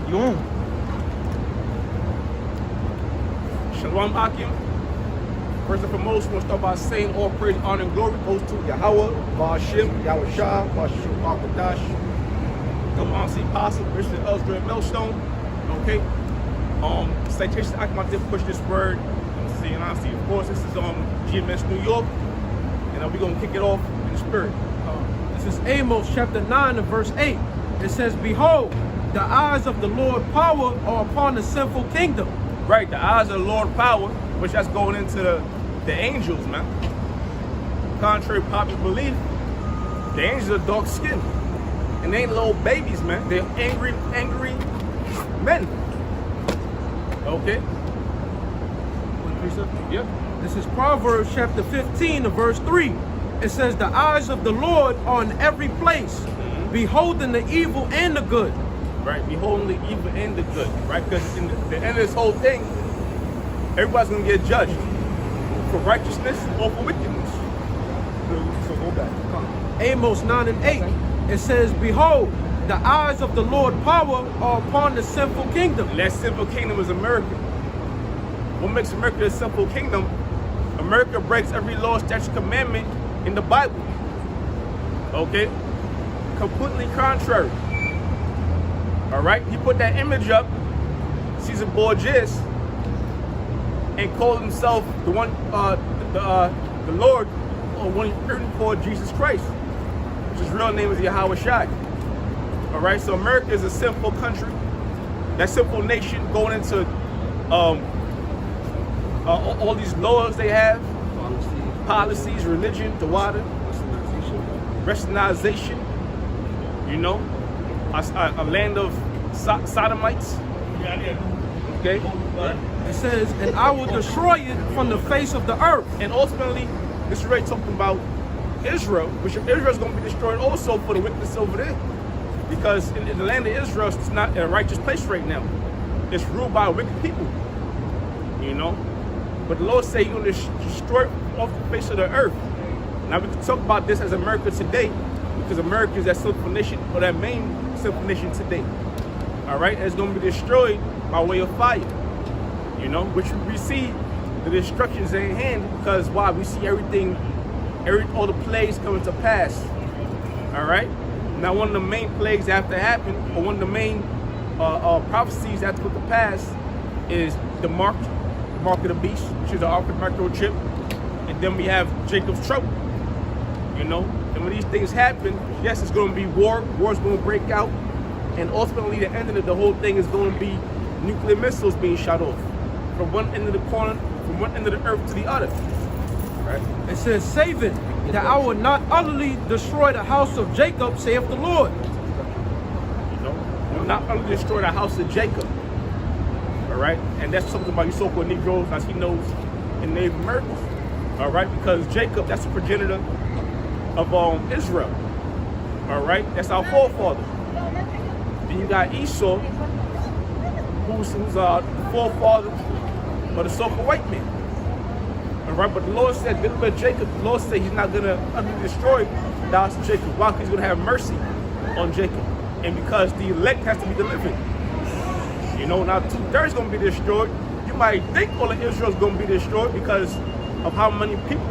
Shalom. Shalom Akim. First and foremost, we're going to start by saying all praise, honor, and glory goes to Yahweh, Ba'ashim, Yahweh Shah, Ba'ashim, Ba'akadash. Come on, see Apostle, Bishop of Greatmillstone. Okay. Citation, I come out there push this word. See, and honestly, of course, this is Greatmillstone Nyc, and we're going to kick it off in the spirit. This is Amos chapter 9 and verse 8. It says, behold, the eyes of the Lord power are upon the sinful kingdom. Right, the eyes of the Lord power, which that's going into the angels, man. Contrary to popular belief, the angels are dark skinned. And they ain't little babies, man. They're angry men. Okay? Yep. This is Proverbs chapter 15 and verse 3. It says, the eyes of the Lord are in every place, beholding the evil and the good. Right, beholding the evil and the good. Right, because in the end of this whole thing, everybody's going to get judged for righteousness or for wickedness. So go back. Amos 9 and 8. It says, behold, the eyes of the Lord power are upon the sinful kingdom. And that sinful kingdom is America. What makes America a sinful kingdom? America breaks every law, statute, commandment in the Bible. Okay? Completely contrary. All right? He put that image up, Caesar Borgias, and called himself the one, the Lord, or one he called Jesus Christ, which his real name is Yahweh Shai. All right? So America is a sinful country. That sinful nation going into all these laws they have, policies, religion, the water, westernization, you know, a land of sodomites. Okay? It says, and I will destroy it from the face of the earth. And ultimately, this is really talking about Israel, which Israel is going to be destroyed also for the wickedness over there. Because in the land of Israel, it's not a righteous place right now. It's ruled by wicked people, you know. But the Lord said He's going to destroy it off the face of the earth. Now we can talk about this as America today, because America is that sinful nation, or that main sinful nation today. All right, and it's going to be destroyed by way of fire. You know, which we see the destructions in hand, because why? We see everything, all the plagues coming to pass. All right. Now, one of the main plagues that have to happen, or one of the main prophecies that have to come to pass, is the mark of the beast, which is the Ark of the microchip, and then we have Jacob's trouble. You know, and when these things happen, yes, it's going to be war. War's going to break out, and ultimately, the end of the whole thing is going to be nuclear missiles being shot off from one end of the corner, from one end of the earth to the other. Right? It says, saving that I will not utterly destroy the house of Jacob, saith the Lord. You know, will not utterly destroy the house of Jacob. All right, and that's something about you so-called Negroes, as he knows in Native Americans. All right, because Jacob, that's the progenitor of Israel. All right, that's our forefather. Then you got Esau, who's the forefather of the so-called white man. All right, but the Lord said, deliver Jacob. The Lord said He's not going to utterly destroy the house of Jacob. Why? He's going to have mercy on Jacob, and because the elect has to be delivered. You know, now 2/3 is going to be destroyed. You might think all of Israel is going to be destroyed because of how many people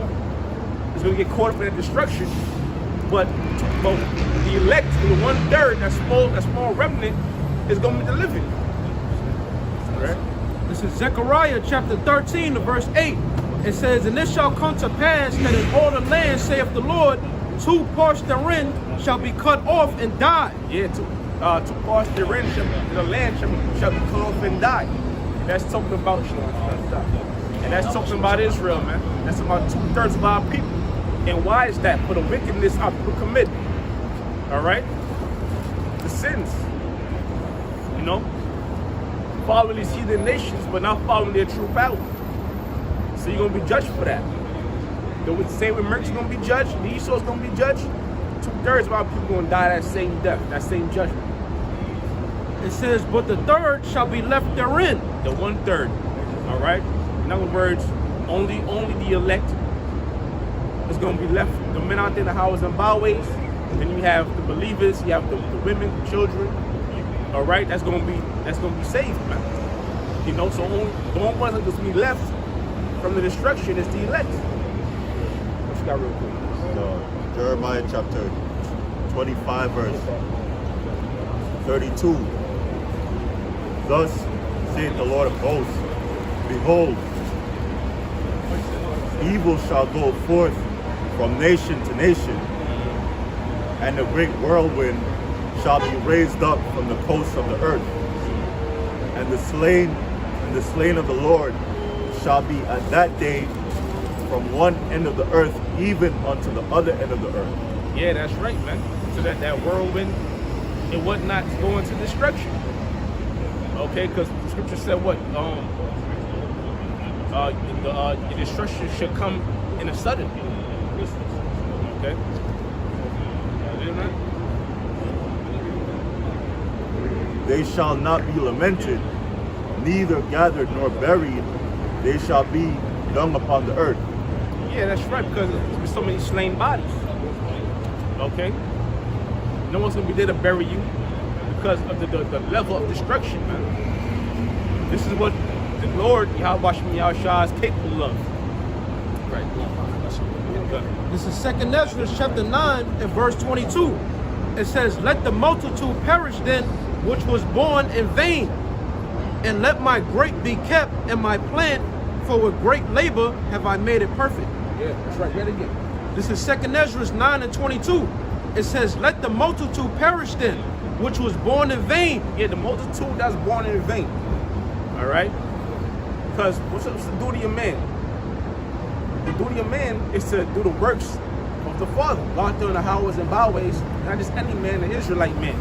is going to get caught up in that destruction. But the elect, the 1/3, that small remnant, is going to be delivered. All right. This is Zechariah chapter 13 verse 8. It says, and it shall come to pass that in all the land, saith the Lord, 2 parts therein shall be cut off and die. Yeah, 2 parts therein, the land shall be cut off and die. And that's talking about, and that's talking about Israel, man. That's about 2/3 of our people. And why is that? For the wickedness our people commit. All right? The sins. You know? Following these heathen nations, but not following their true power. So you're going to be judged for that. The same way Mercury's going to be judged, the Esau's going to be judged. 2/3 of our people going to die that same death, that same judgment. It says, but the third shall be left therein. The 1/3. All right? In other words, only the elect is going to be left. The men out there in the houses and byways. Then you have the believers, you have the women, the children. all right, that's gonna be saved, man. You know, so the only ones that's gonna be left from the destruction is the elect. What you got real quick? So, Jeremiah chapter 25, verse 32. Thus saith the Lord of hosts, behold, evil shall go forth from nation to nation, and a great whirlwind shall be raised up from the coasts of the earth, and the slain of the Lord shall be at that day from one end of the earth even unto the other end of the earth. Yeah, that's right, man. So that whirlwind, it was not going to destruction. Okay, because the scripture said what? The destruction should come in a sudden. Okay. They shall not be lamented, neither gathered nor buried. They shall be dung upon the earth. Yeah, that's right, because there's so many slain bodies. Okay? No one's going to be there to bury you because of the level of destruction, man. This is what the Lord, Yahweh Shah, is capable of. Right. Okay. This is 2nd Ezra chapter 9 and verse 22. It says, let the multitude perish then, which was born in vain, and let my grape be kept and my plant, for with great labor have I made it perfect. Yeah, that's right. Read it again. This is 2nd Ezra 9 and 22. It says, let the multitude perish then, which was born in vain. Yeah, the multitude that's born in vain. All right? Because what's the duty of man? The duty of man is to do the works of the Father. God doing the howays and boways, not just any man, an Israelite man.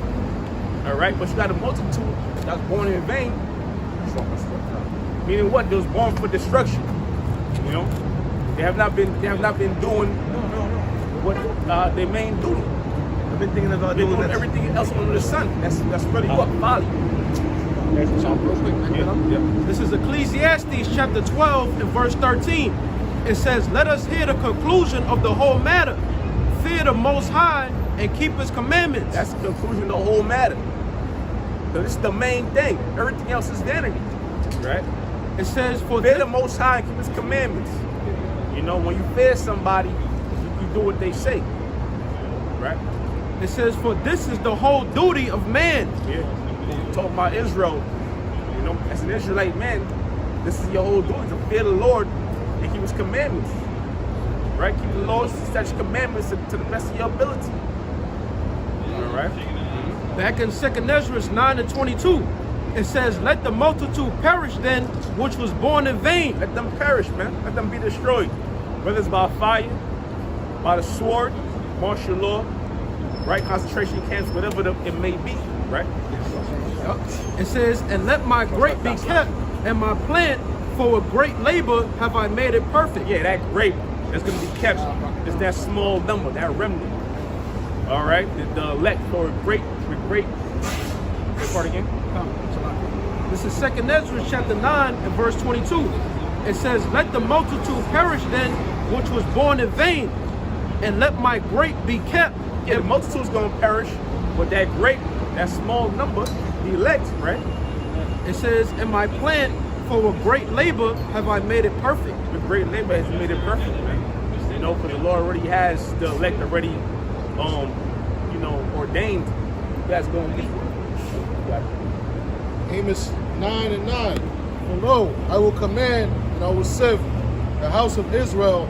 All right? But you got a multitude that's born in vain. Meaning what? They was born for destruction. You know? They have not been doing what their main duty. I've been thinking about doing everything else under the sun. That's really what? Folly. This is Ecclesiastes chapter 12 and verse 13. It says, let us hear the conclusion of the whole matter. Fear the Most High and keep His commandments. That's the conclusion of the whole matter. So this is the main thing. Everything else is vanity. Right? It says, for fear the Most High and keep His commandments. You know, when you fear somebody, you do what they say. Right? It says, for this is the whole duty of man. Yeah. When you talk about Israel, you know, as an Israelite man, this is your whole duty, to fear the Lord and keep His commandments. Right? Keep the Lord's such commandments to the best of your ability. All right? Back in 2nd Ezra 9 and 22, it says, let the multitude perish then, which was born in vain. Let them perish, man. Let them be destroyed. Whether it's by fire, by the sword, martial law, right? Concentration camps, whatever it may be, right? It says, and let my grape be kept and my plant, for with great labor have I made it perfect. Yeah, that grape that's going to be kept is that small number, that remnant. All right? The elect for great part again. This is 2nd Ezra chapter 9 and verse 22. It says, let the multitude perish then, which was born in vain, and let my grape be kept. Yeah, the multitude's going to perish, but that grape, that small number, the elect, right? It says, and my plant, for with great labor have I made it perfect. With great labor has made it perfect, man. You know, because the Lord already has the elect already, you know, ordained who that's going to be. Amos 9 and 9. For lo, I will command and I will sift the house of Israel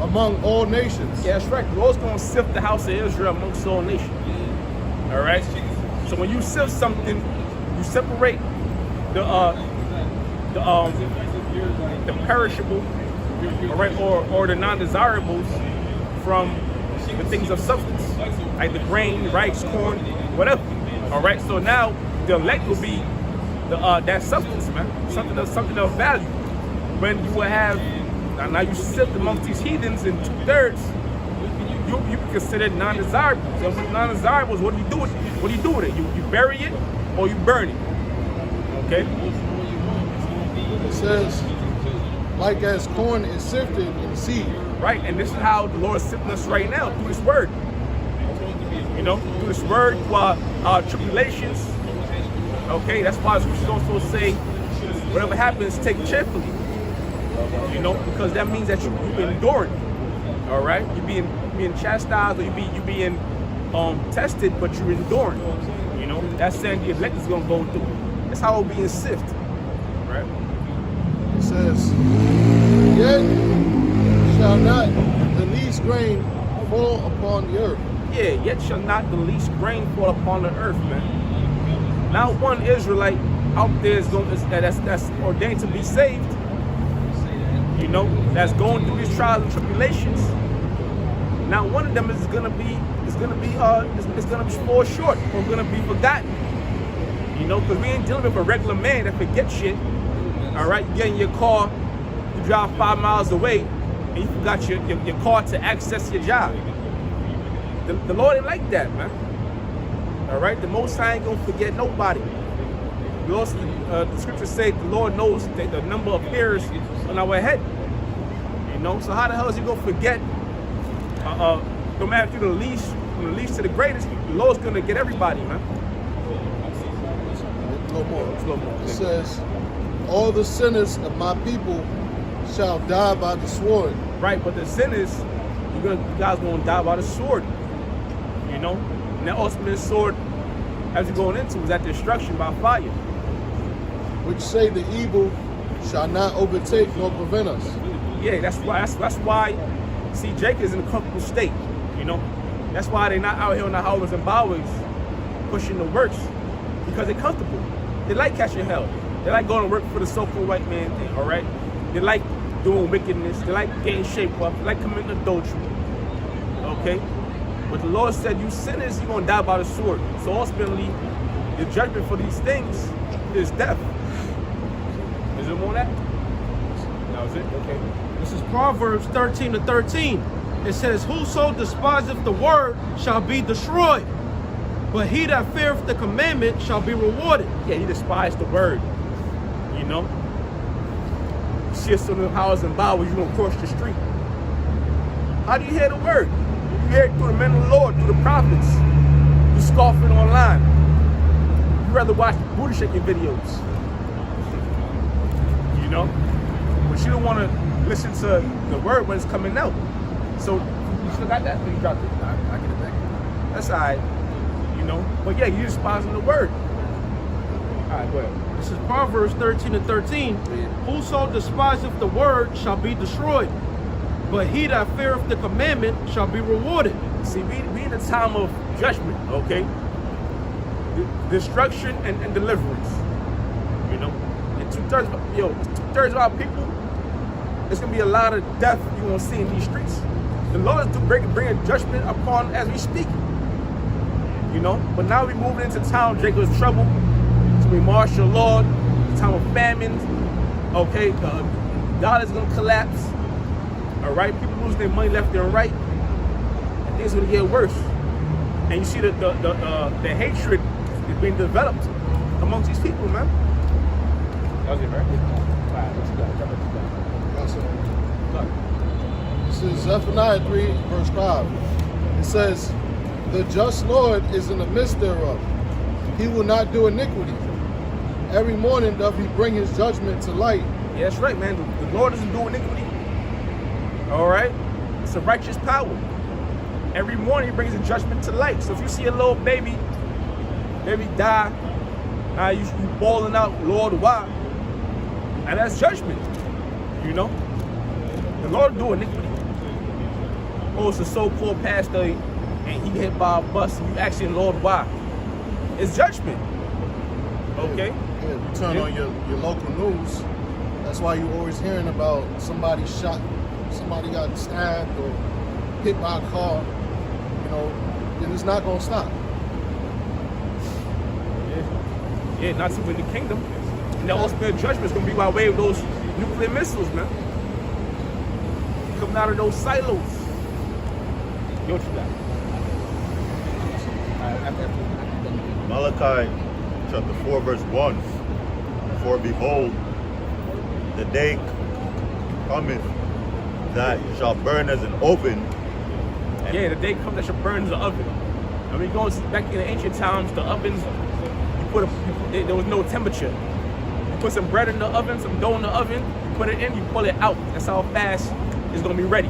among all nations. Yeah, that's right. The Lord's going to sift the house of Israel amongst all nations. All right? So when you sift something, you separate the perishable, all right, or the non-desirables from the things of substance, like the grain, rice, corn, whatever. All right? So now the elect will be that substance, man. Something of value. When you will have, now you sift amongst these heathens in 2/3, you be considered non-desirable. So non-desirables, what do you do with it? What do you do with it? You bury it or you burn it. Okay? It says, like as corn is sifted in seed. Right, and this is how the Lord is sifting us right now, through this word. You know, through this word, through our tribulations, Okay, that's why the scriptures also say, whatever happens, take it cheerfully. You know, because that means that you've been enduring. All right, you're being chastised, or you're being tested, but you're enduring. You know, that's saying the elect is gonna go through. That's how we're being sifted. Right? It says, yet shall not the least grain fall upon the earth. Yeah, yet shall not the least grain fall upon the earth, man. Not one Israelite out there is going that's ordained to be saved. You know, that's going through these trials and tribulations. Not one of them is gonna be fall short or gonna be forgotten. You know, because we ain't dealing with a regular man that forgets shit. All right, you get in your car, you drive 5 miles away, and you forgot your car to access your job. The Lord ain't like that, man. All right, the Most High ain't gonna forget nobody. The scriptures say the Lord knows the number of hairs on our head. You know, so how the hell is he gonna forget? No matter if you're the least, from the least to the greatest, the Lord's gonna get everybody, man. A little more. It says, all the sinners of my people shall die by the sword. Right, but the sinners, you guys gonna die by the sword. You know, and that ultimate sword, as you're going into, is that destruction by fire. Which say the evil shall not overtake nor prevent us. Yeah, that's why. See, Jacob is in a comfortable state. You know, that's why they're not out here on the highways and byways pushing the works, because they're comfortable. They like catching hell. They like going to work for the so-called white man thing. All right, they like doing wickedness. They like getting shaped up. They like committing adultery. Okay. But the Lord said, you sinners, you're going to die by the sword. So ultimately, the judgment for these things is death. Is there more on that? That was it? Okay. This is Proverbs 13:13. It says, whoso despiseth the word shall be destroyed, but he that feareth the commandment shall be rewarded. Yeah, he despised the word. You know? You see us on the houses and byways, you're going to cross the street. How do you hear the word? You hear it through the men of the Lord, through the prophets. You scoffing online. You rather watch booty shaking videos. You know? But you don't want to listen to the word when it's coming out. So you still got that? You dropped it. I get it back. That's all right. You know? But yeah, you despising the word. All right, go ahead. This is Proverbs 13:13. Whoso despiseth the word shall be destroyed, but he that feareth the commandment shall be rewarded. See, we in a time of judgment, okay? Destruction and deliverance. You know? And two-thirds of our people, there's gonna be a lot of death you're gonna see in these streets. The Lord is bringing judgment upon as we speak. You know? But now we're moving into time of Jacob's trouble. So we martial law, time of famine. Okay, God is gonna collapse. All right, people losing their money left and right, and things are gonna get worse. And you see the hatred is being developed amongst these people, man. That was it, right? All right, what you got? Yes, sir. This is Zephaniah 3, verse 5. It says, the just Lord is in the midst thereof. He will not do iniquity. Every morning doth he bring his judgment to light. Yeah, that's right, man. The Lord doesn't do iniquity. All right? It's a righteous power. Every morning he brings a judgment to light. So if you see a little baby die, now you bawling out, Lord, why? And that's judgment. You know? The Lord do iniquity. Oh, it's a so-called pastor and he get hit by a bus and you asking Lord why? It's judgment. Okay? Yeah, you turn on your local news. That's why you're always hearing about somebody shot, somebody got stabbed or hit by a car. You know, and it's not gonna stop. Yeah, not even the kingdom. And the ultimate judgment is gonna be by way of those nuclear missiles, man. Coming out of those silos. Yo, what you got? Malachi chapter 4 verse 1. For behold, the day cometh that shall burn as an oven. Yeah, the day comes that shall burn as an oven. I mean, going back in the ancient times, the ovens, you there was no temperature. You put some bread in the oven, some dough in the oven, you put it in, you pull it out. That's how fast it's gonna be ready.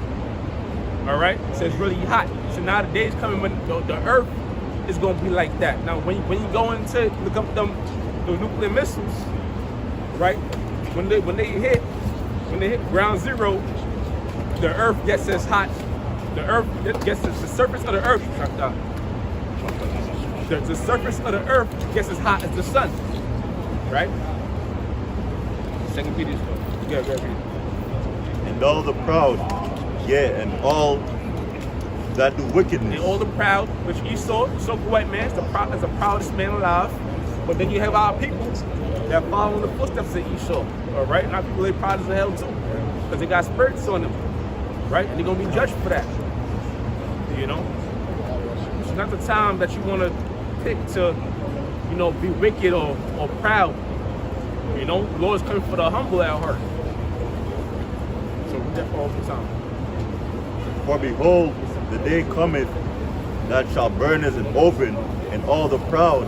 All right, so it's really hot. So now the day's coming when the earth is gonna be like that. Now when you go into look up those nuclear missiles, right? When they hit ground zero, the earth gets as hot. The earth gets the surface of the earth. The surface of the earth gets as hot as the sun, right? Second Peter, go read it. And all the proud, and all that do wickedness. And all the proud, which Esau, so white man, is the proudest man alive. But then you have our people that follow in the footsteps of Esau, all right? And our people, they proud as hell too, because they got spirits on them, right? And they're gonna be judged for that, you know? It's not the time that you wanna pick to, you know, be wicked or proud. You know, the Lord is coming for the humble at heart. So read that all the time. For behold, the day cometh that shall burn as an oven, and all the proud,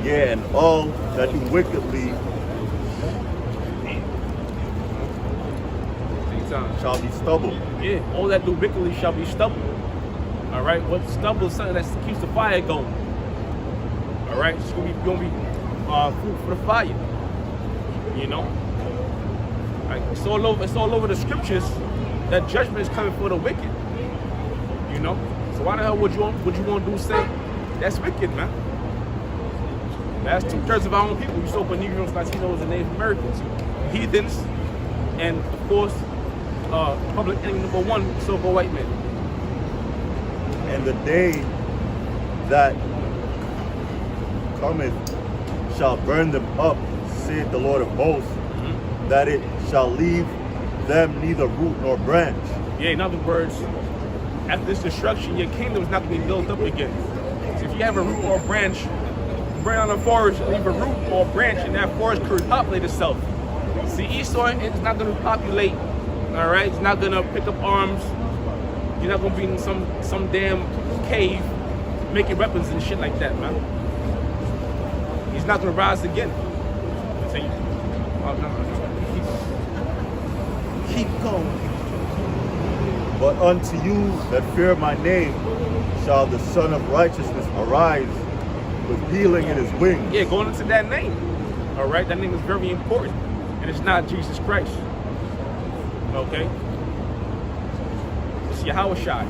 and all that do wickedly shall be stubble. Yeah, all that do wickedly shall be stubble. All right, what stubble is something that keeps the fire going. All right, it's gonna be food for the fire. You know, like it's all over the scriptures that judgment is coming for the wicked. You know, so why the hell would you want to do say that's wicked, man? That's 2/3 of our own people. You spoke with Negroes, Latinos, and Native Americans, heathens, and of course, public enemy number one, so-called white men. And the day that cometh shall burn them up, saith the Lord of hosts, that it shall leave them neither root nor branch. Yeah, in other words, after this destruction, your kingdom is not going to be built up again. So if you have a root or a branch, burn down a forest, leave a root or a branch, and that forest could repopulate itself. See, Esau is not going to populate, all right? It's not going to pick up arms. You're not going to be in some damn cave making weapons and shit like that, man. He's not going to rise again. So keep going. But unto you that fear my name shall the Son of Righteousness arise with healing in his wings. Yeah, going into that name. All right, that name is very important, and it's not Jesus Christ. Okay, it's Yahweh Shai.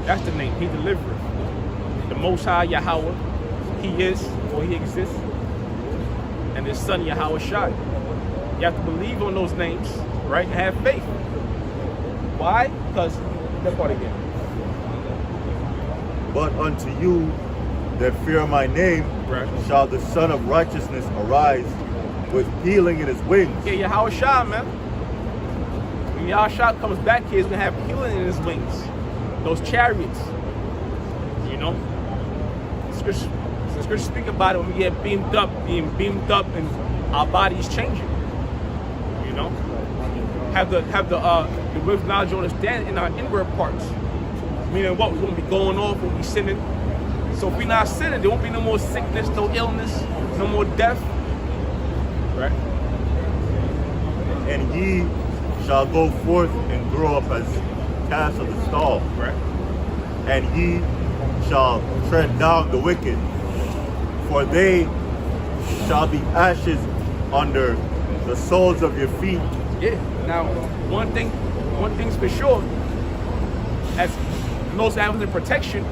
That's the name. He delivered. The Most High Yahweh. He is, or he exists, and his Son Yahweh Shai. You have to believe on those names, right, and have faith. Why? Because that part again. But unto you that fear my name shall the Son of Righteousness arise with healing in his wings. Yeah, Yahweh Shai, man. When Yahweh Shai comes back here, he's going to have healing in his wings. Those chariots. You know? The scriptures speak about it when we get being beamed up and our bodies changing. You know? Have the wisdom, knowledge, and understanding in our inward parts. Meaning what? We're going to be going off, we'll be sinning. So if we're not sinning, there won't be no more sickness, no illness, no more death. Right? And ye shall go forth and grow up as calves of the stall. Right? And ye shall tread down the wicked, for they shall be ashes under the soles of your feet. Yeah. Now, one thing's for sure, as most animals in protection,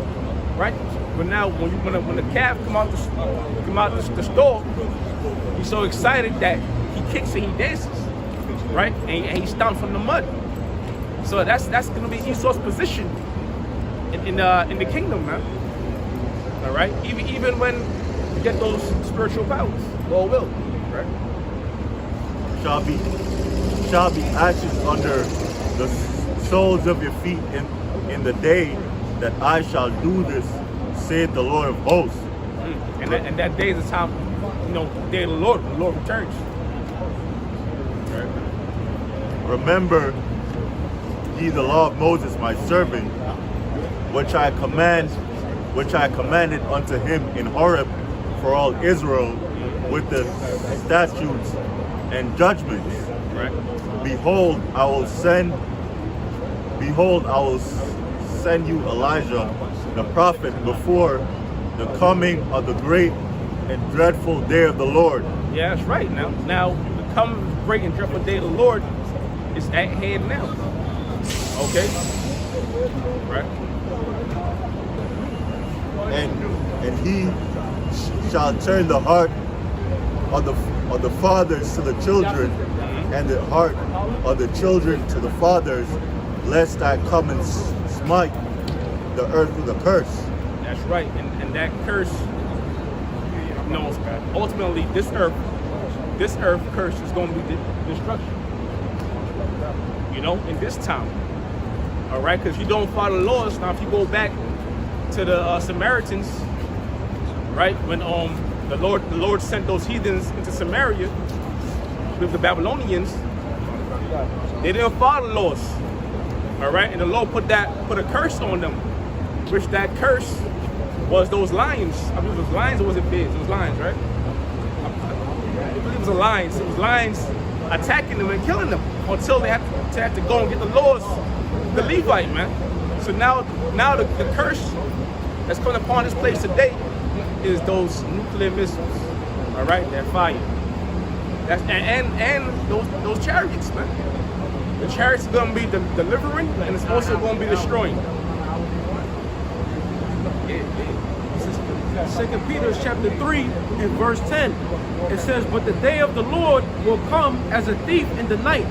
right? But now, when the calf come out the store, he's so excited that he kicks and he dances, right? And he stomps on the mud. So that's gonna be Esau's position in the kingdom, man. All right. Even when you get those spiritual powers, Lord will, right? Shall be ashes under the soles of your feet in the day that I shall do this, saith the Lord of hosts. And that day is the time, you know, the day of the Lord returns. Right. Remember ye the law of Moses my servant, which I commanded unto him in Horeb for all Israel with the statutes and judgments. Right. Behold, I will send you Elijah, the prophet, before the coming of the great and dreadful day of the Lord. Yeah, that's right. Now the coming great and dreadful day of the Lord is at hand now. Okay. Right. And he shall turn the heart of the fathers to the children, and the heart of the children to the fathers, lest I come and smite the earth with a curse. That's right. And that curse, ultimately this earth curse is going to be destruction. In this time. All right, because you don't follow the laws. Now, if you go back to the Samaritans, right, when the Lord sent those heathens into Samaria with the Babylonians, they didn't follow the laws. All right, and the Lord put a curse on them, which that curse was those lions. I believe it was lions, or was it bears? It was lions, right? I believe it was lions. It was lions attacking them and killing them until they have to go and get the laws, the Levite, man. So now the curse that's coming upon this place today is those nuclear missiles. All right, that fire. And those chariots, man. The chariots are going to be delivering, and it's also going to be destroying. 2 Peter chapter 3 and verse 10. It says, but the day of the Lord will come as a thief in the night,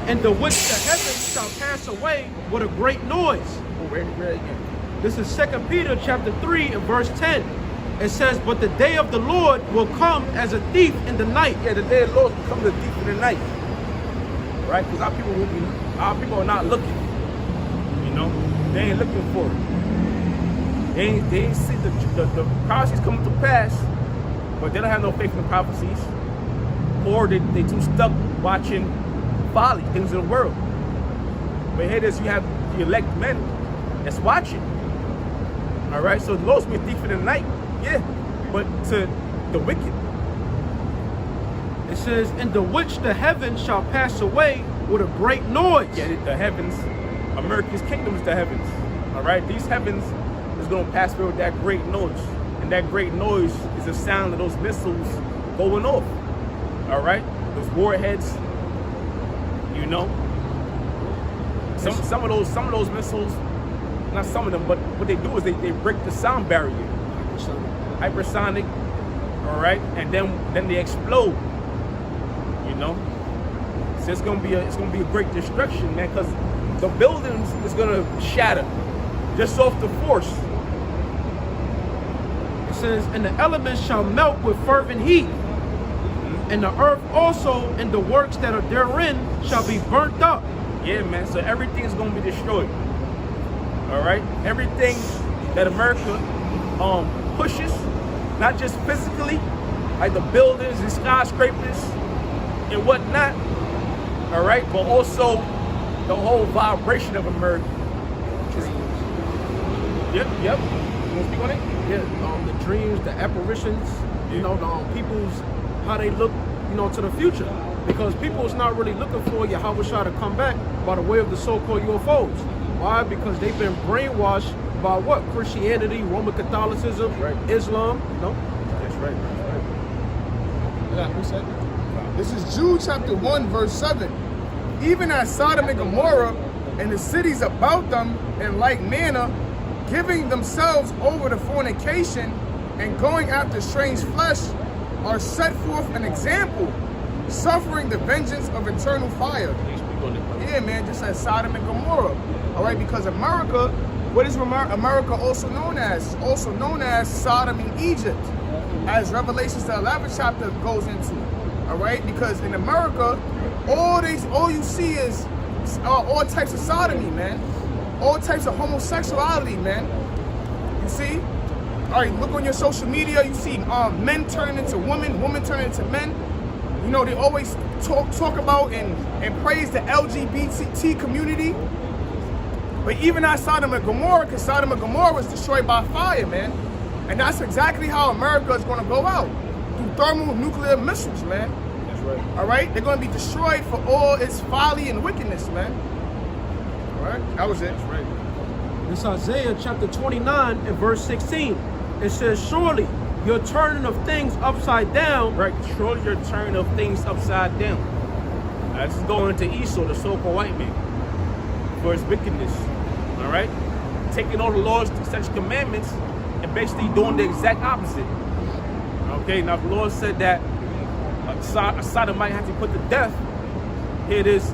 and the which the heavens shall pass away with a great noise. This is 2 Peter chapter 3 and verse 10. It says, but the day of the Lord will come as a thief in the night. Yeah, the day of the Lord will come as a thief in the night. Right? Because our people are not looking. They ain't looking for it. They ain't see the prophecies coming to pass, but they don't have no faith in the prophecies. Or they too stuck watching folly, things of the world. But here it is, you have the elect men that's watching. All right, so the Lord's be a thief in the night, yeah, but to the wicked. It says, in the which the heavens shall pass away with a great noise. Yeah, the heavens, America's kingdom is the heavens. All right, these heavens is going to pass away with that great noise. And that great noise is the sound of those missiles going off. All right, those warheads, Some of those missiles, not some of them, but what they do is they break the sound barrier. Hypersonic, all right, and then they explode. So it's gonna be a great destruction, man, because the buildings is gonna shatter just off the force. It says, and the elements shall melt with fervent heat, and the earth also and the works that are therein shall be burnt up. Yeah, man. So everything is gonna be destroyed. All right, everything that America pushes, not just physically, like the buildings and skyscrapers and whatnot. All right, but also the whole vibration of America. Yep. You want to speak on it? Yeah, the dreams, the apparitions, the people's, how they look, to the future. Because people is not really looking for Yahweh Shah to come back by the way of the so-called UFOs. Why? Because they've been brainwashed by what? Christianity, Roman Catholicism, right. Islam. That's right. Yeah, who said that? This is Jude chapter 1, verse 7. Even as Sodom and Gomorrah and the cities about them in like manner, giving themselves over to fornication and going after strange flesh, are set forth an example, suffering the vengeance of eternal fire. Yeah, man, just as Sodom and Gomorrah. All right, because America, what is America also known as? Also known as Sodom and Egypt, as Revelations the 11th chapter goes into. All right, because in America, all you see is all types of sodomy, man. All types of homosexuality, man. You see? All right, look on your social media, you see men turning into women, women turning into men. They always talk about and praise the LGBT community. But even as Sodom and Gomorrah, because Sodom and Gomorrah was destroyed by fire, man. And that's exactly how America is going to go out. Through thermonuclear missiles, man. That's right. All right? They're going to be destroyed for all its folly and wickedness, man. All right? That was it. That's right. It's Isaiah chapter 29 and verse 16. It says, surely your turning of things upside down. Right, surely your turn of things upside down. This is going into Esau, the so-called white man, for his wickedness. All right, taking all the laws, statutes, commandments, and basically doing the exact opposite. Okay, now the Lord said that a sodomite has to be put to death. Here it is,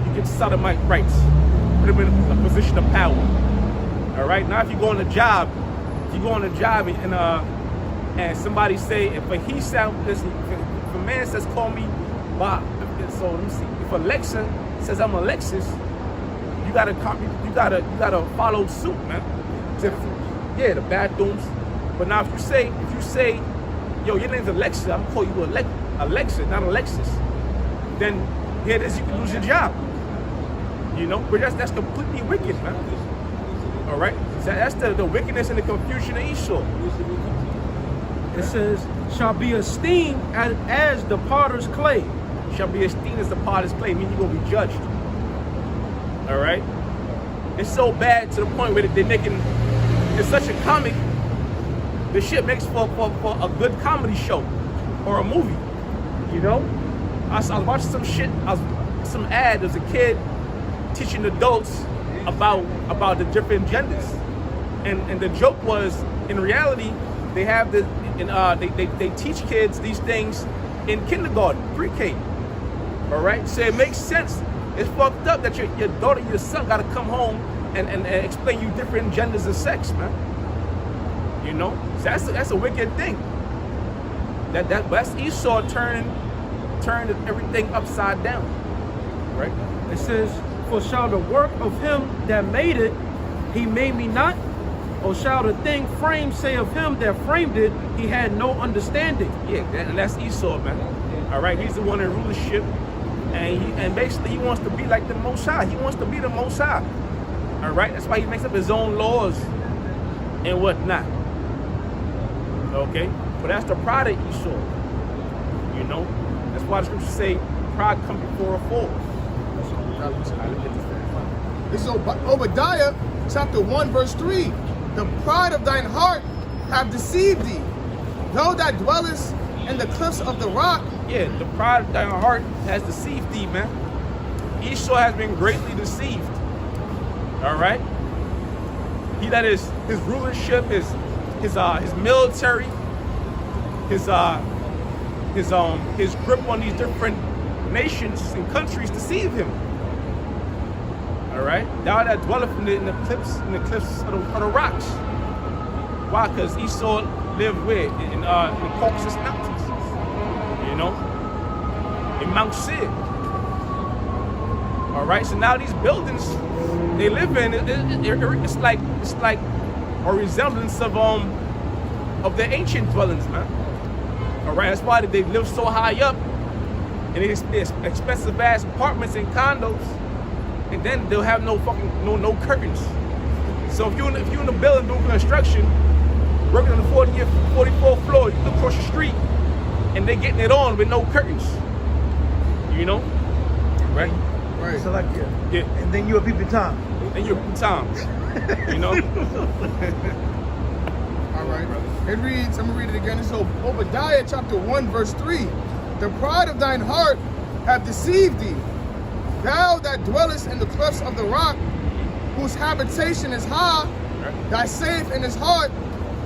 you get sodomite rights, put him in a position of power. All right, now if you go on a job, and somebody say, if a man says call me Bob, so let me see. If Alexa says I'm Alexis, you gotta follow suit, man. Yeah, the bathrooms. But now if you say, yo, your name's Alexa, I'm gonna call you Alexa, not Alexis. Then here it is, you can lose your job. You know, but that's completely wicked, man. All right, so that's the wickedness and the confusion of Esau. It says, shall be esteemed as the potter's clay. Shall be esteemed as the potter's clay, meaning you're gonna be judged. All right, it's so bad to the point where they're making it's such a comic. The shit makes for a good comedy show or a movie. You know, I was watching some shit. Some ad. There's a kid teaching adults about the different genders, and the joke was, in reality, they have the they teach kids these things in kindergarten, pre-K. All right, so it makes sense. It's fucked up that your daughter, your son, got to come home and explain you different genders and sex, man. You know, so that's a wicked thing. That's Esau turning everything upside down, right? It says, for shall the work of him that made it, he made me not? Or shall the thing framed say of him that framed it, he had no understanding? Yeah, and that's Esau, man. All right, he's the one in rulership, and basically he wants to be like the Most High. He wants to be the Most High. All right, that's why he makes up his own laws and whatnot. Okay, but that's the pride of Esau. You know, that's why the scriptures say pride comes before a fall. This is Obadiah chapter 1 verse 3. The pride of thine heart have deceived thee. Thou that dwellest in the cliffs of the rock. Yeah, the pride of thine heart has deceived thee, man. Esau has been greatly deceived. All right? He that is his rulership, his military, his grip on these different nations and countries deceive him. All right, thou that dwelleth in the cliffs of the rocks. Why? Because Esau lived where? In the Caucasus Mountains. You know, in Mount Seir. All right, so now these buildings they live in, it's like a resemblance of the ancient dwellings, man. All right, that's why they live so high up, and it's expensive ass apartments and condos. And then they'll have no curtains. So if you're in the building doing construction, working on the 44th floor, you look across the street, and they're getting it on with no curtains. You know, right? Right. So like Yeah. and then you're a peeping Tom. And you're Tom. You know. All right. It reads, I'm going to read it again. It's Obadiah chapter 1 verse 3. The pride of thine heart have deceived thee. Thou that dwellest in the clefts of the rock, whose habitation is high, thy sayeth in his heart,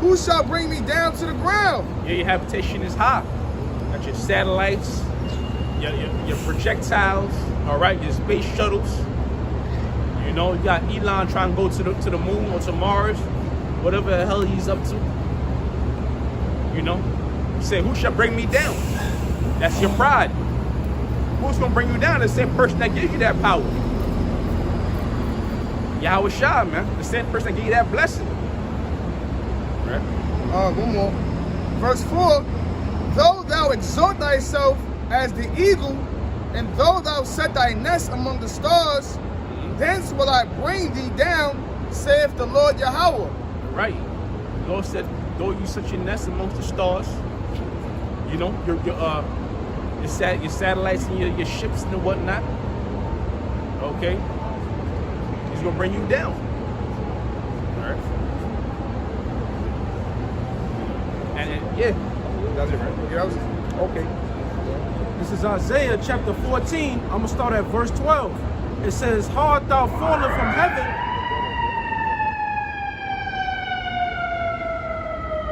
who shall bring me down to the ground? Yeah, your habitation is high. Got your satellites, your projectiles, all right, your space shuttles. You know, you got Elon trying to go to the moon or to Mars, whatever the hell he's up to. You know, you say, who shall bring me down? That's your pride. Who's gonna bring you down? The same person that gave you that power. Yahweh Shah, man. The same person that gave you that blessing. Right? One more. Verse 4. Though thou exalt thyself as the eagle, and though thou set thy nest among the stars, thence will I bring thee down, saith the Lord Yahweh. Right. The Lord said, Though you set your nest amongst the stars, you know, your satellites and your ships and whatnot, okay, he's gonna bring you down. All right. And yeah, that's it, right? Yeah, that was Okay. This is Isaiah chapter 14. I'm going to start at verse 12. It says, "Art thou fallen from heaven?"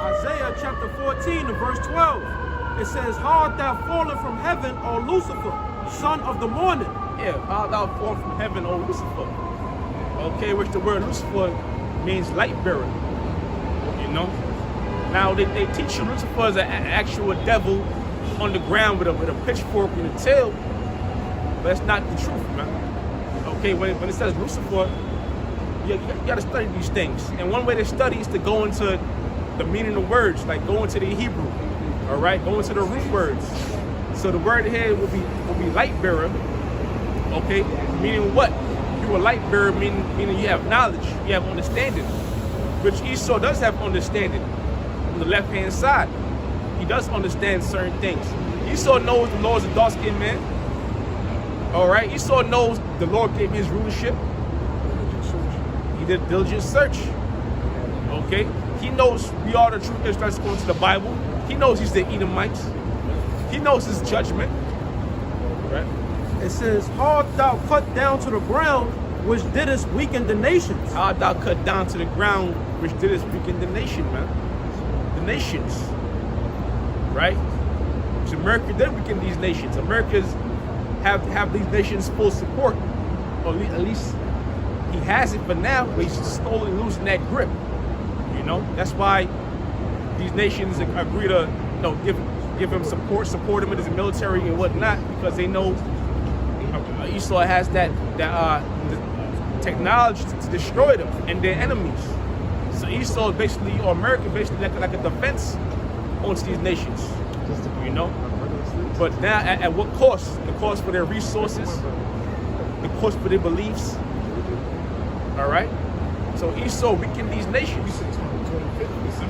Isaiah chapter 14 and verse 12. It says, "Art thou fallen from heaven, O Lucifer, son of the morning?" Yeah, art thou fallen from heaven, O Lucifer. Okay, which the word Lucifer means light bearer. You know? Now they teach you Lucifer is an actual devil on the ground with a pitchfork and a tail, but that's not the truth, man. Okay, when it says Lucifer, you got to study these things, and one way to study is to go into the meaning of words, like go into the Hebrew, all right, go into the root words. So the word here will be light bearer, okay, meaning what? You a light bearer, meaning you have knowledge, you have understanding, which Esau does have understanding. On the left hand side, he does understand certain things. Esau knows the Lord is a dark-skinned man. All right, Esau knows the Lord gave his rulership. He did diligent search. Okay, he knows we are the true Israelites according to the Bible. He knows he's the Edomites. He knows his judgment. Right? It says, "Art thou cut down to the ground, which didst weaken the nations?" Art thou cut down to the ground, which didst weaken the nation, man. The nations. Right? So America did weaken these nations. America's have these nations full support. Or at least he has it for now, but he's slowly losing that grip. You know? That's why these nations agree to, you know, give him support him in his military and whatnot, because they know Esau has that technology to destroy them and their enemies. So Esau basically, or America basically like a defense onto these nations, you know. But now, at what cost? The cost for their resources, the cost for their beliefs. All right. So Esau weakened these nations.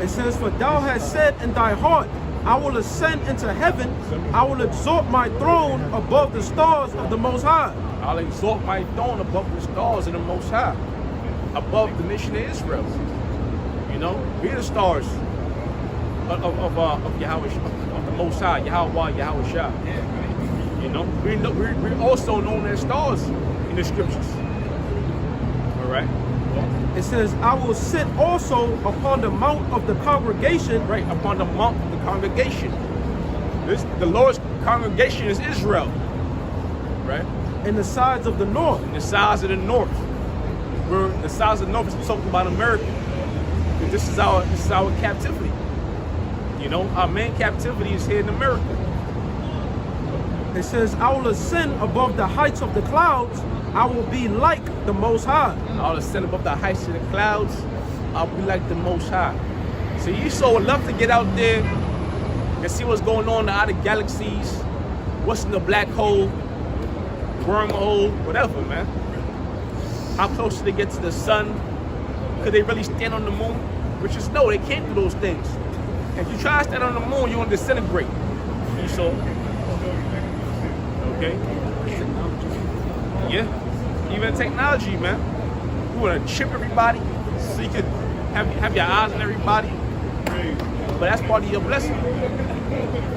It says, "For thou hast said in thy heart, I will ascend into heaven. I will exalt my throne above the stars of the Most High." I'll exalt my throne above the stars of the Most High, above the nation of Israel. You know, we're the stars of Yahweh, of the Most High, Yahweh Shah. You know, we're also known as stars in the scriptures. All right. It says, "I will sit also upon the mount of the congregation." Right, upon the mount of the congregation. The Lord's congregation is Israel. Right? "In the sides of the north." In the sides of the north. Where the sides of the north is talking about America. Because this is our captivity. You know, our main captivity is here in America. It says, "I will ascend above the heights of the clouds. I will be like the Most High." I'll ascend above the heights of the clouds. I'll be like the Most High. So Esau would love to get out there and see what's going on in the outer galaxies, what's in the black hole, wormhole, whatever, man. How close do they get to the sun? Could they really stand on the moon? Which is no, they can't do those things. If you try to stand on the moon, you're gonna disintegrate. Esau. Okay? Yeah. Even technology, man. You wanna chip everybody so you can have your eyes on everybody. But that's part of your blessing.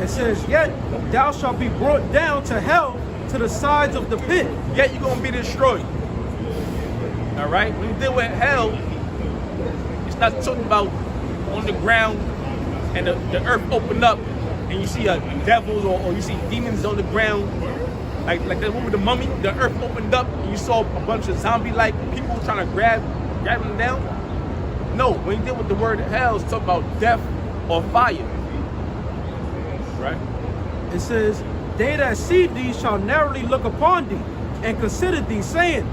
It says, "Yet thou shalt be brought down to hell, to the sides of the pit." Yet you're gonna be destroyed. All right? When you deal with hell, it's not talking about on the ground and the earth opened up and you see devils or you see demons on the ground. Like that one with the mummy, the earth opened up and you saw a bunch of zombie-like people trying to grab them down. No, when you deal with the word hell, it's talking about death or fire. Right? It says, "They that see thee shall narrowly look upon thee, and consider thee, saying,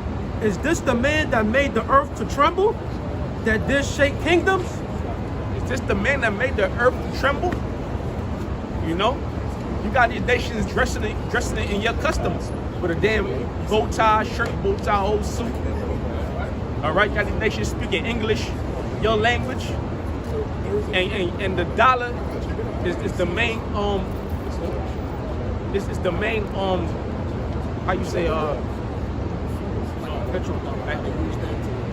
Is this the man that made the earth to tremble, that did shake kingdoms?" Is this the man that made the earth to tremble? You know? You got these nations dressing it in your customs with a damn bow tie, shirt, bow tie, whole suit. All right, you got these nations speaking English, your language. and the dollar is the main is the main how you say petrol.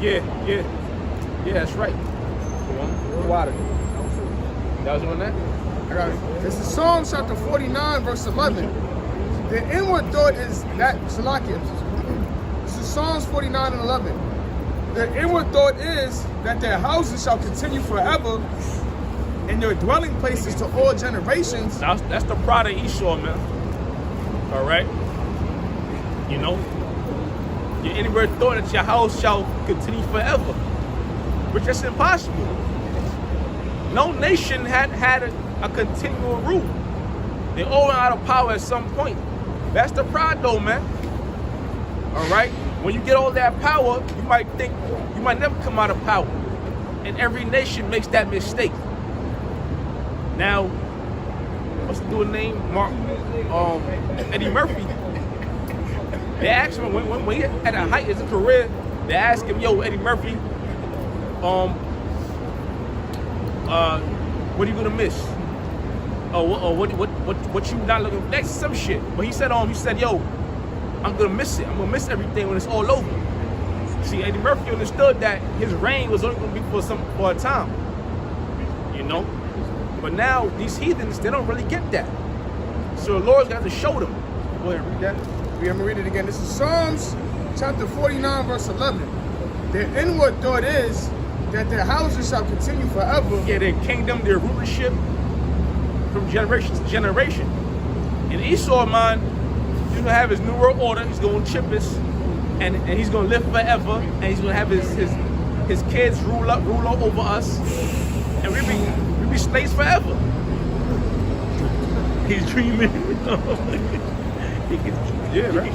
Yeah, that's right. Water. That was on that? I got it. This is Psalms chapter 49, verse 11. The inward thought is that, Salakia. This is Psalms 49 and 11. The inward thought is that their houses shall continue forever, and their dwelling places to all generations. That's the pride of Esau, man. All right? You know? Your inward thought that your house shall continue forever, which is impossible. No nation had a continual rule. They all went out of power at some point. That's the pride though, man. All right? When you get all that power, you might think you might never come out of power. And every nation makes that mistake. Now, what's the dude's name? Eddie Murphy. They asked him when he at the height of his career, they asked him, yo, Eddie Murphy, what are you gonna miss? What you not looking for? That's some shit. But he said, yo, I'm gonna miss it. I'm gonna miss everything when it's all over. See, Eddie Murphy understood that his reign was only gonna be for a time. You know? But now these heathens, they don't really get that. So the Lord's got to show them. Go ahead, read that. I'm gonna read it again. This is Psalms chapter 49, verse 11. Their inward thought is that their houses shall continue forever. Yeah, their kingdom, their rulership from generation to generation. And Esau, man, he's gonna have his new world order. He's gonna chip us, and he's gonna live forever. And he's gonna have his kids rule over us, and we be slaves forever. He's dreaming. He can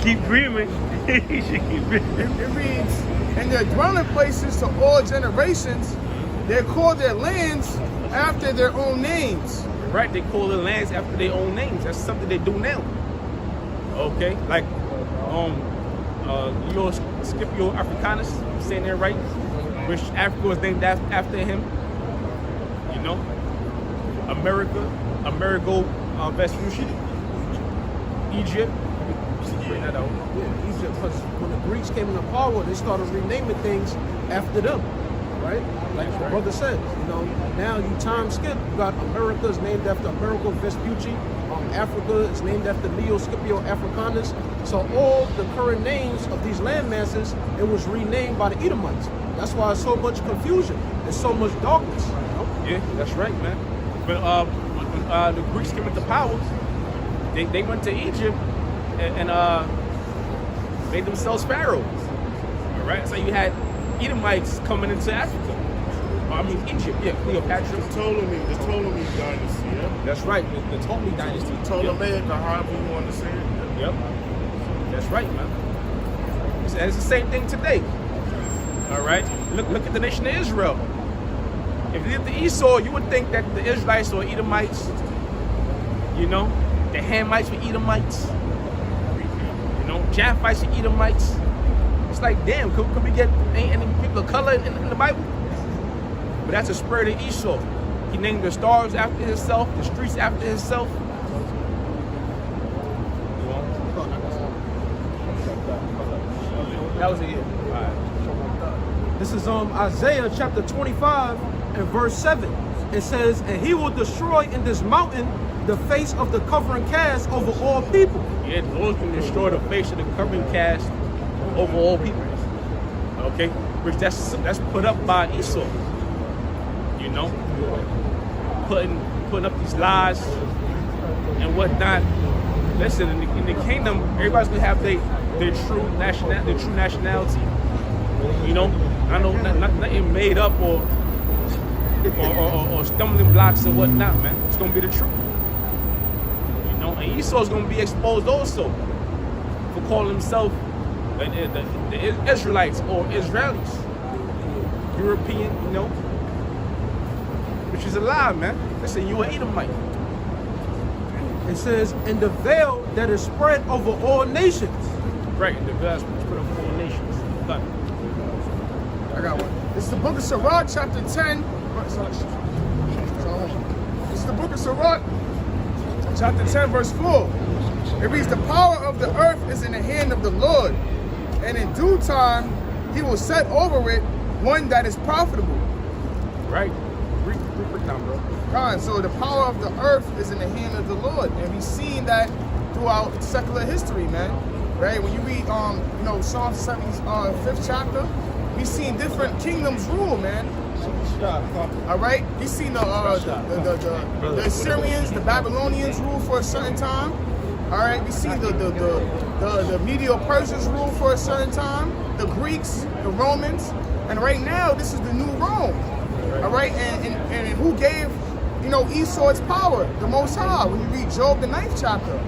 keep dreaming. He should keep dreaming. It reads, and their dwelling places to all generations, they call their lands after their own names. Right, they call their lands after their own names. That's something they do now. Okay, like Scipio Africanus, I'm saying that right, which Africa was named after him. You know, Amerigo Vespucci, Egypt. Bring that out. Yeah, Egypt, because when the Greeks came into power, they started renaming things after them, right? Like the brother said, you know, now you time skip. You got America is named after Amerigo Vespucci. Africa is named after Leo Scipio Africanus. So all the current names of these land masses, it was renamed by the Edomites. That's why there's so much confusion. There's so much darkness. You know? Yeah, that's right, man. But when the Greeks came into power, they went to Egypt and made themselves pharaohs. All right, so you had Edomites coming into Africa. I mean Egypt, yeah, Cleopatra. The Ptolemy dynasty, yeah? That's right, the Ptolemy dynasty. Ptolemaic, or however you want to say it. Yep, that's right, man. It's the same thing today. All right, look at the nation of Israel. If you did the Esau, you would think that the Israelites or Edomites, you know, the Hamites were Edomites, you know, Japhites were Edomites. It's like, damn, could we get any people of color in the Bible? But that's the spirit of Esau. He named the stars after himself, the streets after himself. That was it. All right. This is Isaiah chapter 25 and verse 7. It says, and he will destroy in this mountain the face of the covering cast over all people. Yeah, the Lord can destroy the face of the covering cast over all people. Okay? Which that's put up by Esau. You know? Putting up these lies and whatnot. Listen, in the kingdom, everybody's gonna have their true nationality. You know? I know nothing made up or stumbling blocks or whatnot, man. It's gonna be the truth. You know, and Esau's gonna be exposed also for calling himself the Israelites or Israelis. European, you know. Which is a lie, man. They say you an Edomite. It says, and the veil that is spread over all nations. Right, the veil is spread over all nations. Got it. I got one. This is the book of Sirach, chapter 10. the book of Sirach, chapter 10, verse 4. It reads, the power of the earth is in the hand of the Lord, and in due time he will set over it one that is profitable. Right? Break down, bro. God, so the power of the earth is in the hand of the Lord, and we've seen that throughout secular history, man. Right? When you read, Psalm 75th chapter, we've seen different kingdoms rule, man. All right, we've seen the Assyrians, the Babylonians rule for a certain time. All right, we've seen the Medo-Persians rule for a certain time. The Greeks, the Romans, and right now this is the new Rome. All right, and who gave Esau its power? The Most High. When you read Job, the 9th chapter.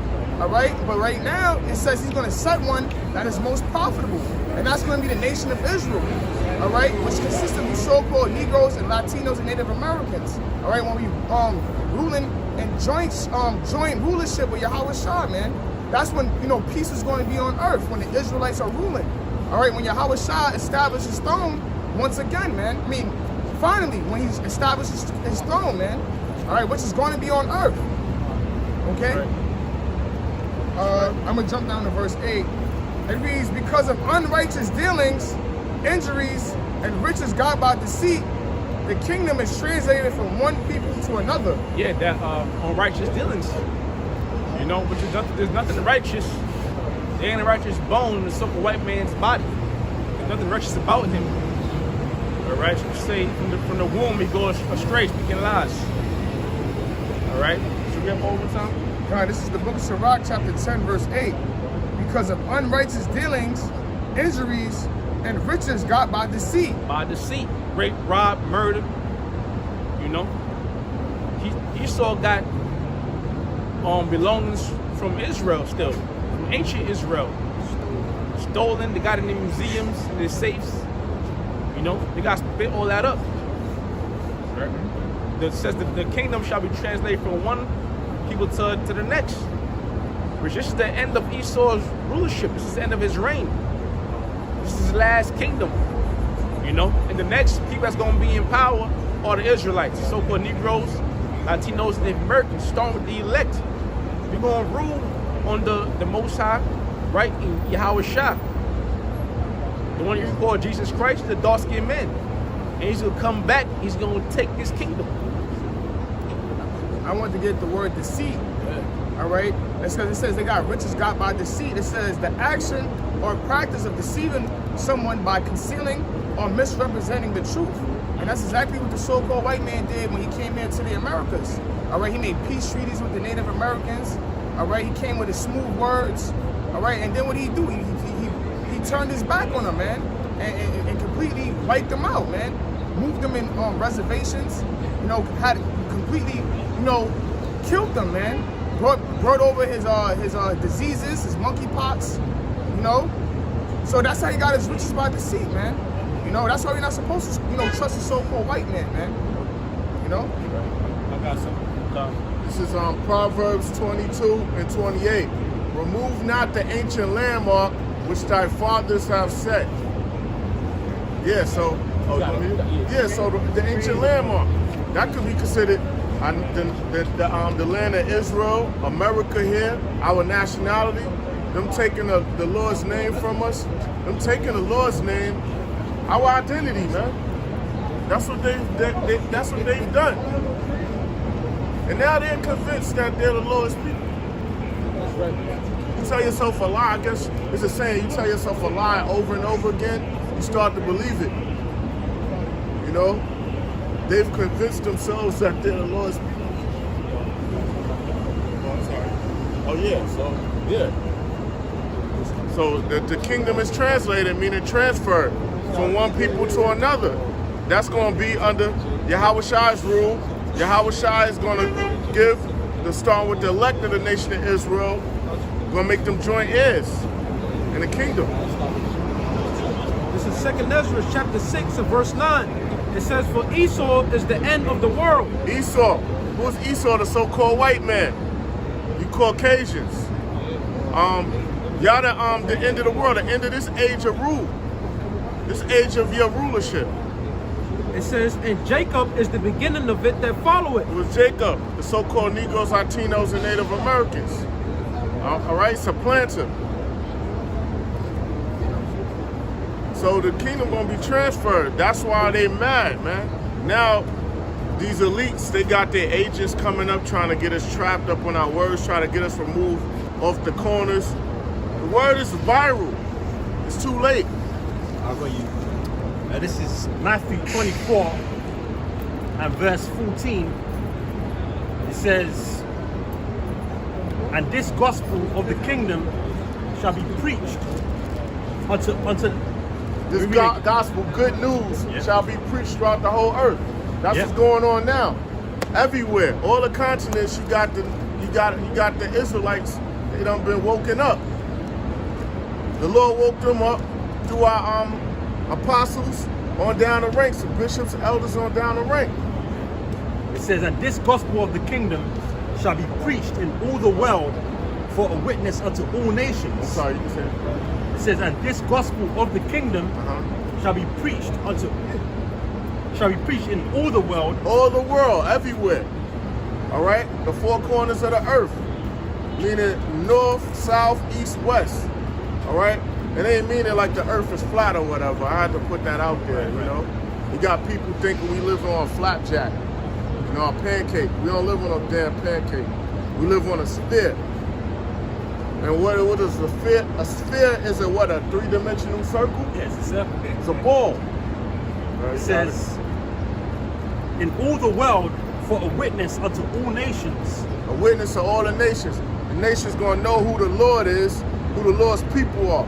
All right, but right now it says he's going to set one that is most profitable, and that's going to be the nation of Israel. All right, which consists of the so-called Negroes and Latinos and Native Americans. All right, when we ruling and joint rulership with Yahweh Shah, man, that's when peace is going to be on earth, when the Israelites are ruling. All right, when Yahweh Shah establishes his throne once again, man. I mean, finally, when he establishes his throne, man. All right, which is going to be on earth. Okay. Right. I'm gonna jump down to verse 8. It reads, because of unrighteous dealings, injuries, and riches got by deceit, the kingdom is translated from one people to another. Yeah, that unrighteous dealings. But there's nothing righteous. There ain't a righteous bone in the so-called white man's body. There's nothing righteous about him. All right, so say from the womb he goes astray, speaking lies. All right, should we have more time? God, this is the book of Sirach, chapter 10, verse 8. Because of unrighteous dealings, injuries, and riches got by deceit. By deceit, rape, rob, murder. Esau got belongings from Israel still, from ancient Israel. Stolen, they got it in museums, in their safes. They got to split all that up. Right? It says that the kingdom shall be translated from one people to the next. Which this is the end of Esau's rulership. This is the end of his reign. This is his last kingdom. And the next people that's going to be in power are the Israelites, the so-called Negroes, Latinos, and Native Americans, starting with the elect. We're going to rule on the Most High, right, in Yahweh Shah. The one you call Jesus Christ, the dark-skinned man. And he's going to come back, he's going to take this kingdom. I want to get the word deceit. All right, it's because it says they got riches got by deceit. It says the action or practice of deceiving someone by concealing or misrepresenting the truth. And that's exactly what the so-called white man did when he came here to the Americas. All right, he made peace treaties with the Native Americans. All right, he came with his smooth words. All right, and then what did he do? He turned his back on them, man, and completely wiped them out, man. Moved them in reservations. Had completely, killed them, man. Brought over his diseases, his monkeypox, So that's how he got his riches by deceit, man. That's why we're not supposed to, trust the so-called white man, man. I got something. This is Proverbs 22 and 28. Remove not the ancient landmark which thy fathers have set. Yeah, so the ancient landmark, that could be considered the land of Israel, America here, our nationality, them taking the Lord's name from us, them taking the Lord's name, our identity, man. That's what they've done. And now they're convinced that they're the Lord's people. That's right. You tell yourself a lie, I guess it's a saying, you tell yourself a lie over and over again, you start to believe it. They've convinced themselves that they're the Lord's people. So the kingdom is translated, meaning transferred from one people to another. That's going to be under Yahweh Shai's rule. Yahweh Shai is going to give, starting with the elect of the nation of Israel, going to make them joint heirs in the kingdom. This is 2nd Ezra chapter 6 and verse 9. It says, for Esau is the end of the world. Esau. Who's Esau? The so-called white man. You Caucasians. Y'all the end of the world, the end of this age of rule. This age of your rulership. It says, and Jacob is the beginning of it that follow it. It was Jacob, the so-called Negroes, Latinos, and Native Americans. All right, supplanter. So the kingdom gonna be transferred. That's why they mad, man. Now, these elites, they got their agents coming up trying to get us trapped up on our words, trying to get us removed off the corners. The word is viral. It's too late. I'll go you. This is Matthew 24 and verse 14. It says, and this gospel of the kingdom shall be preached unto This gospel, good news, shall be preached throughout the whole earth. That's what's going on now. Everywhere, all the continents, you got the Israelites. They done been woken up. The Lord woke them up through our apostles on down the ranks, the bishops, elders on down the rank. It says, and this gospel of the kingdom shall be preached in all the world for a witness unto all nations. I'm sorry, you can say it. It says, and this gospel of the kingdom shall be preached in all the world. All the world, everywhere. All right? The four corners of the earth. Meaning north, south, east, west. All right? It ain't meaning like the earth is flat or whatever. I had to put that out there, you know? You got people thinking we live on a flapjack. You know, a pancake. We don't live on a damn pancake. We live on a sphere. And what is a sphere? A sphere is a three-dimensional circle? Yes, it's a ball. It says, in all the world for a witness unto all nations. A witness to all the nations. The nation's gonna know who the Lord is, who the Lord's people are.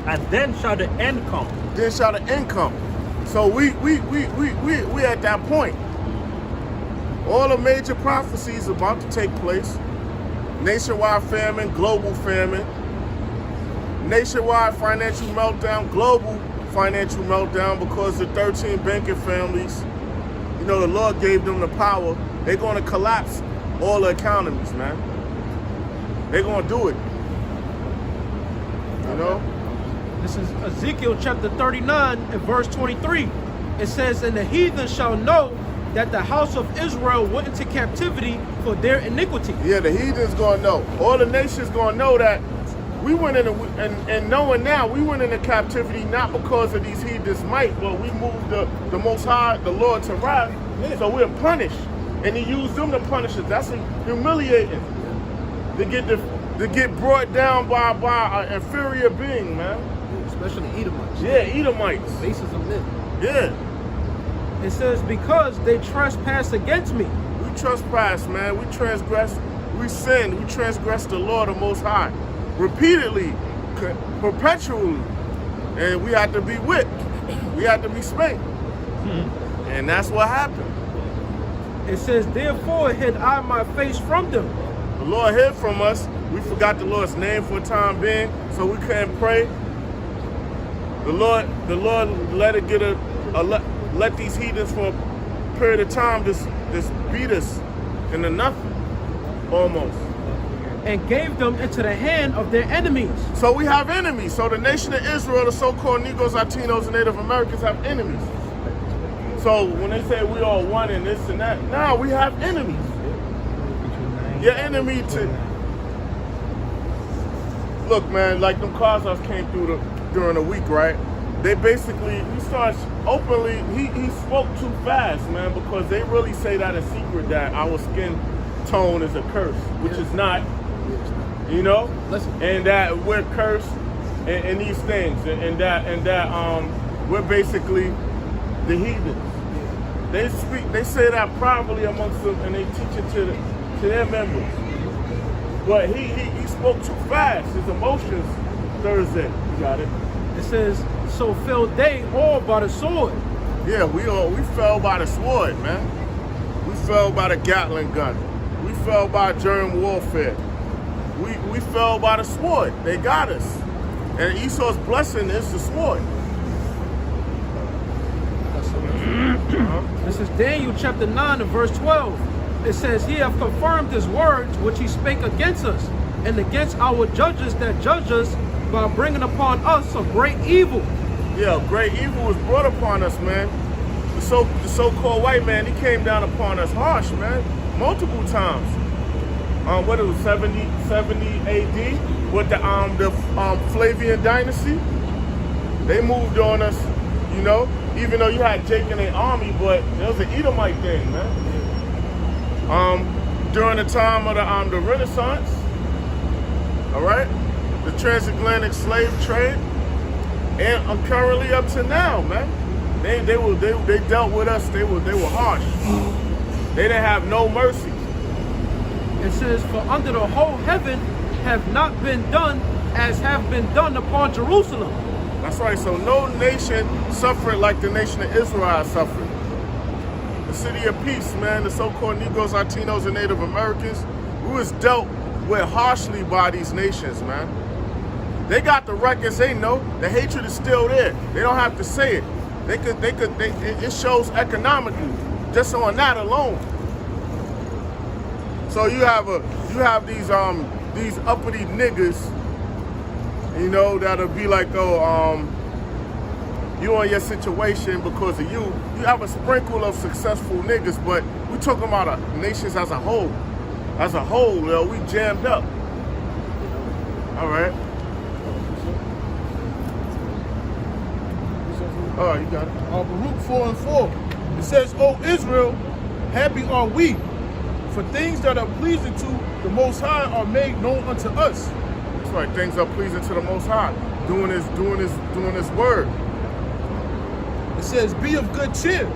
And then shall the end come. Then shall the end come. So we at that point. All the major prophecies about to take place. Nationwide famine, global famine. Nationwide financial meltdown, global financial meltdown because the 13 banking families, you know, the Lord gave them the power. They're gonna collapse all the economies, man. They're gonna do it. You know? This is Ezekiel chapter 39 and verse 23. It says, and the heathen shall know that the house of Israel went into captivity for their iniquity. Yeah, the heathen's gonna know. All the nations gonna know that we went in, and knowing now, we went into captivity not because of these heathens' might, but we moved the Most High, the Lord, to wrath. So we're punished, and He used them to punish us. That's humiliating. To get brought down by an inferior being, man. Especially Edomites. Yeah, Edomites. Faces of men. Yeah. It says, because they trespass against me. We trespass, man. We transgress. We sin. We transgress the Lord, the Most High. Repeatedly, perpetually. And we had to be whipped. We had to be spanked. And that's what happened. It says, therefore hid I my face from them. The Lord hid from us. We forgot the Lord's name for a time being, so we couldn't pray. The Lord let it get let these heathens for a period of time just beat us into nothing, almost. And gave them into the hand of their enemies. So we have enemies. So the nation of Israel, the so-called Negroes, Latinos, and Native Americans have enemies. So when they say we all one and this and that, now we have enemies. Your enemy look, man, like them Khazars came through during the week, right? They basically, he starts openly, he spoke too fast, man, because they really say that in secret that our skin tone is a curse, which is not, you know? And that we're cursed in these things, and that we're basically the heathens. They say that privately amongst them, and they teach it to their members. But he spoke too fast. His emotions Thursday. You got it. It says, so fell they all by the sword. Yeah, we fell by the sword, man. We fell by the Gatling gun. We fell by germ warfare. We fell by the sword. They got us. And Esau's blessing is the sword. This is Daniel chapter 9 and verse 12. It says, he hath confirmed his words which he spake against us, and against our judges that judge us, by bringing upon us a great evil. Yeah, great evil was brought upon us, man. The so-called white man, he came down upon us harsh, man, multiple times. What it was, 70 AD with the Flavian dynasty. They moved on us, you know, even though you had Jake in their army, but it was an Edomite thing, man. During the time of the Renaissance, all right, the transatlantic slave trade, and currently up to now, man, they dealt with us. They were harsh. They didn't have no mercy. It says, for under the whole heaven have not been done as have been done upon Jerusalem. That's right. So no nation suffered like the nation of Israel suffered. The city of peace, man, the so-called Negroes, Latinos, and Native Americans, we was dealt with harshly by these nations, man. They got the records, they know. The hatred is still there. They don't have to say it. It shows economically, just on that alone. So you have these uppity niggas, you know, that'll be like, oh, you on your situation because of you. You have a sprinkle of successful niggas, but we talking about nations as a whole. As a whole, yo, we jammed up. All right. All right, you got it. Baruch 4:4. It says, O Israel, happy are we, for things that are pleasing to the Most High are made known unto us. That's right. Things are pleasing to the Most High. Doing His word. It says, be of good cheer,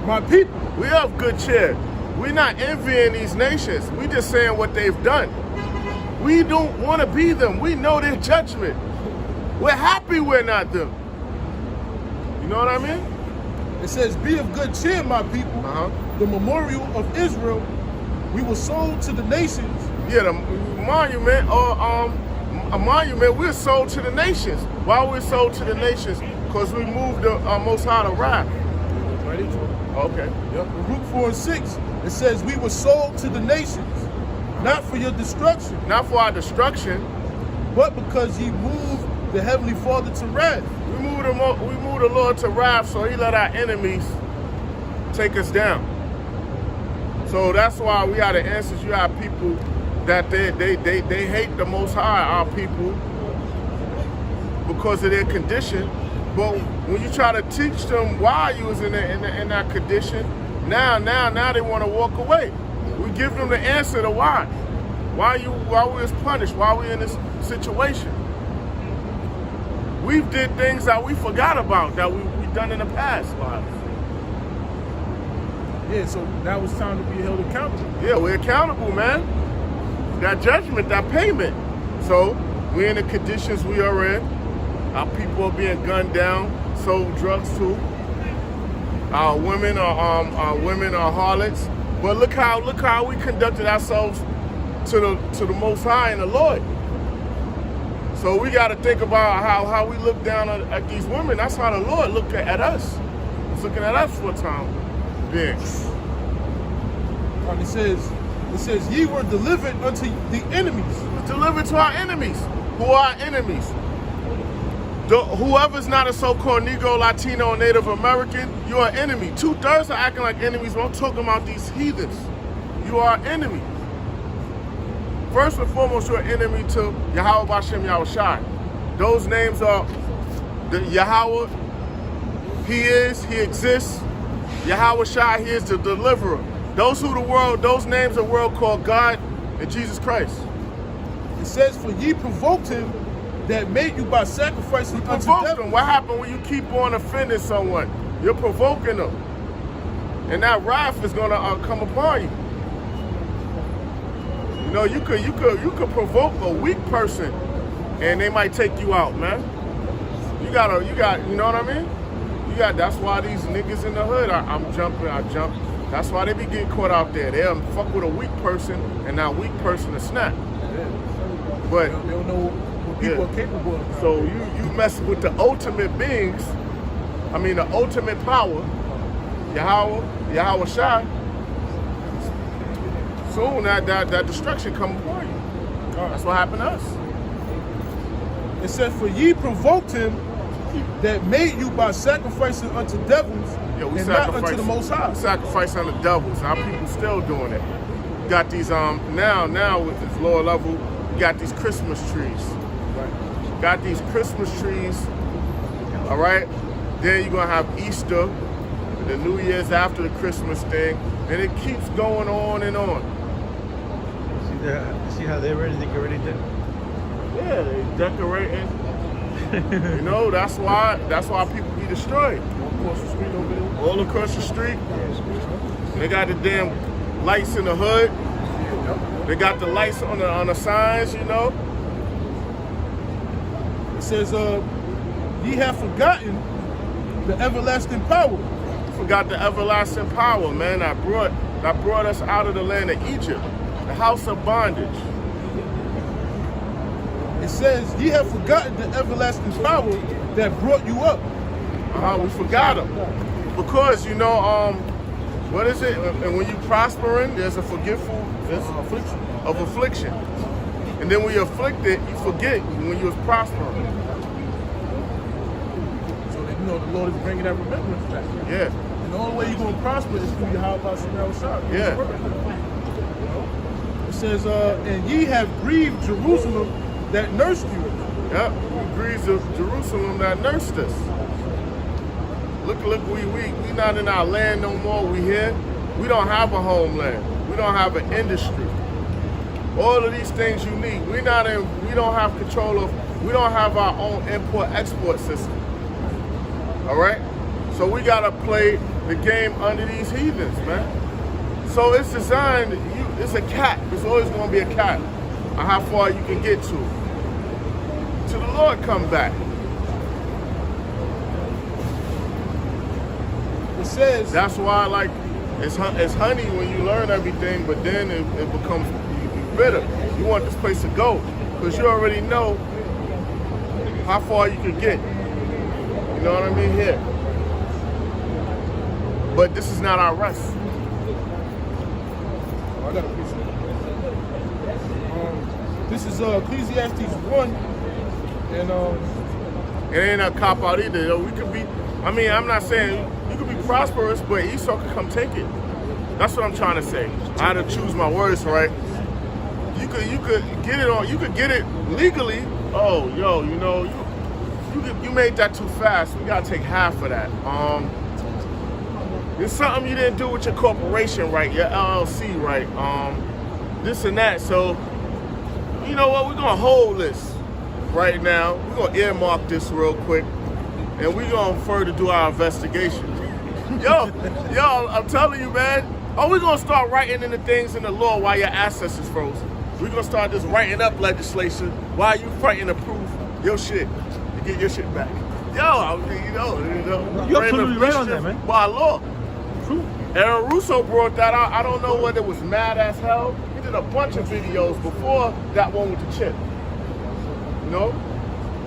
my people. We have good cheer. We're not envying these nations. We just saying what they've done. We don't want to be them. We know their judgment. We're happy we're not them. You know what I mean? It says, be of good cheer, my people. The memorial of Israel, we were sold to the nations. Yeah, the monument, a monument, we're sold to the nations. Why we're sold to the nations? Because we moved the Most High to wrath. Right into it. Okay. Yep. Baruch 4:6, it says, we were sold to the nations, not for your destruction. Not for our destruction. But because ye moved the Heavenly Father to wrath. We moved the Lord to wrath, so he let our enemies take us down. So that's why we have the answers. You have people that they hate the Most High, our people, because of their condition. But when you try to teach them why you was in that condition, now they want to walk away. We give them the answer to why. Why we was punished, why we in this situation. We've did things that we forgot about, that we done in the past lives. Yeah, so now it's time to be held accountable. Yeah, we're accountable, man. That judgment, that payment. So we're in the conditions we are in. Our people are being gunned down, sold drugs to. Our women are harlots. But look how we conducted ourselves to the Most High and the Lord. So we got to think about how we look down at these women. That's how the Lord looked at us. He's looking at us for a time being. And it says, ye were delivered unto the enemies. We were delivered to our enemies. Who are our enemies? Whoever's not a so-called Negro, Latino, or Native American, you are an enemy. 2/3 are acting like enemies, but I'm talking about these heathens. You are an enemy. First and foremost, you're an enemy to Yahweh Bashem Yahushai. Those names are the Yahweh, he exists. Yahweh Shai, he is the deliverer. Those names the world call God and Jesus Christ. It says, for ye provoked him that made you by sacrificing unto Provoke them. What happened when you keep on offending someone? You're provoking them. And that wrath is gonna come upon you. You know, you could provoke a weak person and they might take you out, man. You know what I mean? That's why these niggas in the hood, I jump. That's why they be getting caught out there. They'll fuck with a weak person and that weak person to snap. But they don't know what people are capable of. So you mess with the ultimate beings, the ultimate power, Yahweh Shai. Soon that destruction come upon you. That's what happened to us. It says, for ye provoked him that made you by sacrificing unto devils Yeah, we and not unto sacrifice the Most High. We sacrifice on the devils. Our people still doing it. Got these now with this lower level, you got these Christmas trees. Got these Christmas trees. All right. Then you're gonna have Easter, the New Year's after the Christmas thing, and it keeps going on and on. See how they're ready to get ready there? Yeah, they decorating. You know, that's why people be destroyed. All across the street. They got the damn lights in the hood. They got the lights on the signs, you know. It says, ye have forgotten the everlasting power. Forgot the everlasting power, man. That brought us out of the land of Egypt, the house of bondage. It says, ye have forgotten the everlasting power that brought you up. We forgot them. Because, you know, what is it? And when you prospering, there's of affliction. And then when you're afflicted, you forget when you was prospering. So that, you know, the Lord is bringing that remembrance back. Yeah. And the only way you're going to prosper is through your how about shot. Yeah. It says, and ye have grieved Jerusalem that nursed you. Yep. We grieved Jerusalem that nursed us. Look, we not in our land no more. We here. We don't have a homeland. We don't have an industry. All of these things you need. We don't have control of, we don't have our own import-export system. All right? So we gotta play the game under these heathens, man. So it's designed, it's a cap. It's always gonna be a cap on how far you can get to. Till the Lord come back. It says, that's why, like, it's honey when you learn everything, but then it becomes bitter. You want this place to go because you already know how far you can get. You know what I mean? Here. But this is not our rest. I got a piece of it. This is Ecclesiastes 1, and it ain't a cop out either. We could be. I mean, I'm not saying you could be prosperous, but Esau could come take it. That's what I'm trying to say. I had to choose my words right. You could get it on. You could get it legally. Oh, yo, you know, you made that too fast. We gotta take half of that. It's something you didn't do with your corporation right, your LLC right. This and that. So, you know what? We're gonna hold this right now. We're gonna earmark this real quick, and we're gonna further do our investigation. Yo, I'm telling you, man. Oh, we're gonna start writing in the things in the law while your ancestors froze. We're gonna start this writing up legislation while you fighting to prove your shit to get your shit back. Yo, you know. You're absolutely right on that, man. By law. True. Aaron Russo brought that out. I don't know whether it was Mad as Hell. He did a bunch of videos before that one with the chip. You know?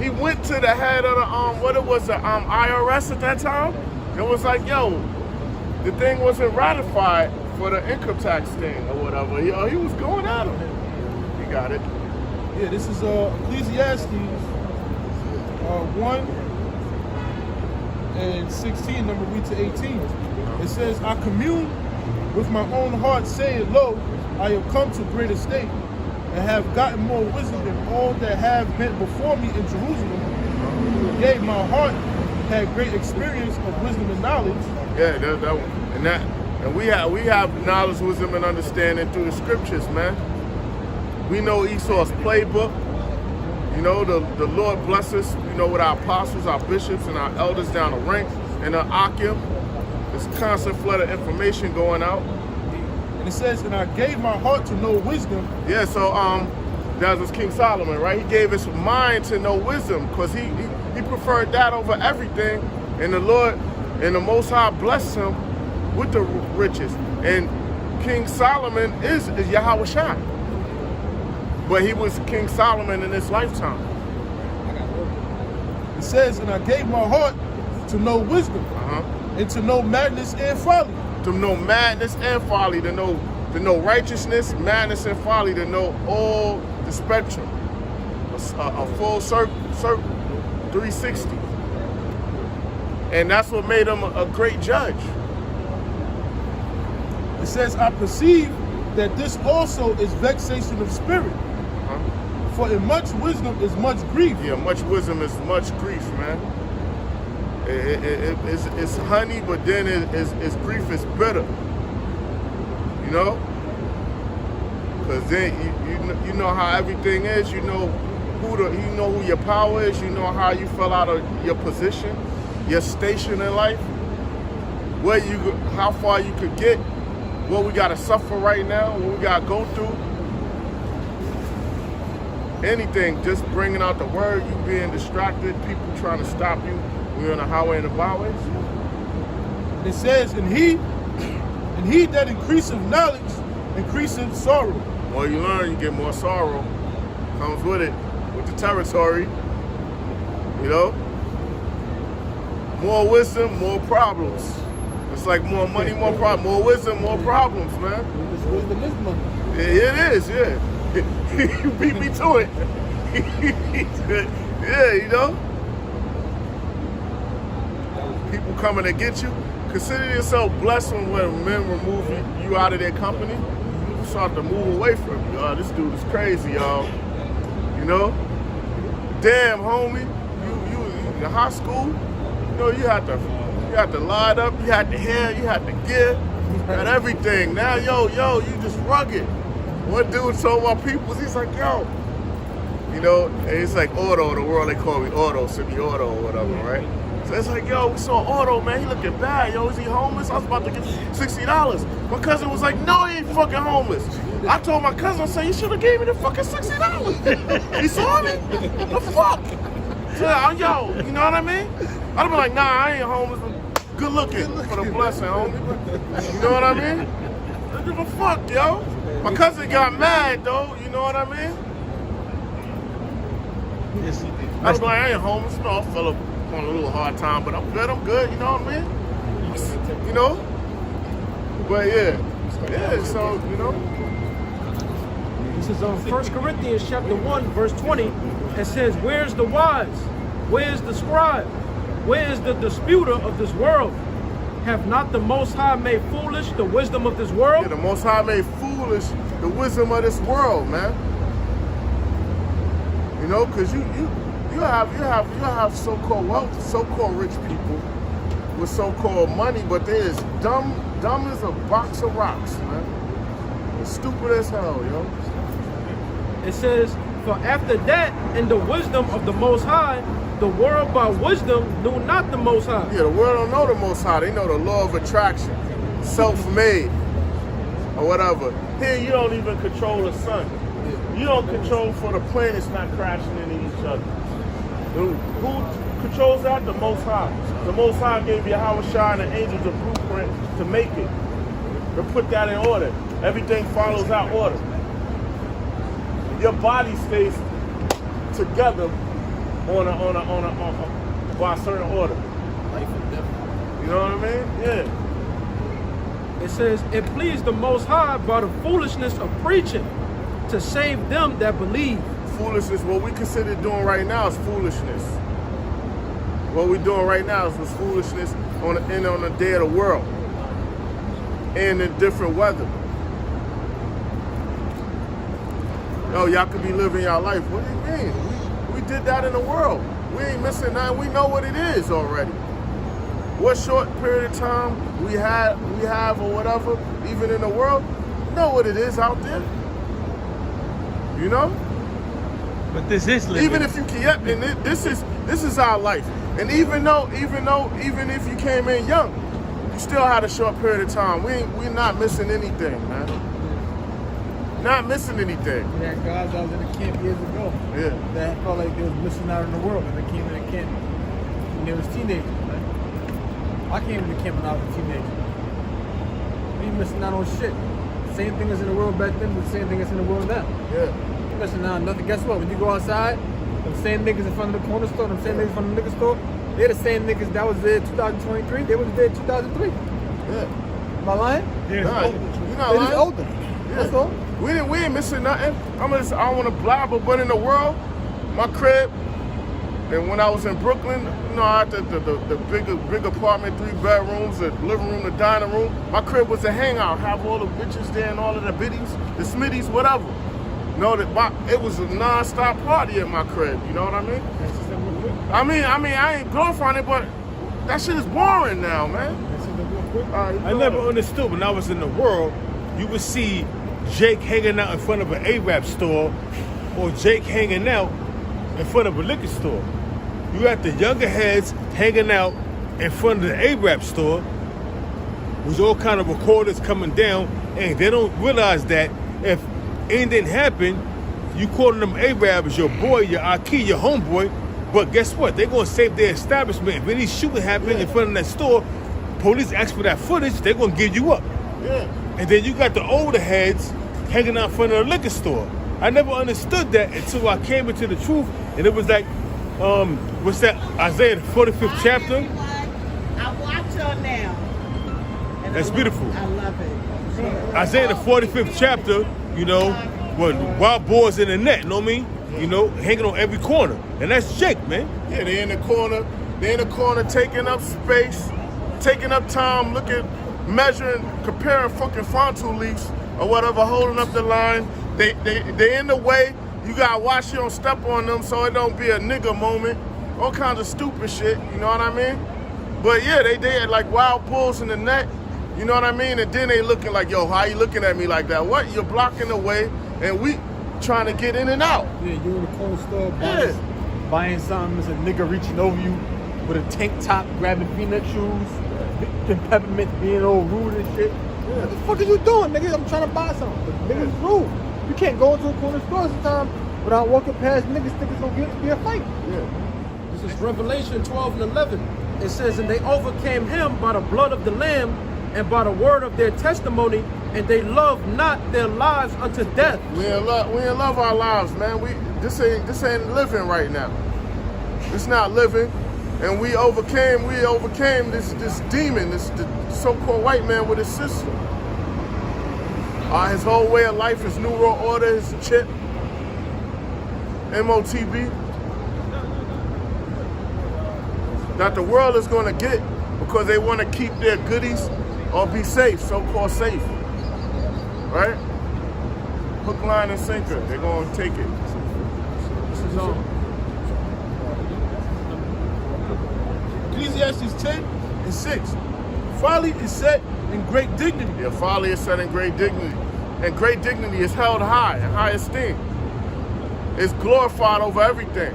He went to the head of the IRS at that time. It was like, yo, the thing wasn't ratified for the income tax thing or whatever. He was going at him. He got it. Yeah, this is Ecclesiastes 1 and 16, number read to 18. It says, I commune with my own heart, saying, lo, I have come to great estate, and have gotten more wisdom than all that have been before me in Jerusalem. Yea, my heart had great experience of wisdom and knowledge. Yeah, and we have knowledge, wisdom, and understanding through the scriptures, man. We know Esau's playbook. You know, the Lord bless us, you know, with our apostles, our bishops, and our elders down the ranks, and the Akim. There's constant flood of information going out. And it says, and I gave my heart to know wisdom. Yeah, so that was King Solomon, right? He gave his mind to know wisdom because he preferred that over everything. And the Lord and the Most High blessed him with the riches. And King Solomon is Yahweh Shai. But he was King Solomon in his lifetime. It says, and I gave my heart to know wisdom, and to know madness and folly. To know madness and folly, to know righteousness, madness and folly, to know all the spectrum. A full circle, 360. And that's what made him a great judge. It says, I perceive that this also is vexation of spirit. For in much wisdom is much grief. Yeah, much wisdom is much grief, man. It's honey, but then it's grief is bitter. You know? Because then you know how everything is. You know who your power is. You know how you fell out of your position, your station in life, how far you could get, what we gotta suffer right now, what we gotta go through. Anything, just bringing out the word, you being distracted, people trying to stop you. We're on the highway and the byways. It says, and he that increaseth knowledge increaseth sorrow. The more you learn, you get more sorrow. Comes with it, with the territory. You know? More wisdom, more problems. It's like more money, more problems. More wisdom, more problems, man. Wisdom is money. It is, yeah. You beat me to it. Yeah, you know? People coming to get you. Consider yourself blessed when men remove you out of their company. You start to move away from you. Oh, this dude is crazy, y'all. You know? Damn, homie. You in high school, you know, you had to line up, you had the hair, you had the gear, you had everything. Now, yo, you just rugged. One dude told my peoples, he's like, yo, you know, and it's like Auto, the world they call me Auto, semi-auto or whatever, right? So it's like, yo, we saw Auto, man, he looking bad. Yo, is he homeless? I was about to get $60. My cousin was like, no, he ain't fucking homeless. I told my cousin, I said, you should have gave me the fucking $60. He saw me? The fuck? So, yo, you know what I mean? I'd have been like, nah, I ain't homeless, but good looking for the blessing, homie. You know what I mean? I don't give a fuck, yo. My cousin got mad, though, you know what I mean? I was like, I ain't homeless. No, I fell on a little hard time, but I'm good, you know what I mean? You know? But yeah, so, you know? This is on 1 Corinthians chapter 1, verse 20. It says, where's the wise? Where's the scribe? Where is the disputer of this world? Have not the Most High made foolish the wisdom of this world? Yeah, the Most High made foolish the wisdom of this world, man. You know, because you have so-called wealth, so-called rich people with so-called money, but they is dumb as a box of rocks, man. They're stupid as hell, yo. It says, for after that, in the wisdom of the Most High, the world by wisdom knew not the Most High. Yeah, the world don't know the Most High. They know the law of attraction, self-made, or whatever. Here, you don't even control the sun. You don't control for the planets not crashing into each other. Who controls that? The Most High. The Most High gave Yahushua and the angels a blueprint to make it, to put that in order. Everything follows that order. Your body stays together by a certain order. Life and death. You know what I mean? Yeah. It says, it pleased the Most High by the foolishness of preaching to save them that believe. Foolishness, what we consider doing right now is foolishness. What we're doing right now is foolishness on the day of the world and in different weather. Yo, y'all could be living your life. What do you mean? We did that in the world. We ain't missing nothing. We know what it is already. What short period of time we have or whatever, even in the world, you know what it is out there. You know? But this is living. Even if you can't, and this is our life. And even if you came in young, you still had a short period of time. We're not missing anything, man. Not missing anything. Yeah, guys, I was in a camp years ago. Yeah. That felt like they was missing out in the world, and they came in a camp when they was teenagers. Right? I came in the camp when I was a teenager. We missing out on shit. Same thing as in the world back then, but the same thing as in the world now. Yeah. You missing out on nothing. Guess what? When you go outside, them same niggas in front of the corner store, them same niggas in front of the liquor store, they're the same niggas that was there 2023. They was there 2003. Yeah. Am I lying? You're not They're just lying. older. Yeah. That's all. We ain't missing nothing. I don't want to blabber, but in the world, my crib, And when I was in Brooklyn, you know, I had the big apartment, 3 bedrooms, the living room, the dining room. My crib was a hangout. Have all the bitches there and all of the biddies, the smitties, whatever. You know, it was a non-stop party at my crib. You know what I mean? I mean, I ain't glorifying it, but that shit is boring now, man. I never understood when I was in the world, you would see Jake hanging out in front of an Arab store or Jake hanging out in front of a liquor store. You got the younger heads hanging out in front of the Arab store with all kind of recorders coming down, and they don't realize that if anything happened, you calling them Arabs your boy, your Aki, your homeboy, but guess what? They're going to save their establishment. If any shooting happened in front of that store, police ask for that footage, they're going to give you up. Yeah. And then you got the older heads hanging out in front of a liquor store. I never understood that until I came into the truth, and it was like, what's that, Isaiah the 45th chapter? I watch her now. And That's beautiful. I love it. Isaiah the 45th chapter, you know, when wild boars in the net, you know what I mean? You know, hanging on every corner. And that's Jake, man. Yeah, they're in the corner. They're in the corner taking up space, taking up time, measuring, comparing fucking frontal leaves or whatever, holding up the line. They in the way. You gotta watch you don't step on them so it don't be a nigga moment. All kinds of stupid shit, you know what I mean? But yeah, they like wild bulls in the net, you know what I mean? And then they looking like, yo, how you looking at me like that? What? You're blocking the way and we trying to get in and out. Yeah, you in the cold store Buying something, there's a nigga reaching over you with a tank top, grabbing peanut shoes, and peppermint being all rude and shit. Yeah. What the fuck are you doing, nigga? I'm trying to buy something. But niggas is rude. You can't go into a corner store sometimes without walking past niggas gonna be a fight. Yeah. This is Revelation 12 and 11. It says, and they overcame him by the blood of the Lamb and by the word of their testimony, and they loved not their lives unto death. We in love our lives, man. This ain't living right now. It's not living. And we overcame this demon, this so-called white man with his system. His whole way of life, his New World Order, his chip, MOTB, that the world is going to get because they want to keep their goodies or be safe, so-called safe, right? Hook, line, and sinker, they're going to take it. This is Ecclesiastes 10 and 6. Folly is set in great dignity. Yeah, folly is set in great dignity. And great dignity is held high, in high esteem. It's glorified over everything.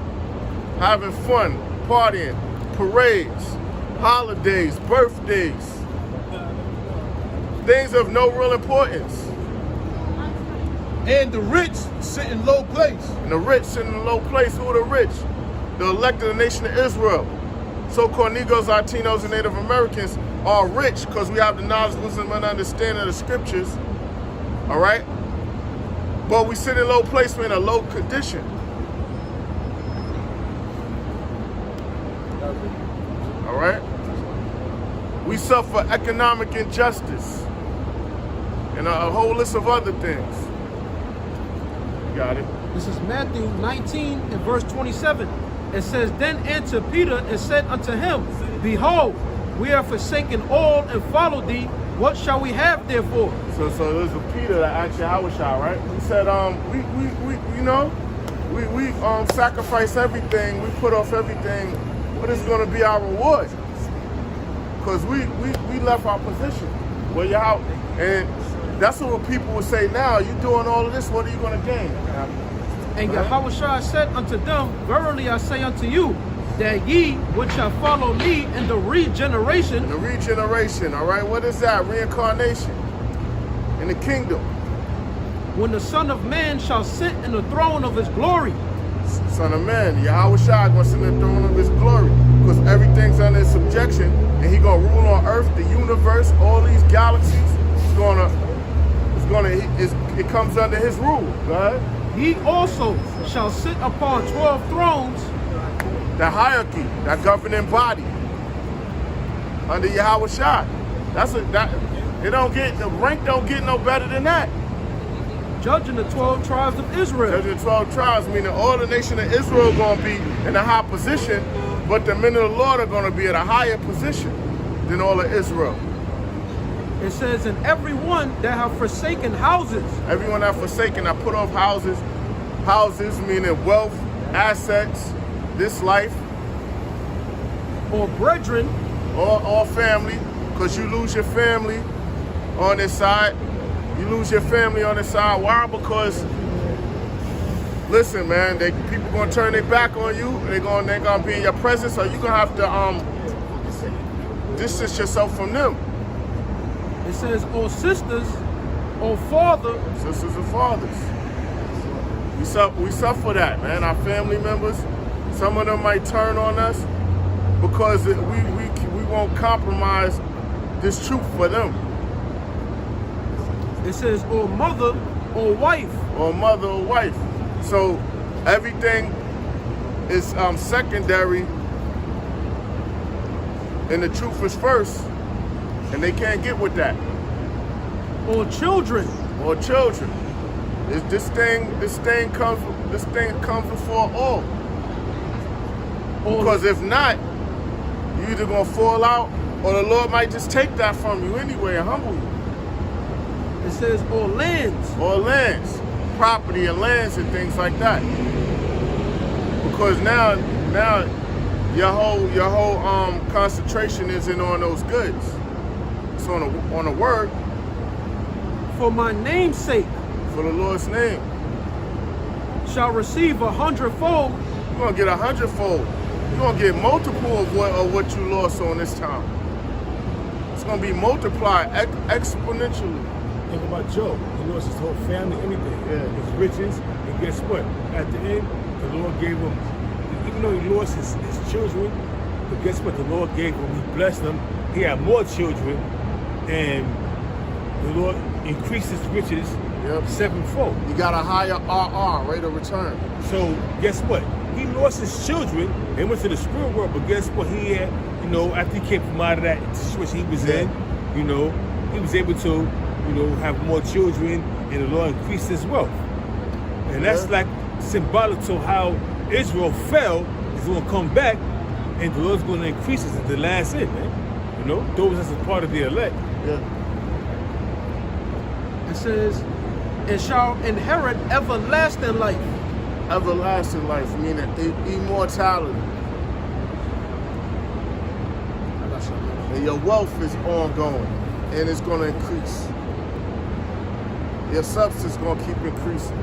Having fun, partying, parades, holidays, birthdays. Things of no real importance. And the rich sit in low place. And the rich sit in a low place. Who are the rich? The elect of the nation of Israel. So-called Negroes, Latinos, and Native Americans are rich because we have the knowledge, wisdom, and understanding of the scriptures. All right? But we sit in low place, we're in a low condition. All right? We suffer economic injustice and a whole list of other things. You got it? This is Matthew 19 and verse 27. It says, then answered Peter and said unto him, behold, we are forsaken all and follow thee. What shall we have therefore? So there's a Peter that asked Yahushua, right? He said, we sacrifice everything, we put off everything. What is going to be our reward? Because we left our position. Well, you're out, and that's what people would say now. You doing all of this, what are you going to gain? And Yahushua said unto them, verily I say unto you, that ye which shall follow me in the regeneration. The regeneration, all right? What is that? Reincarnation in the kingdom. When the Son of Man shall sit in the throne of his glory. Son of Man, Yahushua going to sit in the throne of his glory. Because everything's under his subjection, and he going to rule on earth, the universe, all these galaxies. It comes under his rule, right? He also shall sit upon 12 thrones. That hierarchy, that governing body under Yahushua. The rank don't get no better than that. judging the 12 tribes of Israel. Judging the 12 tribes, meaning all the nation of Israel are going to be in a high position, but the men of the Lord are going to be at a higher position than all of Israel. It says, and everyone that have forsaken houses. Everyone that forsaken, that put off houses. Houses meaning wealth, assets, this life. Or brethren. Or family, because you lose your family on this side. You lose your family on this side. Why? Because, listen, man, people gonna turn their back on you. They're gonna be in your presence, so you're gonna have to distance yourself from them. It says, or sisters, or father. Sisters and fathers. We suffer that, man. Our family members, some of them might turn on us because we won't compromise this truth for them. It says, or mother, or wife. Or mother or wife. So everything is secondary and the truth is first, and they can't get with that. Or children. Or children. This thing comes before all. Because if not, you either gonna fall out or the Lord might just take that from you anyway and humble you. It says, or lands. Or lands. Property and lands and things like that. Because now your whole concentration isn't on those goods. It's on the word. For my name's sake. For the Lord's name. Shall receive 100-fold. You're gonna get 100-fold. You're gonna get multiple of what you lost on this time. It's gonna be multiplied exponentially. Think about Job. He lost his whole family, everything. Yeah. His riches. And guess what? At the end, the Lord gave him, even though he lost his children, but guess what? The Lord gave him, he blessed him. He had more children, and the Lord increased his riches sevenfold. You got a higher RR, rate of return. So guess what? He lost his children and went to the spirit world, but guess what? He had, after he came from out of that situation he was in, he was able to, have more children, and the Lord increased his wealth. And that's like symbolic to how Israel fell, is going to come back, and the Lord's going to increase it at the last end, man. Those as a part of the elect. Yeah. It says, and shall inherit everlasting life. Everlasting life, meaning immortality. And your wealth is ongoing, and it's going to increase. Your substance is going to keep increasing.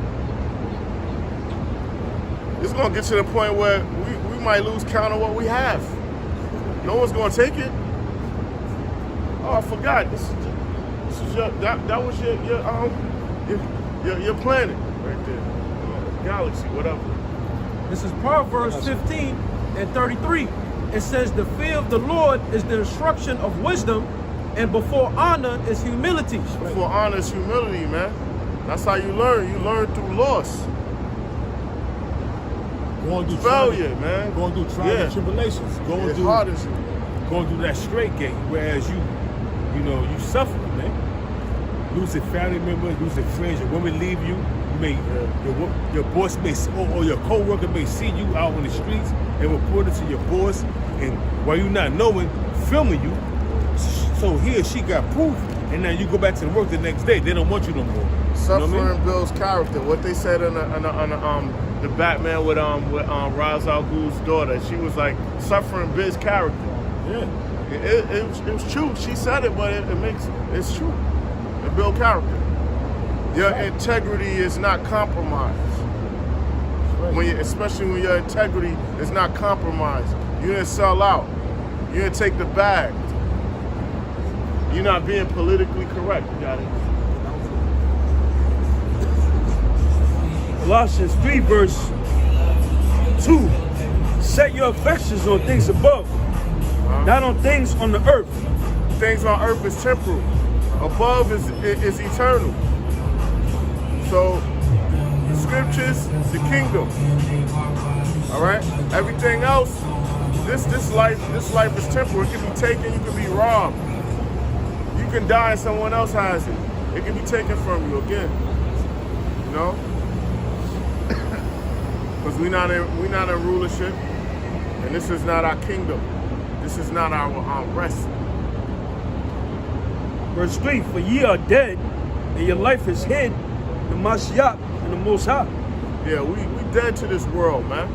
It's going to get to the point where we might lose count of what we have. No one's going to take it. Oh, I forgot. This is your that was your planet right there, galaxy, whatever. This is Proverbs 15 and 33. It says, the fear of the Lord is the instruction of wisdom, and before honor is humility. Before honor is humility, man. That's how you learn. You learn through loss. Going through failure, man. Going through trials and tribulations. Going through that straight gate, whereas you suffer, man. Losing family members, losing friends, your woman leave you. Your boss may, or your co-worker may see you out on the streets and report it to your boss, and while you not knowing, filming you, so he or she got proof, and now you go back to work the next day. They don't want you no more. Suffering builds character. What they said on the Batman with Ra's al Ghul's daughter, she was like, suffering builds character. Yeah, it was true. She said it, but it's true. It builds character. Your integrity is not compromised. Especially when your integrity is not compromised. You didn't sell out. You didn't take the bag. You're not being politically correct. You got it. Colossians 3 verse 2. Set your affections on things above, not on things on the earth. Things on earth is temporal. Above is eternal. So, the scriptures, the kingdom. All right? Everything else, this life is temporal. It can be taken, you can be robbed. You can die and someone else has it. It can be taken from you again. You know? Because we not in rulership, and this is not our kingdom. This is not our rest. Verse 3, for ye are dead, and your life is hid in Mashiach and the Most High. Yeah, we dead to this world, man.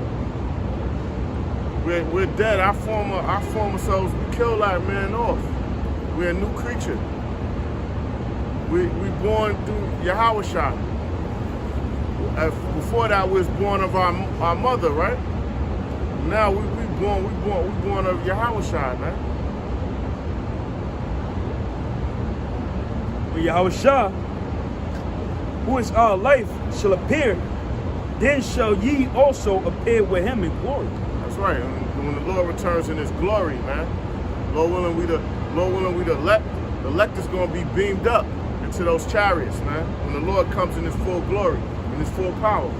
We're dead. Our former selves, we killed our man off. We're a new creature. We born through Yahushua. Before that, we was born of our mother, right? Now we born of Yahushua, man. When Yahushua, who is our life, shall appear, then shall ye also appear with him in glory. That's right. When the Lord returns in his glory, man. Lord willing, the elect is going to be beamed up into those chariots, man. When the Lord comes in his full glory, in his full power.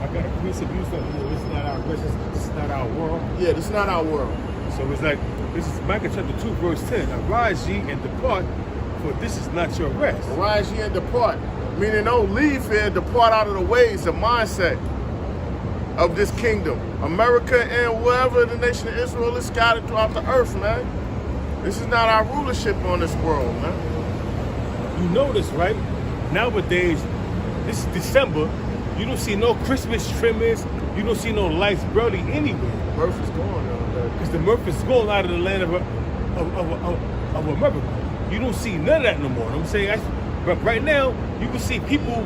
I got a piece of use that this is not our this is not our world. Yeah, this is not our world. So it's like, this is Micah chapter 2, verse 10. Arise ye and depart, for this is not your rest. Arise ye and depart. Meaning don't leave here, depart out of the ways, the mindset of this kingdom. America and wherever the nation of Israel is scattered throughout the earth, man. This is not our rulership on this world, man. You notice, right? Nowadays, this is December, you don't see no Christmas trimmings, you don't see no lights barely anywhere. Murph is gone now. Because the Murph is gone out of the land of America. You don't see none of that no more. You know what I'm saying? But right now, you can see people,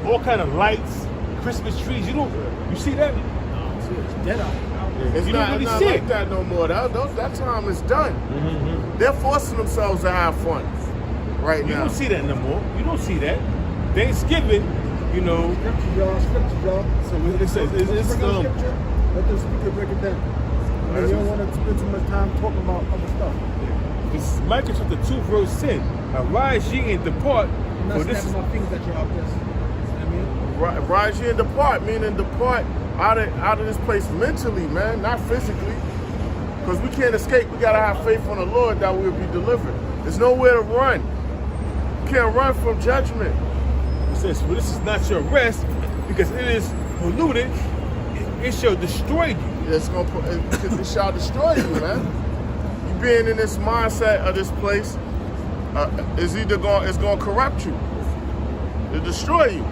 all kind of lights, Christmas trees. You see that? It's dead out. It's You not, don't really it's not see like it. that no more. That time is done. They're forcing themselves to have fun right You now. don't see that no more. You don't see that. Thanksgiving, you know. Scripture, y'all. So it says it's Scripture. Let the speaker break it down. And you don't want to spend too much time talking about other stuff. This is Micah chapter 2, verse 10. Arise ye and depart. I'm not For this snapping is my fingers at you out this. I mean, Rise ye and depart, meaning depart out of this place mentally, man, not physically. Because we can't escape. We got to have faith on the Lord that we'll be delivered. There's nowhere to run. You can't run from judgment. It says, for this is not your rest, because it is polluted. It shall destroy you. It shall destroy you, man. You being in this mindset of this place is it's going to corrupt you. It'll destroy you.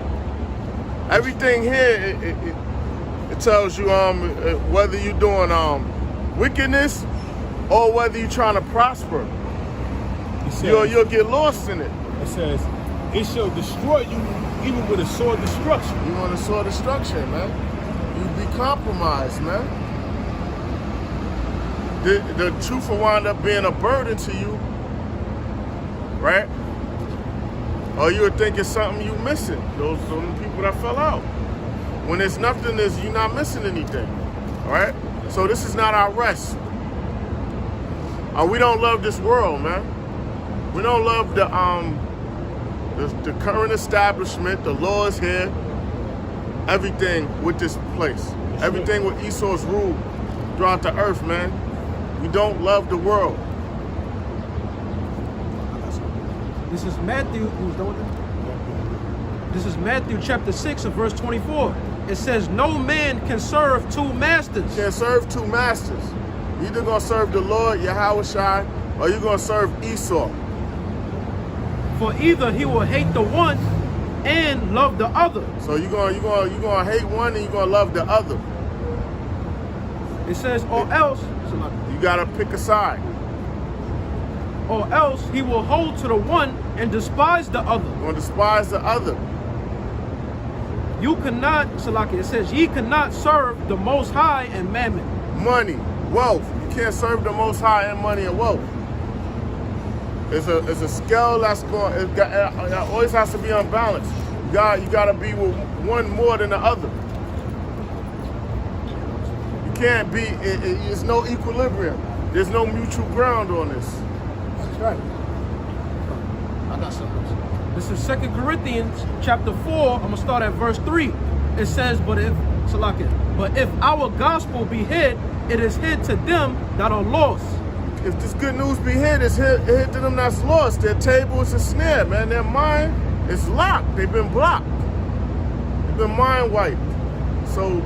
Everything here, it tells you whether you're doing wickedness or whether you're trying to prosper. It says, You'll get lost in it. It says, it shall destroy you even with a sword destruction. You want a sword of destruction, man. You be compromised, man. The truth will wind up being a burden to you, right? Or you would think it's something you missing. Those are the people that fell out. When there's nothing, you're not missing anything, all right? So this is not our rest. We don't love this world, man. We don't love the current establishment, the laws here, everything with this place, everything with Esau's rule throughout the earth, man. We don't love the world. This is Matthew. Who's done with it? This is Matthew chapter 6 and verse 24. It says, no man can serve two masters. Can't serve two masters. You're either gonna serve the Lord, Yahushua, or you're gonna serve Esau. For either he will hate the one and love the other. So you're gonna hate one and you're gonna love the other. It says, or else, You gotta pick a side. or else he will hold to the one and despise the other. You're gonna despise the other. You cannot, Salaki, it says, ye cannot serve the Most High and mammon. Money, wealth. You can't serve the Most High and money and wealth. It's a scale that's going. It always has to be unbalanced. You gotta be with one more than the other. You can't be. It's no equilibrium. There's no mutual ground on this. that's right. I got something. This is 2 Corinthians chapter 4. I'm gonna start at verse 3. It says, but if our gospel be hid, it is hid to them that are lost. If this good news be hid, it's hid to them that's lost. Their table is a snare, man. Their mind is locked. They've been blocked. the mind wiped. So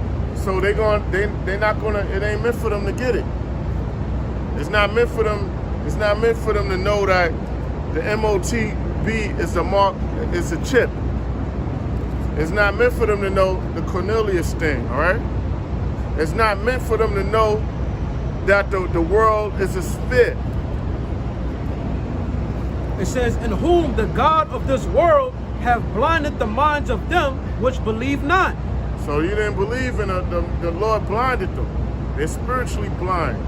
they're not gonna. It ain't meant for them to get it. It's not meant for them. It's not meant for them to know that the MOTB is a mark. It's a chip. It's not meant for them to know the Cornelius thing. All right. It's not meant for them to know that the world is a sphere. It says, in whom the God of this world have blinded the minds of them which believe not. So you didn't believe in the Lord blinded them. They're spiritually blind.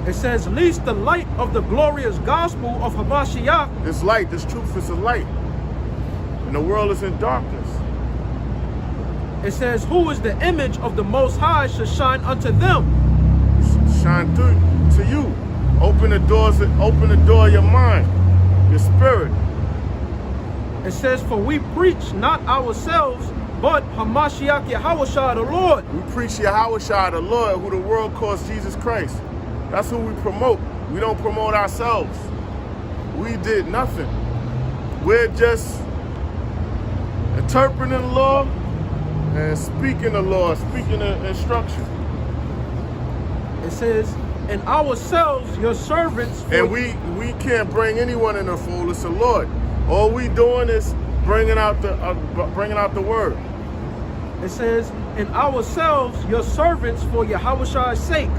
It says, least the light of the glorious gospel of Hamashiach. This light, this truth is a light. And the world is in darkness. It says, who is the image of the Most High shall shine unto them. Shine through to you. Open the door of your mind, your spirit. It says, for we preach not ourselves, but Hamashiach Yahushua the Lord. We preach Yahushua the Lord, who the world calls Jesus Christ. That's who we promote. We don't promote ourselves. We did nothing. We're just interpreting the law and speaking the law, speaking the instruction. It says, and ourselves, your servants. And we can't bring anyone in the fold. It's the Lord. All we doing is bringing out the word. It says, and ourselves, your servants, for Yahushua's sake.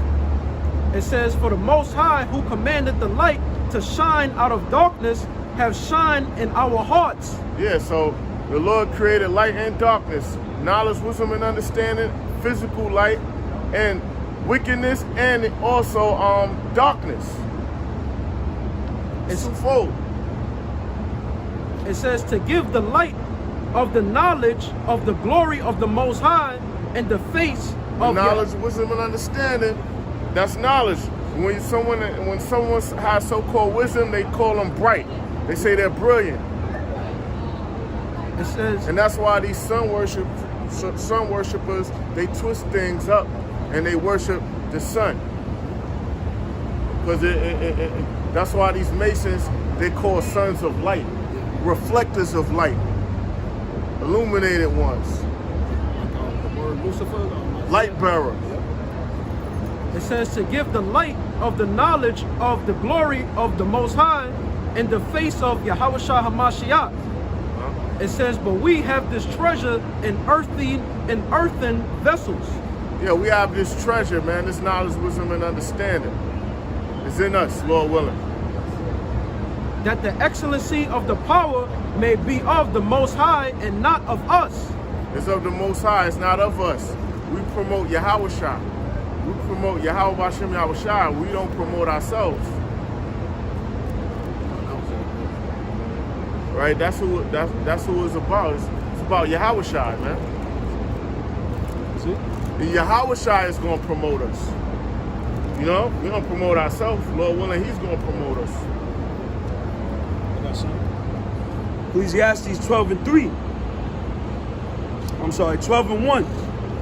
It says, for the Most High, who commanded the light to shine out of darkness, have shined in our hearts. Yeah, so the Lord created light and darkness, knowledge, wisdom, and understanding, physical light, and wickedness, and also darkness. It's twofold. It says to give the light of the knowledge of the glory of the Most High in the face of knowledge, wisdom, and understanding. That's knowledge. When someone has so-called wisdom, they call them bright. They say they're brilliant. It says, and that's why these sun worshipers, they twist things up and they worship the sun. Because that's why these Masons, they call sons of light, reflectors of light, illuminated ones. The word Lucifer, light bearer. It says to give the light of the knowledge of the glory of the Most High in the face of Yahushua HaMashiach. It says, but we have this treasure in earthen vessels. Yeah, we have this treasure, man, this knowledge, wisdom, and understanding. It's in us, Lord willing. That the excellency of the power may be of the Most High and not of us. It's of the Most High, it's not of us. We promote Yahushua. We promote Yahweh Bashem Yahushua. We don't promote ourselves. Right? That's who it's about. It's about Yahushua, man. See? And Yahushua is going to promote us. You know? We don't promote ourselves. Lord willing, he's going to promote us. Ecclesiastes 12:3. I'm sorry, 12:1.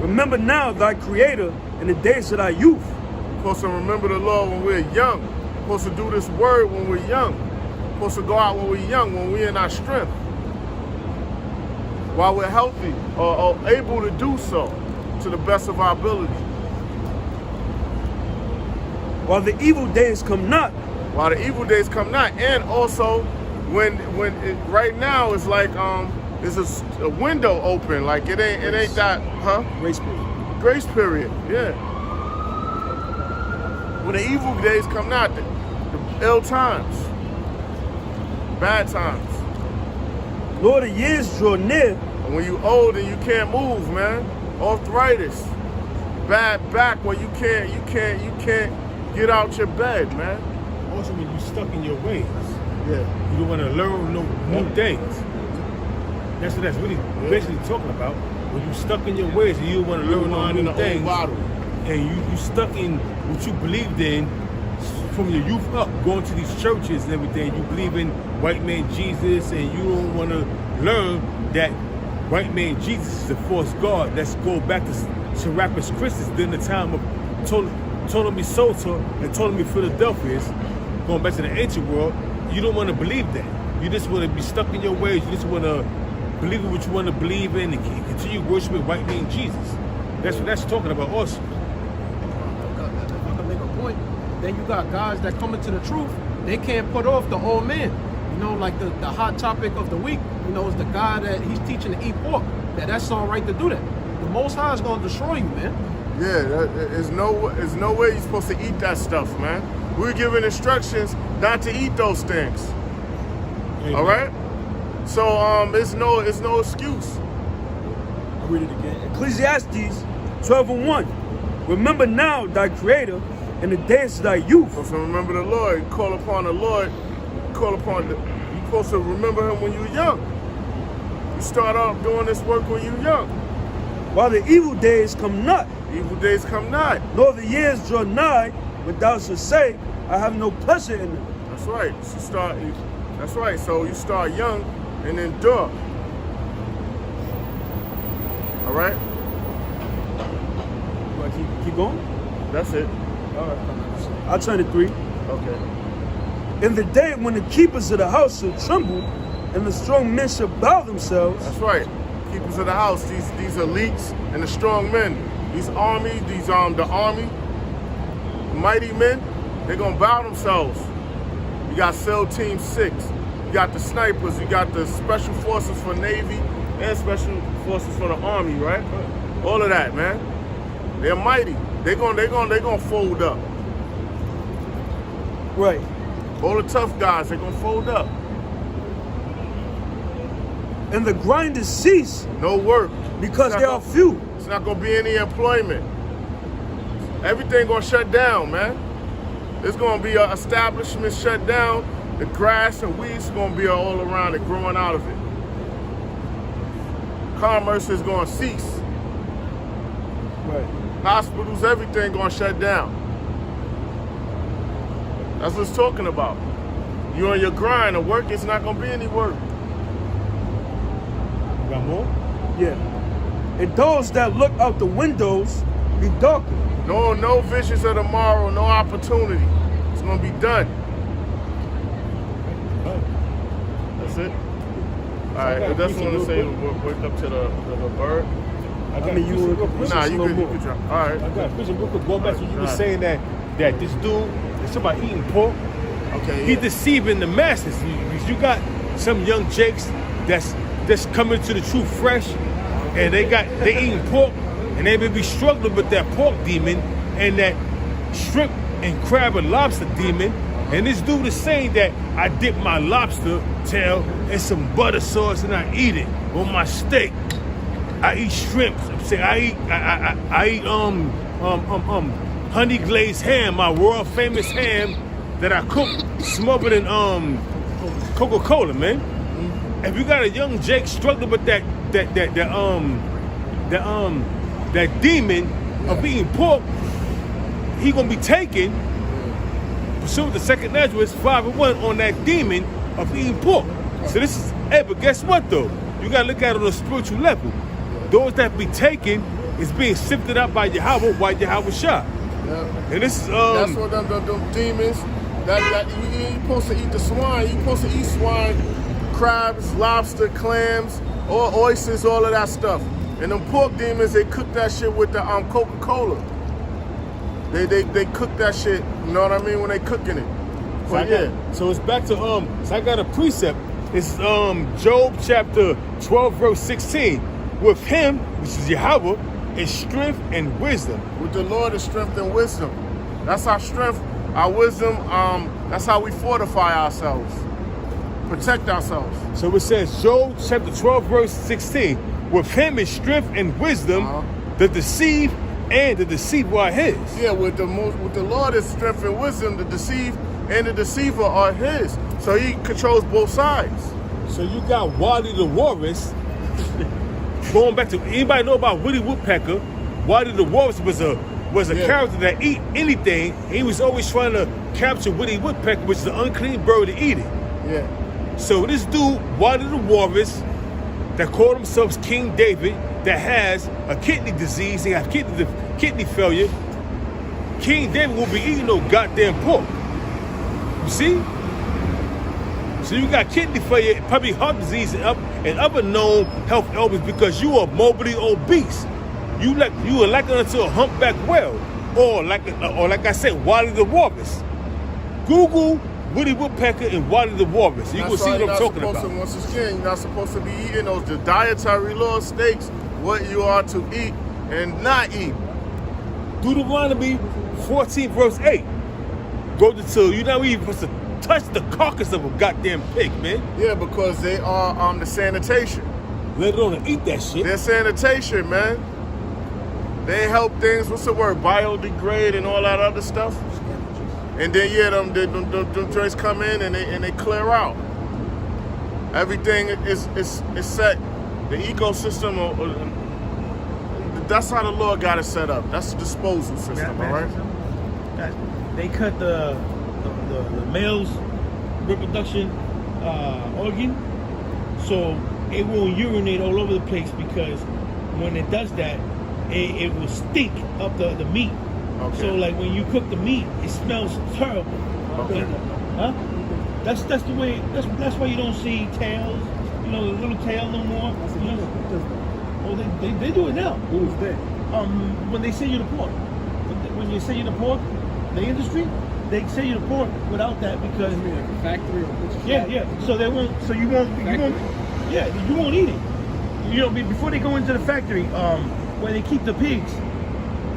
Remember now thy Creator in the days of thy youth. We're supposed to remember the Lord when we're young. We're supposed to do this word when we're young. We're supposed to go out when we're young, when we're in our strength. While we're healthy or able to do so to the best of our ability. While the evil days come not. While the evil days come not. And also when right now it's like there's a window open, like it ain't that, huh? Grace period. Grace period, yeah. When the evil days come not, the ill times, bad times. Lord, the years draw near. And when you old and you can't move, man, arthritis, bad back where you can't get out your bed, man. Also, when you're stuck in your ways, yeah, you don't want to learn no new things. That's what that's really basically talking about. When you're stuck in your ways and you don't want to learn no new things, and you stuck in what you believed in from your youth up, going to these churches and everything. You believe in white man Jesus, and you don't want to learn that white man Jesus is the false God. Let's go back to Serapis Christus during the time of Ptolemy Soter and Ptolemy Philadelphians, going back to the ancient world. You don't want to believe that. You just want to be stuck in your ways. You just want to believe in what you want to believe in and continue worshiping right being Jesus. That's what that's talking about also. If I can make a point, then you got guys that come into the truth, they can't put off the old man. You know, like the hot topic of the week, you know, is the guy that he's teaching to eat pork. That's all right to do that. The Most High is going to destroy you, man. Yeah, there's no way you're supposed to eat that stuff, man. We're given instructions not to eat those things. Amen. All right? So it's no excuse. I'll read it again. Ecclesiastes 12:1. Remember now thy creator in the days of thy youth. So remember the Lord. You call upon the Lord. You're supposed to remember him when you're young. You start off doing this work when you're young. While the evil days come not, Evil days come not. nor the years draw nigh, when thou shalt say, I have no pleasure in them. That's right. That's right. So you start young and endure. All right? Right, keep going? That's it. All right. I'll turn to 3. Okay. In the day when the keepers of the house shall tremble, and the strong men shall bow themselves. That's right. Keepers of the house, these elites and the strong men, these army, the army, mighty men, they're gonna bow themselves. You got SEAL Team 6, you got the snipers, you got the special forces for Navy and special forces for the Army, right? All of that, man. They're mighty. They're gonna fold up. Right. All the tough guys, they're gonna fold up. And the grinders cease. No work. Because there are few. It's not gonna be any employment. Everything gonna shut down, man. There's gonna be an establishment shut down. The grass and weeds gonna be all around it, growing out of it. Commerce is gonna cease. Right. Hospitals, everything gonna shut down. That's what it's talking about. You on your grind, the work, it's not gonna be any work. You got more? Yeah. And those that look out the windows be darkened. No visions of tomorrow, no opportunity. It's gonna be done. That's it. All right, I just want to say, wake up to the bird. I got mean, you real were- quick. Nah, you slow could mo. drop. All right. I got a question real quick. Going back to what you were Right. saying that this dude, it's about eating pork. Okay. He's deceiving the masses. You got some young jakes that's coming to the truth fresh, and they eating pork, and they may be struggling with that pork demon and that shrimp and crab and lobster demon. And this dude is saying that I dip my lobster tail in some butter sauce and I eat it on my steak. I eat shrimp. I'm saying I eat honey glazed ham, my world famous ham that I cook smothered in Coca-Cola, man. If you got a young Jake struggling with that demon of eating pork, he gonna be taken, pursuant to second Ezra 5:1 on that demon of eating pork. So this is, but guess what though? You gotta look at it on a spiritual level. Those that be taken is being sifted out by Yahweh while Yahweh shot. Yeah. And this is That's what them demons. That you ain't supposed to eat the swine. You supposed to eat swine, crabs, lobster, clams, or oysters, all of that stuff. And them pork demons, they cook that shit with the Coca-Cola. They cook that shit. You know what I mean when they cooking it. But yeah. So it's back to so I got a precept. It's Job chapter 12 verse 16. With him, which is Yahweh, is strength and wisdom. With the Lord is strength and wisdom. That's our strength, our wisdom. That's how we fortify ourselves, protect ourselves. So it says Job chapter 12 verse 16. With him is strength and wisdom. The deceive and the deceiver are his. Yeah, with the Lord is strength and wisdom. The deceive and the deceiver are his. So he controls both sides. So you got Wally the Walrus. Going back to, anybody know about Woody Woodpecker? Wally the Walrus was a character that eat anything. He was always trying to capture Woody Woodpecker, which is an unclean bird, to eat it. Yeah. So this dude, Wally the Walrus, that called themselves King David, that has a kidney disease, they have kidney failure. King David won't be eating no goddamn pork. You see? So you got kidney failure, probably heart disease and other known health ailments because you are morbidly obese. You are likened unto a humpback whale, or like I said, Wally the Walrus. Google Woody Woodpecker and Wally the Walrus. You will see what I'm talking about. Once again, you're not supposed to be eating the dietary law states what you are to eat and not eat. Deuteronomy 14 verse 8. Go to 2. You're not even supposed to touch the carcass of a goddamn pig, man. Yeah, because they are the sanitation. Let alone eat that shit. They're sanitation, man. They help things, what's the word, biodegrade and all that other stuff. And then them joints come in and they clear out. Everything is set. The ecosystem, that's how the Lord got it set up. That's the disposal system, all right? They cut the male's reproduction organ, so it won't urinate all over the place, because when it does that, it will stink up the meat. Okay. So like when you cook the meat, it smells terrible. Okay. Huh? That's the way. That's why you don't see tails. You know, the little tail no more. You know? Oh, they do it now. Who's that? When they send you the pork, when you send you the pork, the industry, they send you the pork without that because Like a factory or yeah. So they won't. So you won't. Yeah, you won't eat it. You know, before they go into the factory, where they keep the pigs,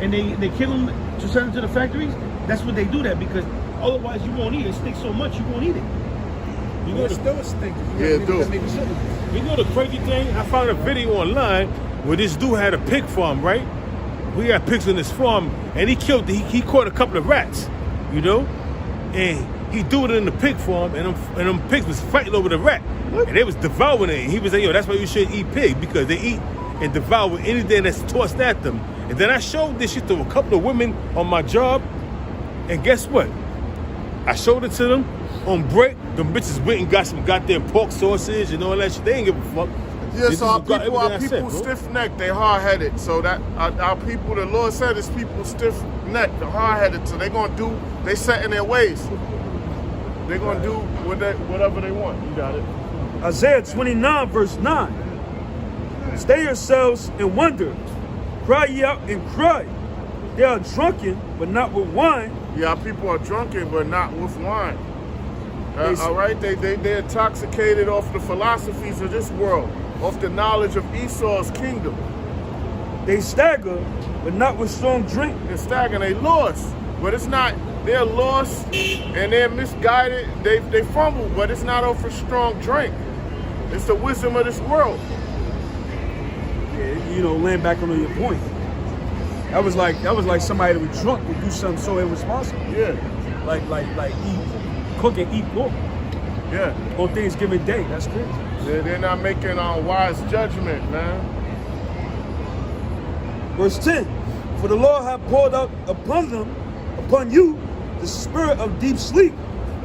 and they kill them to send them to the factories. That's what they do that, because otherwise you won't eat it. It stinks so much you won't eat it. You know, it still stinks. Yeah, it do. You know the crazy thing? I found a video online where this dude had a pig farm, right? We had pigs on this farm, and he caught a couple of rats, you know? And he threw it in the pig farm, and them pigs was fighting over the rat. And they was devouring it. And he was like, yo, that's why you should eat pig, because they eat and devour anything that's tossed at them. And then I showed this shit to a couple of women on my job, and guess what? I showed it to them on break. Them bitches went and got some goddamn pork sausage and all that shit. They ain't give a fuck. Yeah, so our everything people stiff-necked, they hard-headed. So that our people, the Lord said, is people stiff-necked, they're hard-headed. So they set in their ways. They're gonna do whatever they want. You got it. Isaiah 29 verse 9. Stay yourselves and wonder. Cry ye out and cry. They are drunken, but not with wine. Yeah, our people are drunken, but not with wine. All right, they're intoxicated off the philosophies of this world, off the knowledge of Esau's kingdom. They stagger, but not with strong drink. They're staggering, they lost, but it's not. They're lost and they're misguided. They fumble, but it's not off a strong drink. It's the wisdom of this world. Yeah, you know, laying back on your point. That was like somebody that was drunk would do something so irresponsible. Yeah. Like cook and eat pork. Yeah. On Thanksgiving Day. That's crazy. They're not making wise judgment, man. Verse 10. For the Lord hath poured out upon you, the spirit of deep sleep.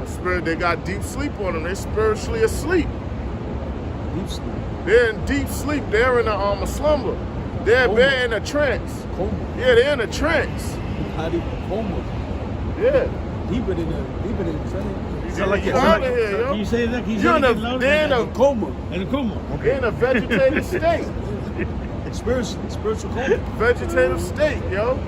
The spirit, they got deep sleep on them. They're spiritually asleep. Deep sleep. They're in deep sleep. They're in a slumber. They're in a trance. Coma. Yeah, they're in a trance. How do you coma? Yeah. Deeper than Sound like you're out of here, yo. Can you say that? Can you You're say in that a, they're in a coma. In a coma. They're in a vegetative state. Spiritual coma. Vegetative state, yo.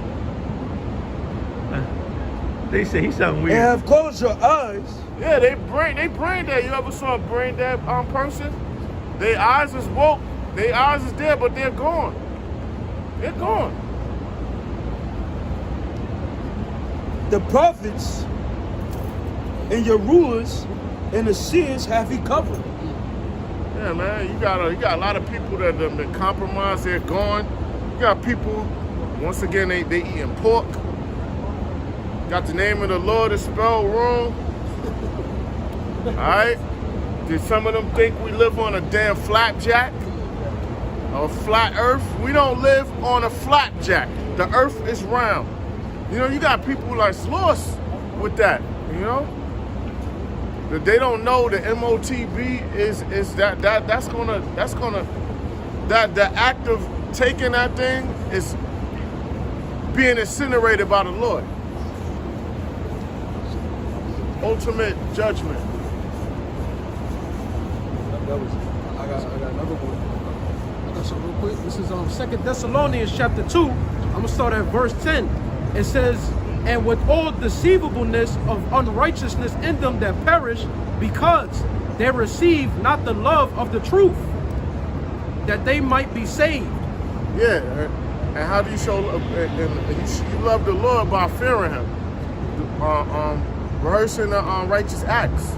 They say he sound And weird. have closed your eyes. Yeah, they brain dead. You ever saw a brain dead person? Their eyes is woke. Their eyes is there, but they're gone. They're gone. The prophets and your rulers and the seers have he covered. Yeah, man. You got a lot of people that been compromised. They're gone. You got people. Once again, they eating pork. Got the name of the Lord is spelled wrong. All right. Did some of them think we live on a damn flapjack? A flat earth? We don't live on a flapjack. The earth is round. You know, you got people like lost with that, you know? That they don't know the MOTB is that the act of taking that thing is being incinerated by the Lord. Ultimate judgment. That was I got another one. I got some real quick. This is 2 Thessalonians chapter 2. I'm gonna start at verse 10. It says, and with all deceivableness of unrighteousness in them that perish, because they receive not the love of the truth, that they might be saved. Yeah, and how do you show love? You love the Lord by fearing Him, rehearsing the righteous acts.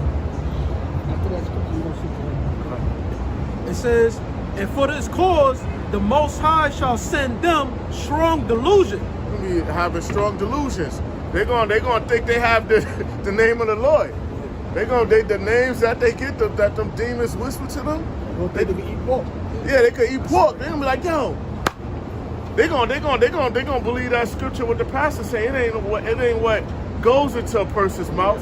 It says, and for this cause, the Most High shall send them strong delusion. Be having strong delusions. They're gonna think they have the name of the Lord. The names that they get that them demons whisper to them. They can eat pork. Yeah, they could eat pork. They're gonna be like, yo. They gonna believe that scripture what the pastor say. It ain't what goes into a person's mouth,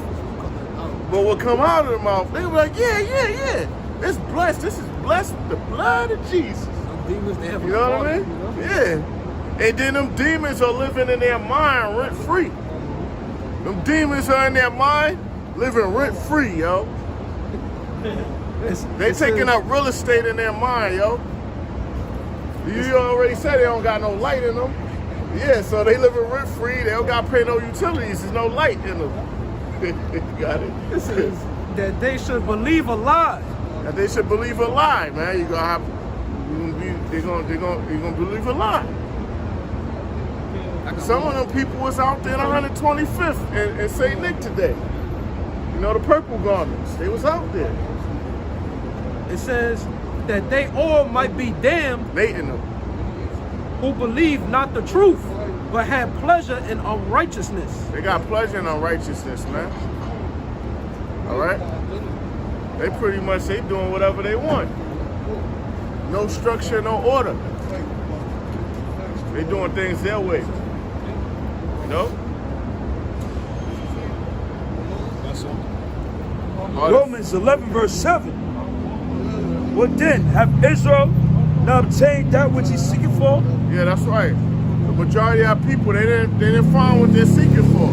but what come out of the mouth. They gonna be like, yeah. It's blessed. This is blessed with the blood of Jesus. Demons, they have You know what I mean? You know? Yeah. And then them demons are living in their mind rent free. Them demons are in their mind living rent free, yo. They taking up real estate in their mind, yo. You already said they don't got no light in them. Yeah, so they living rent free. They don't got to pay no utilities. There's no light in them. Got it? This is that they should believe a lie. That they should believe a lie, man. They're gonna believe a lie. Some of them people was out there in 125th in St. Nick today. You know, the purple garments. They was out there. It says that they all might be damned Mating them. who believe not the truth, but have pleasure in unrighteousness. They got pleasure in unrighteousness, man. All right? They pretty much, they doing whatever they want. No structure, no order. They doing things their way. You know? Romans 11 verse 7. What then? Have Israel not obtained that which he's seeking for? Yeah, that's right. The majority of our people, they didn't find what they're seeking for.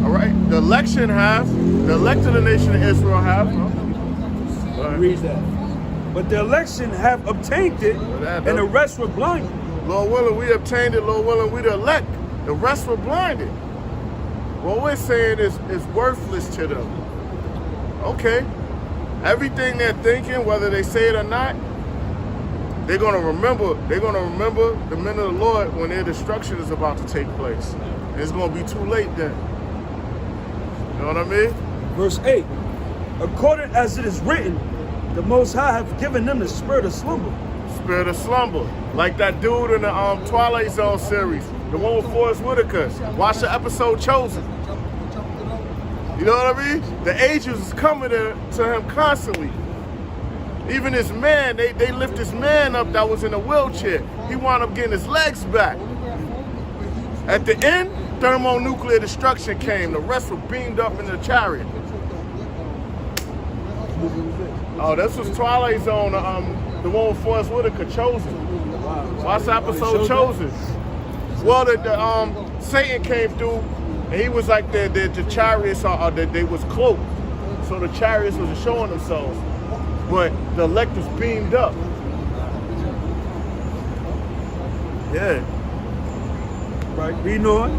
All right? The election have. The elected the nation of Israel have. Read that. But the election have obtained it, and the rest were blinded. Lord willing, we obtained it. Lord willing, we the elect. The rest were blinded. What we're saying is worthless to them. Okay. Everything they're thinking, whether they say it or not, they're gonna remember. They're gonna remember the men of the Lord when their destruction is about to take place. And it's gonna be too late then. You know what I mean? Verse 8. According as it is written, the Most High have given them the spirit of slumber. Spirit of slumber. Like that dude in the Twilight Zone series. The one with Forrest Whitaker. Watch the episode Chosen. You know what I mean? The angels is coming to him constantly. Even this man, they lift this man up that was in a wheelchair. He wound up getting his legs back. At the end, thermonuclear destruction came. The rest were beamed up in the chariot. Oh, this was Twilight Zone, the one with Forrest Whitaker, Chosen. Watch the episode Chosen. Well, the Satan came through, and he was like the chariots they was cloaked, so the chariots was showing themselves, but the elect was beamed up. Yeah. Right, reading on.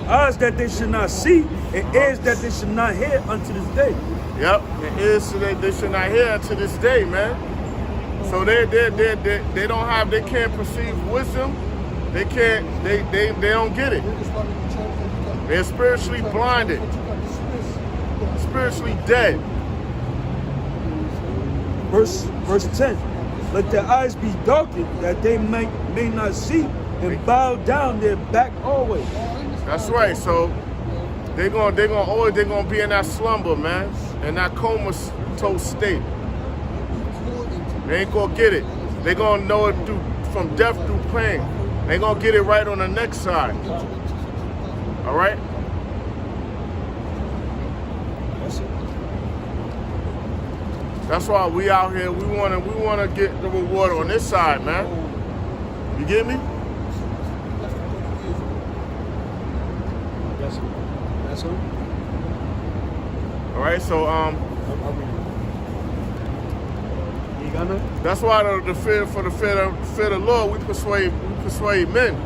Eyes that they should not see, and ears that they should not hear unto this day. Yep, and ears that they should not hear unto this day, man. So they can't perceive wisdom. They don't get it. They're spiritually blinded, spiritually dead. Verse 10. Let their eyes be darkened, that they may not see, and bow down their back always. That's right. So they're gonna be in that slumber, man, in that comatose state. They ain't gonna get it. They're gonna know it from death through pain. They gonna get it right on the next side. All right. That's why we out here. We wanna get the reward on this side, man. You get me? That's all. All right. So got nothing? That's why the fear of the Lord, we persuade men.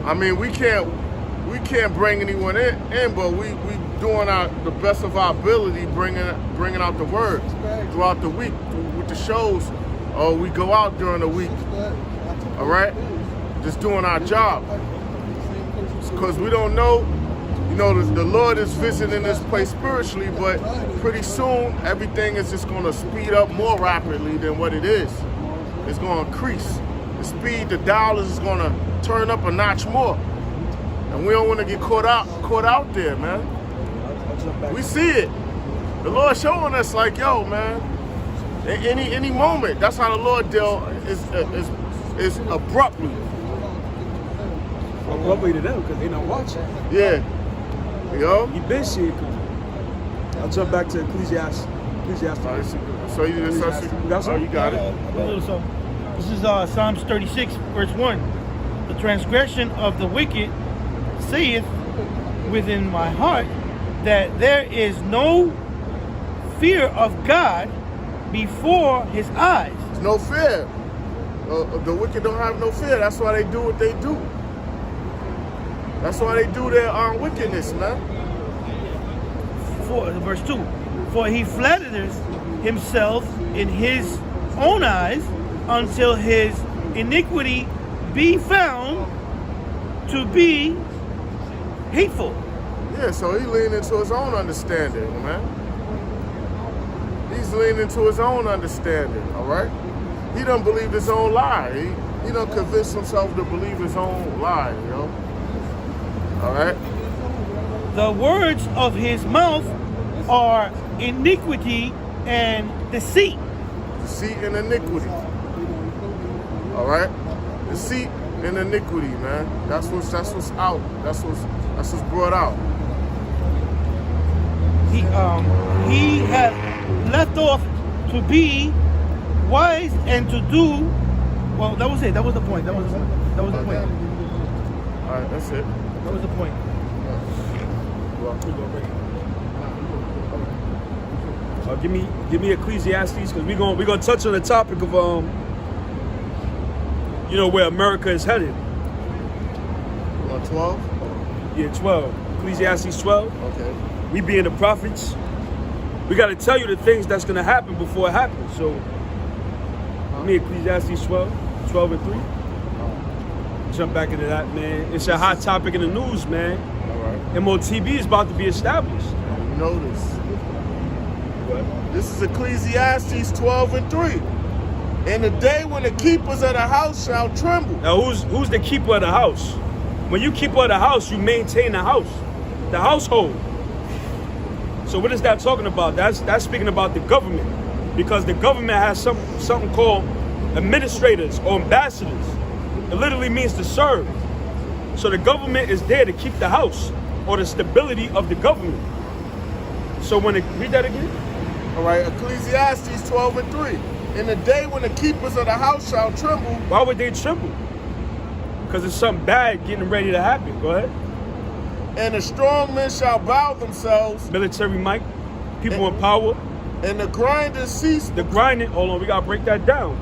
I mean, we can't bring anyone in, but we doing the best of our ability, bringing out the word throughout the week with the shows. We go out during the week. All right, just doing our job, because we don't know. You know, the Lord is visiting this place spiritually, but pretty soon everything is just going to speed up more rapidly than what it is. It's going to increase. The speed, the dial is going to turn up a notch more. And we don't want to get caught out there, man. We see it. The Lord showing us like, yo, man, any moment. That's how the Lord deal is abruptly. Abruptly to them, because they not watching. Yeah. Yo. You been seeing it coming. I'll jump back to Ecclesiastes. So you got something? You got it. This is Psalms 36, verse 1. The transgression of the wicked saith within my heart that there is no fear of God before his eyes. There's no fear. The wicked don't have no fear. That's why they do what they do. That's why they do their wickedness, man. Verse 2. For he flatters himself in his own eyes until his iniquity be found to be hateful. Yeah, so he leaned into his own understanding, man. He's leaning to his own understanding, all right? He don't believe his own lie. He don't convince himself to believe his own lie, you know? All right? The words of his mouth are iniquity and deceit. Deceit and iniquity. All right? Deceit and iniquity, man. That's what's out. That's what's brought out. He had left off to be wise and to do. Well, that was it. That was the point. That was the point. All right, that's it. That was the point. Give me Ecclesiastes, because we're gonna touch on the topic of where America is headed. 12? Yeah, 12. Ecclesiastes 12. Okay. We being the prophets, we got to tell you the things that's gonna happen before it happens. So, Ecclesiastes 12 and 3. Jump back into that, man. It's a hot topic in the news, man. All right. MOTB is about to be established. You know this. This is Ecclesiastes 12 and 3. In the day when the keepers of the house shall tremble. Now, who's the keeper of the house? When you keeper of the house, you maintain the house, the household. So what is that talking about? That's speaking about the government, because the government has something called administrators or ambassadors. It literally means to serve. So the government is there to keep the house or the stability of the government. So read that again. All right, Ecclesiastes 12 and 3. In the day when the keepers of the house shall tremble. Why would they tremble? Because there's something bad getting ready to happen. Go ahead. And the strong men shall bow themselves. Military might, people in power. And the grinders cease. The grinding, hold on, we gotta break that down.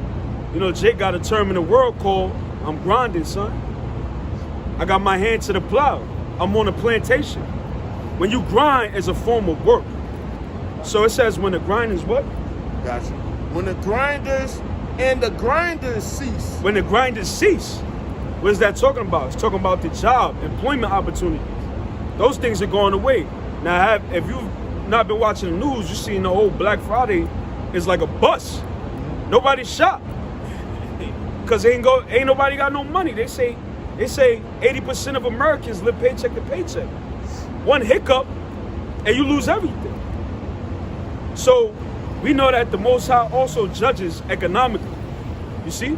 You know, Jake got a term in the world called, I'm grinding, son. I got my hand to the plow. I'm on a plantation. When you grind, it's a form of work. So it says when the grind is what? Gotcha. When the grinders cease. When the grinders cease. What is that talking about? It's talking about the job, employment opportunity. Those things are going away. Now, if you've not been watching the news, you've seen the whole Black Friday is like a bust. Nobody shop. Because ain't nobody got no money. They say 80% of Americans live paycheck to paycheck. One hiccup and you lose everything. So we know that the Most High also judges economically. You see?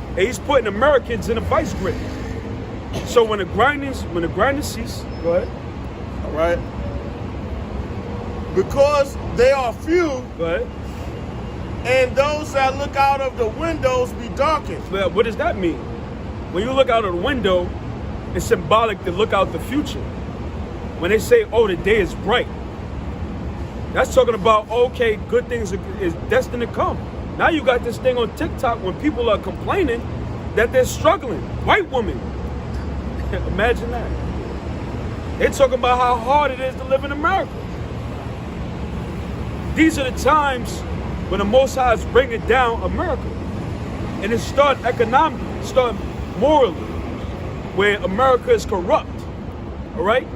And he's putting Americans in a vice grip. So when the grinders cease, go ahead. All right. Because they are few. Go ahead. And those that look out of the windows be darkened. Well, what does that mean? When you look out of the window, it's symbolic to look out the future. When they say, oh, the day is bright, that's talking about, okay, good things is destined to come. Now you got this thing on TikTok when people are complaining that they're struggling. White women. Imagine that. They're talking about how hard it is to live in America. These are the times when the Most High is bringing down America. And it started economically, it started morally, where America is corrupt. All right?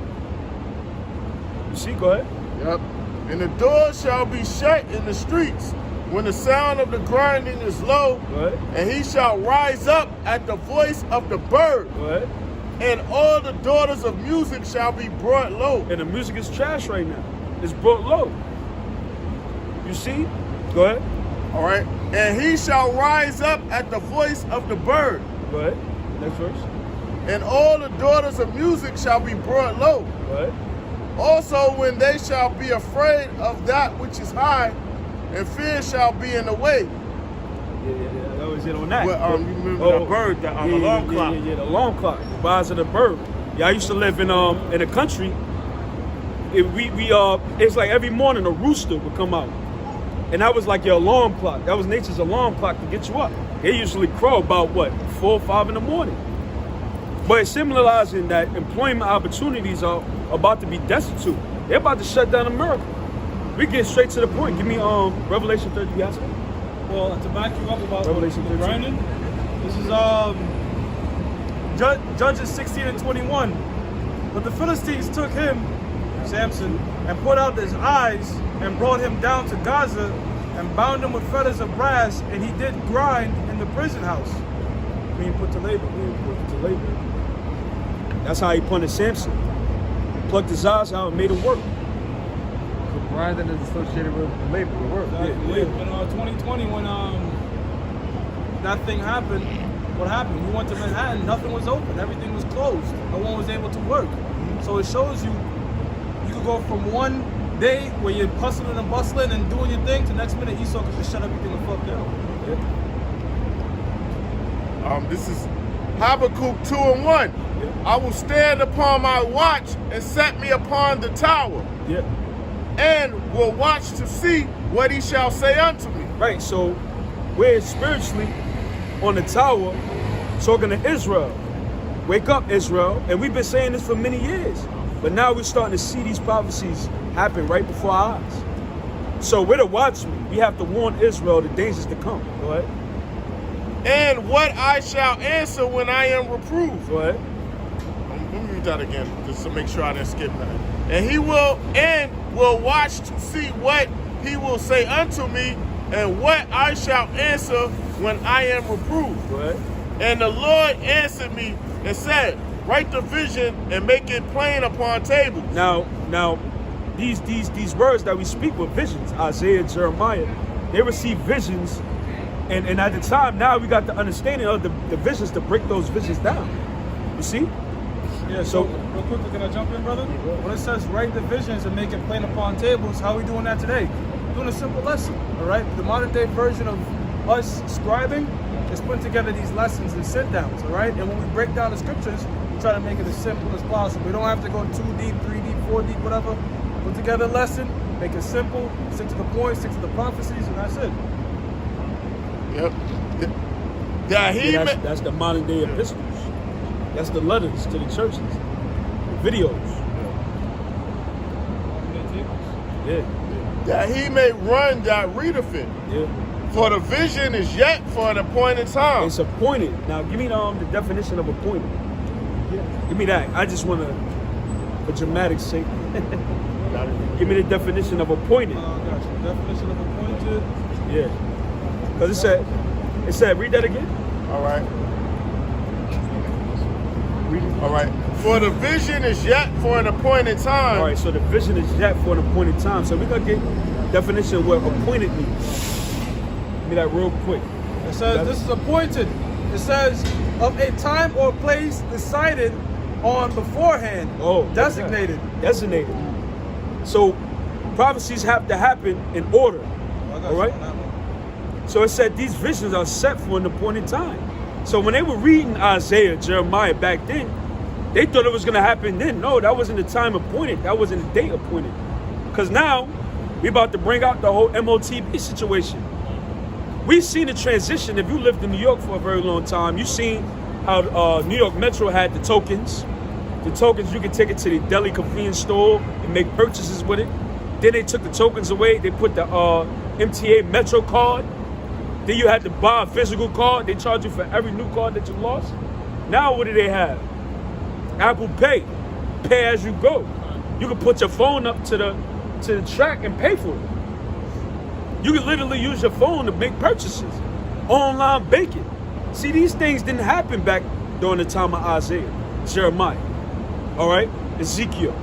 You see, go ahead. Yep. And the doors shall be shut in the streets when the sound of the grinding is low, and he shall rise up at the voice of the bird. And all the daughters of music shall be brought low. And the music is trash right now. It's brought low. You see? Go ahead. All right. And he shall rise up at the voice of the bird. Go ahead. Next verse. And all the daughters of music shall be brought low. Go ahead. Also when they shall be afraid of that which is high, and fear shall be in the way. Yeah. That was it on that. Well, you remember the bird, the alarm clock. Yeah, the alarm clock. The rise of the bird. Yeah, I used to live in the country. It's like every morning a rooster would come out. And that was like your alarm clock. That was nature's alarm clock to get you up. They usually crow about, 4 or 5 in the morning. But it's symbolizing that employment opportunities are about to be destitute. They're about to shut down America. We get straight to the point. Give me Revelation 30, you ask me? Well, to back you up about Revelation the grinding, this is Judges 16 and 21. But the Philistines took him, Samson, and put out his eyes and brought him down to Gaza and bound him with fetters of brass, and he did grind in the prison house. Being put to labor. That's how he punished Samson. Plucked his eyes out and made him work. So grinding is associated with labor, with work. Exactly. In 2020, when that thing happened, what happened? We went to Manhattan, nothing was open, everything was closed. No one was able to work. So it shows you could go from one day where you're hustling and bustling and doing your thing to next minute Esau could just shut everything the fuck down. This is Habakkuk 2 and 1. I will stand upon my watch and set me upon the tower. And will watch to see what he shall say unto me. Right, so we're spiritually on the tower talking to Israel. Wake up, Israel. And we've been saying this for many years. But now we're starting to see these prophecies happen right before our eyes. So we're the watchmen. We have to warn Israel the dangers to come. Go ahead. And what I shall answer when I am reproved. Go ahead. Let me read that again, just to make sure I didn't skip that. And he will watch to see what he will say unto me, and what I shall answer when I am reproved. Go ahead. And the Lord answered me and said, write the vision and make it plain upon tables. Now, these words that we speak were visions. Isaiah, Jeremiah, they received visions, and at the time, now we got the understanding of the visions to break those visions down. You see? Yeah, so real quickly, can I jump in, brother? When it says write the visions and make it plain upon tables, how are we doing that today? Doing a simple lesson, all right? The modern day version of us scribing is putting together these lessons and sit downs, all right? And when we break down the scriptures, we try to make it as simple as possible. We don't have to go 2 deep, 3 deep, 4 deep, whatever. Put together a lesson, make it simple, stick to the point, stick to the prophecies, and that's it. Yep. That's the modern day epistles. That's the letters to the churches, the videos. Yeah. That he may run that readeth it. Yeah. For the vision is yet for an appointed time. It's appointed. Now give me the definition of appointed. Give me that. I just want to, for dramatic sake. Give me the definition of appointed. Got you. Definition of appointed. Yeah. Because it said, read that again. All right. All right. For the vision is yet for an appointed time. All right, so the vision is yet for an appointed time. So we're going to get definition of what appointed means. Give me that real quick. It says this is appointed. It says of a time or place decided on beforehand. Oh, designated. Designated. So prophecies have to happen in order. All right? So it said these visions are set for an appointed time. So when they were reading Isaiah, Jeremiah back then, they thought it was going to happen then. No, that wasn't the time appointed. That wasn't the date appointed. Because now we about to bring out the whole MOTB situation. we've seen the transition. If you lived in New York for a very long time, you've seen how New York Metro had the tokens. The tokens, you can take it to the deli convenience store and make purchases with it. Then they took the tokens away. They put the MTA Metro card. Then you had to buy a physical card. They charge you for every new card that you lost. Now what do they have? Apple Pay. Pay as you go. You can put your phone up to the track and pay for it. You can literally use your phone to make purchases. Online banking. See, these things didn't happen back during the time of Isaiah, Jeremiah, all right, Ezekiel.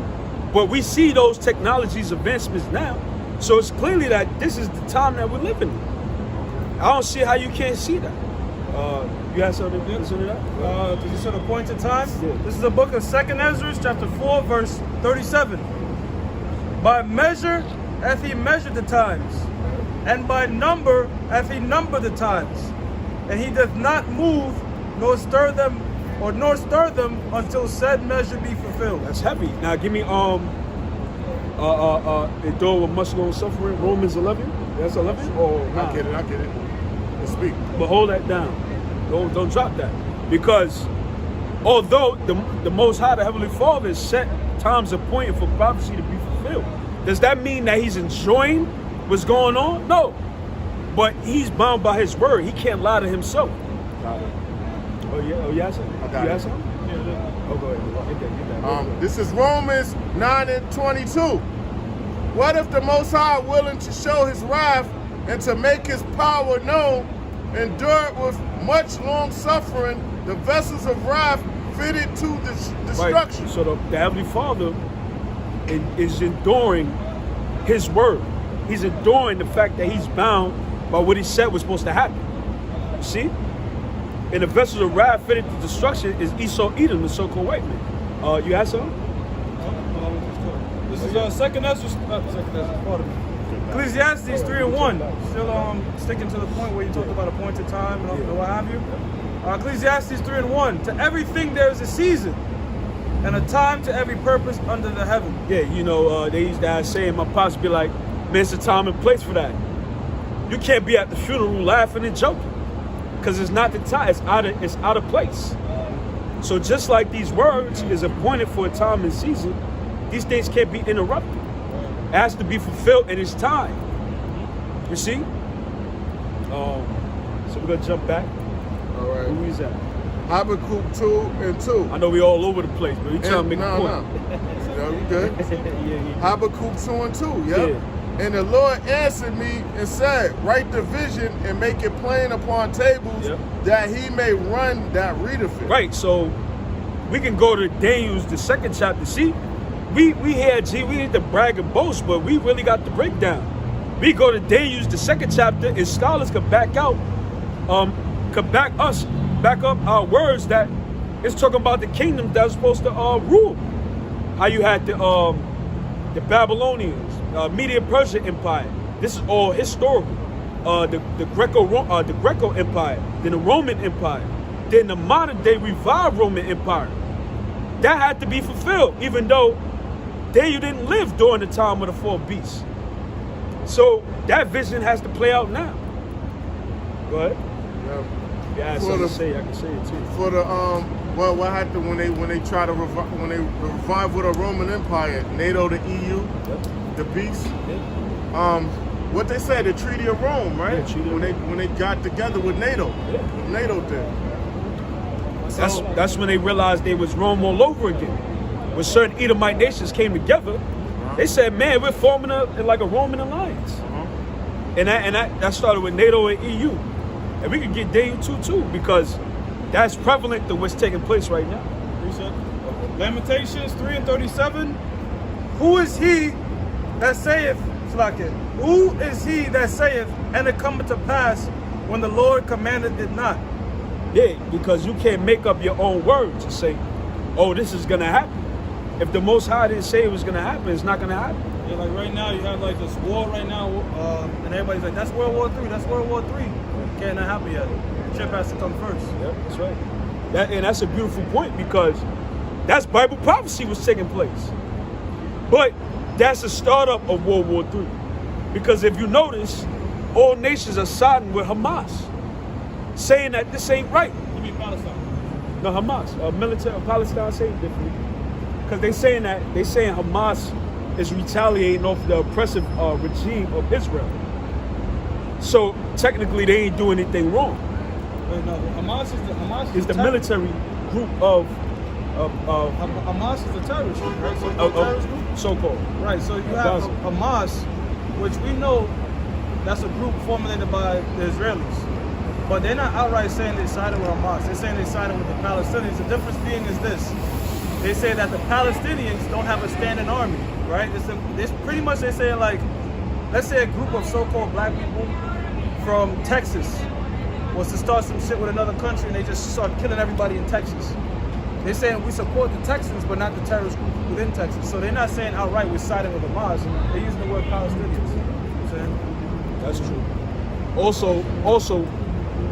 But we see those technologies advancements now. So it's clearly that this is the time that we're living in. I don't see how you can't see that. You have something to do that? Did you said appointed time? Yeah. This is the book of 2nd Ezra, chapter 4, verse 37. By measure hath he measured the times, and by number hath he numbered the times. And he doth not move, nor stir them until said measure be fulfilled. That's heavy. Now give me endure with much long suffering, Romans 11. That's 11? Or I get it. Let's speak. But hold that down. Don't drop that. Because although the Most High, the Heavenly Father, has set times appointed for prophecy to be fulfilled, does that mean that he's enjoying what's going on? No. But he's bound by his word. He can't lie to himself. Oh yeah, sir? I got it. Oh, go ahead. Get that. This is Romans 9:22. What if the Most High, willing to show his wrath and to make his power known, endured with much long suffering the vessels of wrath fitted to destruction? Right. So the Heavenly Father is enduring his word. He's enduring the fact that he's bound by what he said was supposed to happen. See? And the vessels of wrath fitted to destruction is Esau, Edom, the so-called white man. You had something? This is 2nd Ezra, pardon me. Ecclesiastes 3:1. Still sticking to the point where you talked about appointed time and what have you. Ecclesiastes 3:1. To everything there is a season, and a time to every purpose under the heaven. Yeah, they used to have saying, my pops be like, man, it's a time and place for that. You can't be at the funeral laughing and joking, because it's not the time. It's out of place. So just like these words is appointed for a time and season, these things can't be interrupted. It has to be fulfilled in its time. You see? So we're gonna jump back. All right. Who is that? Habakkuk 2:2. I know we all over the place, but you trying to make a point. No, you good. Yeah. Habakkuk 2:2. Yep. Yeah. And the Lord answered me and said, write the vision and make it plain upon tables, that he may run that readeth it. Right, so we can go to Daniel's, the 2nd chapter. See, we need to brag and boast, but we really got the breakdown. We go to Daniel's, the 2nd chapter, and scholars could back up our words that it's talking about the kingdom that was supposed to rule. How you had the Babylonians, Media-Persia Empire. This is all historical. The Greco Empire, then the Roman Empire, then the modern day revived Roman Empire. That had to be fulfilled, even though Daniel didn't live during the time of the 4 beasts. So that vision has to play out now. Go ahead. Yeah, I have something to say. I can say it too. For the what happened when they try to revive with a Roman Empire, NATO, the EU, the beast. What they said, the Treaty of Rome, right? Yeah, when they got together with NATO, NATO did. That's when they realized they was Rome all over again. When certain Edomite nations came together, they said, "Man, we're forming like a Roman alliance." And that started with NATO and EU, and we could get Daniel too, because that's prevalent to what's taking place right now. Lamentations 3:37. Who is he that saith, who is he that saith, and it cometh to pass when the Lord commanded it not? Yeah, because you can't make up your own words and say, oh, this is gonna happen. If the Most High didn't say it was gonna happen, it's not gonna happen. Yeah, like right now you have like this war right now, and everybody's like, that's World War III, that's World War III. Can't happen yet. The chip has to come first. Yeah, that's right. And that's a beautiful point, because that's Bible prophecy was taking place. But that's the startup of World War III. Because if you notice, all nations are siding with Hamas, saying that this ain't right. You mean Palestine? No, Hamas, military of Palestine saying differently, because they saying Hamas is retaliating off the oppressive regime of Israel. So technically, they ain't doing anything wrong. Wait, no, Hamas is the military group of Hamas is the terrorist group, right? So, terrorist group? So-called. Right, so you have Gaza. Hamas, which we know that's a group formulated by the Israelis. But they're not outright saying they're siding with Hamas. They're saying they're siding with the Palestinians. The difference being is this. They say that the Palestinians don't have a standing army, right? It's pretty much they say like, let's say a group of so-called black people from Texas was to start some shit with another country and they just start killing everybody in Texas. They're saying we support the Texans, but not the terrorist group within Texas. So they're not saying outright we're siding with Hamas. They're using the word Palestinians. You know what I'm saying? That's true. Also,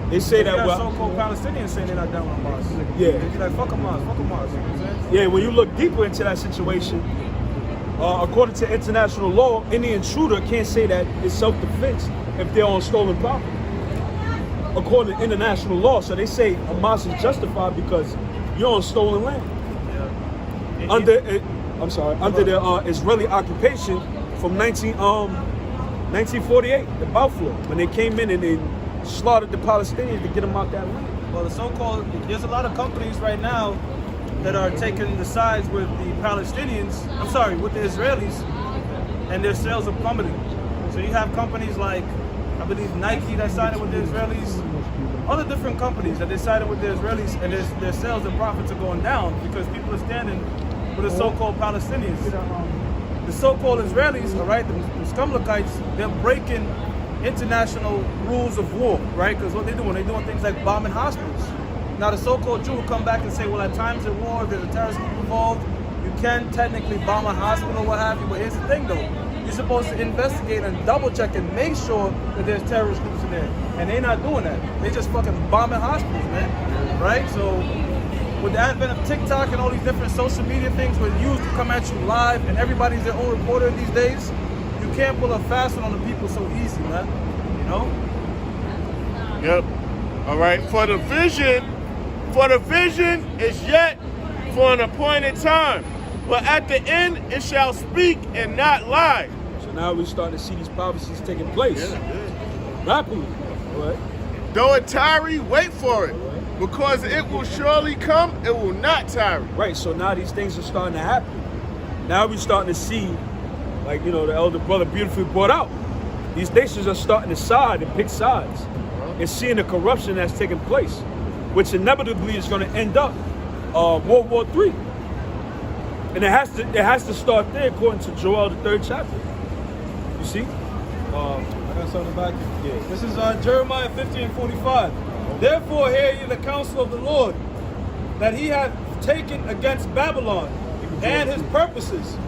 they say that so-called Palestinians saying they're not down with Hamas. Yeah. They be like, fuck Hamas, fuck Hamas. You know what I'm saying? Yeah, when you look deeper into that situation, according to international law, any intruder can't say that it's self-defense if they're on stolen property. According to international law, so they say Hamas is justified because you're on stolen land. Yeah. Under the Israeli occupation from 1948, the Balfour, when they came in and they slaughtered the Palestinians to get them out that land. Well, there's a lot of companies right now that are taking the sides with the Palestinians, with the Israelis, and their sales are plummeting. So you have companies like, I believe Nike that sided with the Israelis, other different companies that decided with the Israelis, and their sales and profits are going down because people are standing with the so-called Palestinians. The so-called Israelis, all right, the Scumlockites, they're breaking international rules of war, right? Because what they're doing things like bombing hospitals. Now the so-called Jew will come back and say, well, at times in war, if there's a terrorist group involved, you can technically bomb a hospital or what have you, but here's the thing though, you're supposed to investigate and double check and make sure that there's terrorist groups in there. And they're not doing that. They just fucking bombing hospitals, man. Right? So with the advent of TikTok and all these different social media things where news can come at you live and everybody's their own reporter these days, you can't pull a fast one on the people so easy, man. You know? Yep. All right. For the vision is yet for an appointed time. But at the end, it shall speak and not lie. So now we start to see these prophecies taking place. Rapidly. Right. Though it tarry, wait for it. Because it will surely come, it will not tarry. Right, so now these things are starting to happen. Now we're starting to see, like, the elder brother beautifully brought out. These nations are starting to side and pick sides. And seeing the corruption that's taking place, which inevitably is going to end up World War III. And it has to start there according to Joel, the 3rd chapter. You see? I got something back here. Yeah. This is Jeremiah 50:45. Therefore hear ye the counsel of the Lord, that he hath taken against Babylon, and his purposes,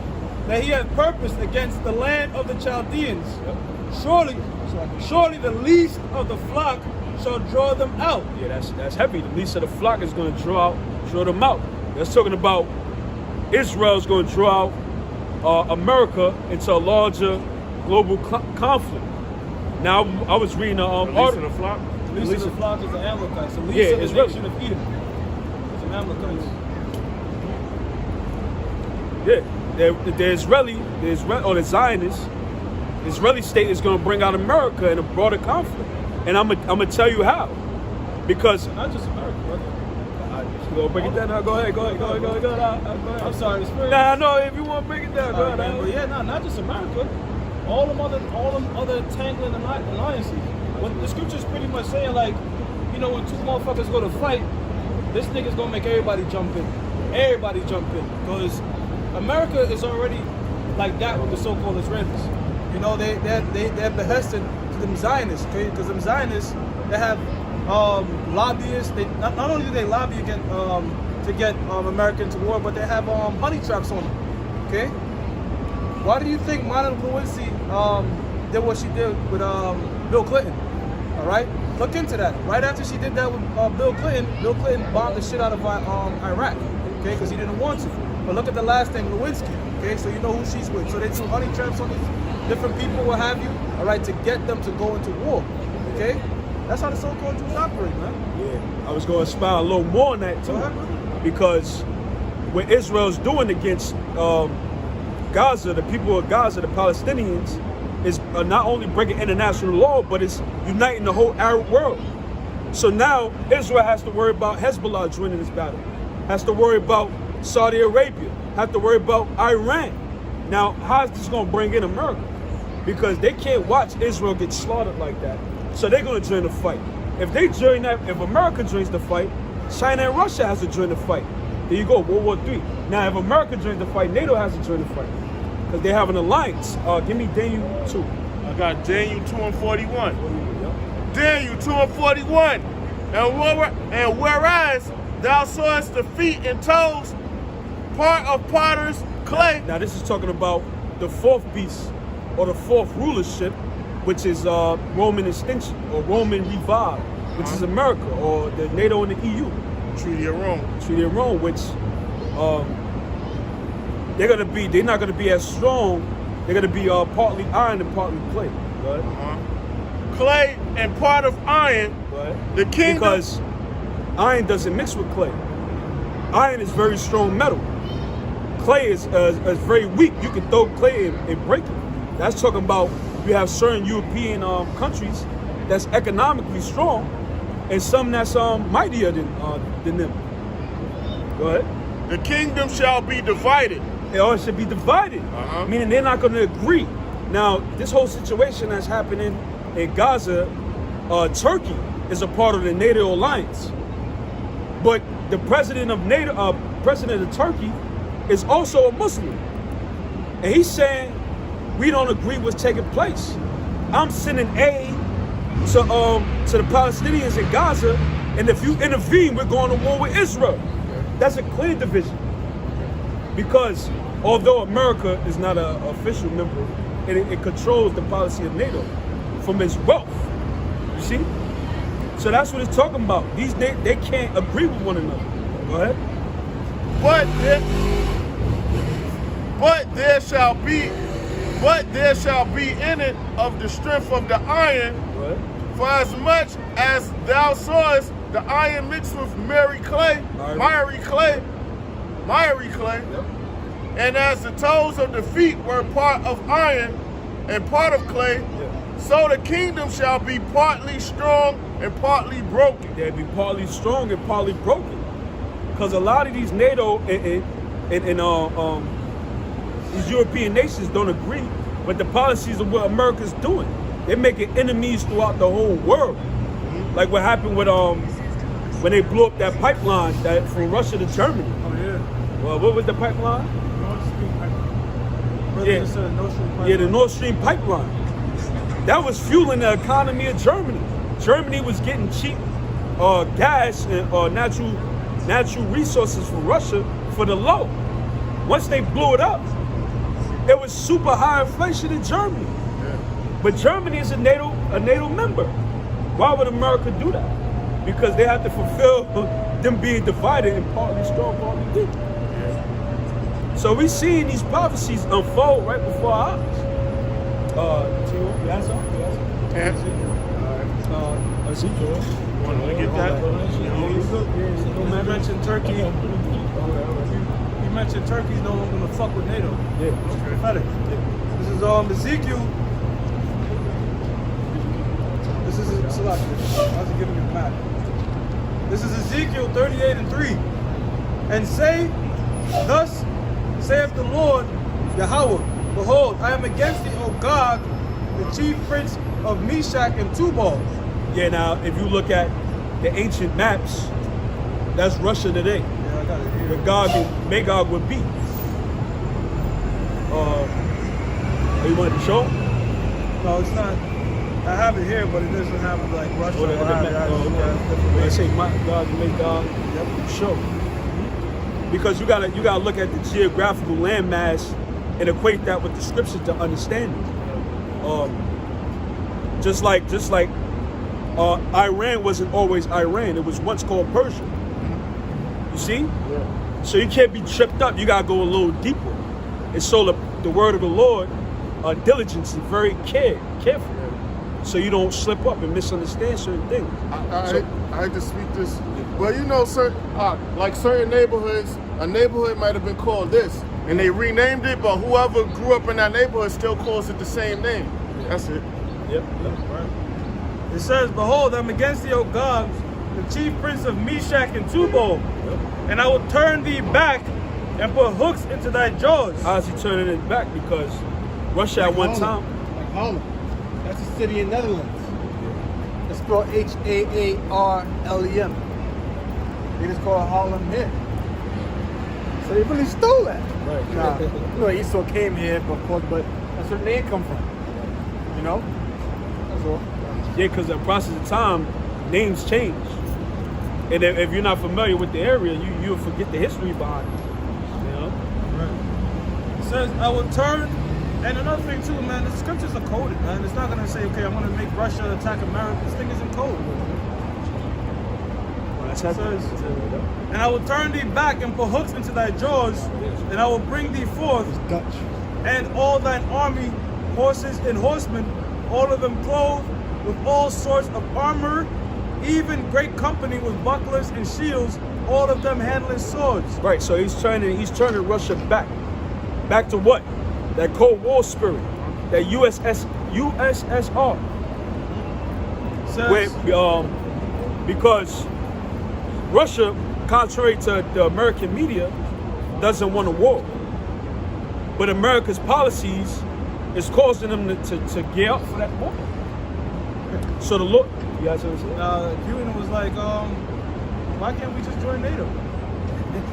that he hath purposed against the land of the Chaldeans. Surely the least of the flock shall draw them out. Yeah, that's heavy. The least of the flock is going to draw them out. That's talking about Israel's going to draw out America into a larger global conflict. Now, I was reading an article. The flock? The least of the flock is the Amalekites. The least Yeah, of the Israel. nation of Edom is the Amalekites. Yeah, the Zionists, Israeli state is going to bring out America in a broader conflict. And I'm gonna tell you how. Because Not just America, brother. you gonna break it down now? Go ahead. I'm sorry, the spirit. Nah, no, if you want to break it down, go ahead. But yeah, not just America. All them other tangling alliances. What the scripture's pretty much saying, like, when two motherfuckers go to fight, this nigga's gonna make everybody jump in. Everybody jump in. Because America is already like that with the so-called Israelis. They're behested to them Zionists, okay? Because them Zionists, they have lobbyists. They not only do they lobby against to get America into war, but they have honey traps on them, okay? Why do you think Monica Lewinsky did what she did with Bill Clinton? All right, look into that. Right after she did that with Bill Clinton bombed the shit out of Iraq, okay? Because he didn't want to. But look at the last thing, Lewinsky, okay? So you know who she's with. So they threw honey traps on different people, what have you, all right, to get them to go into war, okay? That's how the so-called Jews operate, man. Yeah, I was going to expound a little more on that too, because what Israel's doing against Gaza, the people of Gaza, the Palestinians, is not only breaking international law, but it's uniting the whole Arab world. So now Israel has to worry about Hezbollah joining this battle, has to worry about Saudi Arabia, have to worry about Iran. Now, how is this going to bring in America? Because they can't watch Israel get slaughtered like that. So they're going to join the fight. If they join that, if America joins the fight, China and Russia has to join the fight. There you go, World War III. Now, if America joins the fight, NATO has to join the fight because they have an alliance. Give me Daniel 2. I got Daniel 2 and 41. Daniel 2 and 41. And whereas thou sawest the feet and toes, part of potter's clay. Now this is talking about the fourth beast or the fourth rulership, which is Roman extension or Roman revive, which is America or the NATO and the EU. Treaty of Rome. Treaty of Rome, which they're not gonna be as strong. They're gonna be partly iron and partly clay. Right? Clay and part of iron. Right? The kingdom. Because iron doesn't mix with clay. Iron is very strong metal. Clay is very weak. You can throw clay and break it. That's talking about you have certain European countries that's economically strong, and some that's mightier than them. Go ahead. The kingdom shall be divided. It should be divided, meaning they're not going to agree. Now, this whole situation that's happening in Gaza, Turkey is a part of the NATO alliance, but the president of president of Turkey is also a Muslim, and he's saying we don't agree what's taking place. I'm sending aid to the Palestinians in Gaza, and if you intervene, we're going to war with Israel. That's a clear division, because although America is not an official member, it controls the policy of NATO from its wealth. You see? So that's what it's talking about. They can't agree with one another. Go ahead. But there shall be in it of the strength of the iron, for as much as thou sawest the iron mixed with miry clay, and as the toes of the feet were part of iron and part of clay, so the kingdom shall be partly strong and partly broken. They'll be partly strong and partly broken, because a lot of these NATO and these European nations don't agree with the policies of what America's doing. They're making enemies throughout the whole world. Like what happened with when they blew up that pipeline that from Russia to Germany. Oh yeah. Well, what was the pipeline? The Nord Stream pipeline. That was fueling the economy of Germany. Germany was getting cheap gas and natural resources from Russia for the low. Once they blew it up, it was super high inflation in Germany. But Germany is a NATO member. Why would America do that? Because they have to fulfill them being divided and partly strong, partly weak. So we seeing these prophecies unfold right before our eyes. You have something? Ezekiel. Want to get that? You mentioned Turkey. You mentioned Turkey's no longer going to fuck with NATO. Yeah. It's prophetic. This is Ezekiel. This is I was giving you the map. This is Ezekiel 38:3. And say, thus saith the Lord Yahweh, behold, I am against thee, O Gog, the chief prince of Meshach and Tubal. Yeah, now if you look at the ancient maps, that's Russia today. Yeah, I got it here. Where Gog and Magog would be. You wanted to show? No, it's not. I have it here, but it doesn't have like Russia. Let's say Gog and Magog. Yep. Show. Because you gotta look at the geographical landmass and equate that with the scripture to understand it. Just like Iran wasn't always Iran. It was once called Persia. You see? Yeah. So you can't be tripped up. You gotta go a little deeper. And so the word of the Lord diligence and very careful, so you don't slip up and misunderstand certain things. I hate to speak this, but you know, like certain neighborhoods, a neighborhood might have been called this, and they renamed it, but whoever grew up in that neighborhood still calls it the same name. That's it. Yep. It says, behold, I'm against thee, O Gog, the chief prince of Meshach and Tubal, and I will turn thee back and put hooks into thy jaws. How's he turning it back? Because Russia at one time. Like Harlem. That's a city in Netherlands. It's spelled Haarlem. They just call it Harlem here. So they really stole that. Right. Nah, you know, Esau came here, but that's where the name come from. You know? That's all. Yeah, because the process of time, names change. And if you're not familiar with the area, you'll forget the history behind it. You know? Right. It says, I will turn, and another thing too, man, the scriptures are coded, man. It's not gonna say, okay, I'm gonna make Russia attack America. This thing is in code. It says, and I will turn thee back and put hooks into thy jaws, and I will bring thee forth, and all thine army, horses and horsemen, all of them clothed with all sorts of armor, even great company with bucklers and shields, all of them handling swords. Right, so he's turning Russia back to what? That Cold War spirit, that USSR. Says, Because Russia, contrary to the American media, doesn't want a war. But America's policies is causing them to gear up for that war. So the Lord, you guys understand? Putin was like, why can't we just join NATO?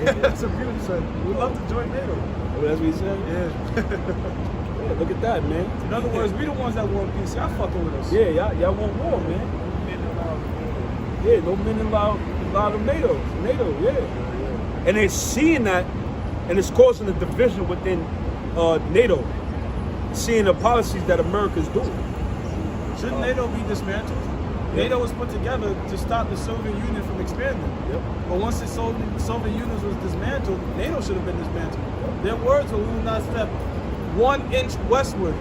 That's what Putin said. We'd love to join NATO. Oh, that's what he said? Yeah. Yeah, look at that, man. In other words, we the ones that want peace. Y'all fucking with us. Yeah, y'all want war, man. Yeah, no men allowed of NATO, yeah. And they're seeing that, and it's causing a division within NATO, seeing the policies that America's doing. Shouldn't NATO be dismantled? NATO was put together to stop the Soviet Union from expanding. Yep. But once the Soviet Union was dismantled, NATO should have been dismantled. Their words were, we will not step 1 inch westward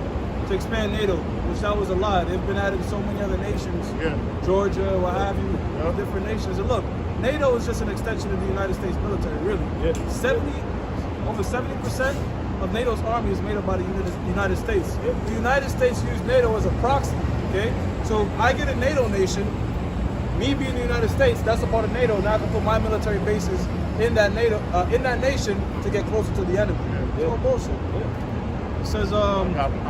to expand NATO, which that was a lie. They've been adding so many other nations, Georgia, what have you, different nations. And look, NATO is just an extension of the United States military, really. Yeah. Over 70% of NATO's army is made up by the United States. The United States use NATO as a proxy, okay? So if I get a NATO nation, me being the United States, that's a part of NATO, now I can put my military bases in that nation to get closer to the enemy. It's all bullshit. It says,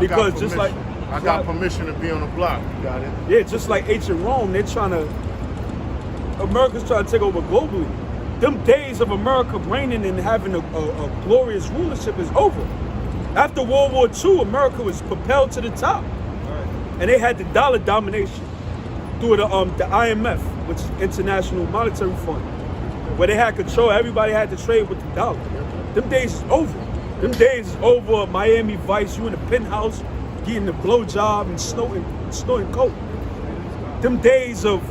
because just like I got permission to be on the block. You got it. Yeah, just like ancient Rome, America's trying to take over globally. Them days of America reigning and having a glorious rulership is over. After World War II, America was propelled to the top. And they had the dollar domination through the IMF, which is International Monetary Fund, where they had control. Everybody had to trade with the dollar. Them days is over. Them days is over. Miami Vice, you in the penthouse, getting the blowjob and snorting coke. Them days of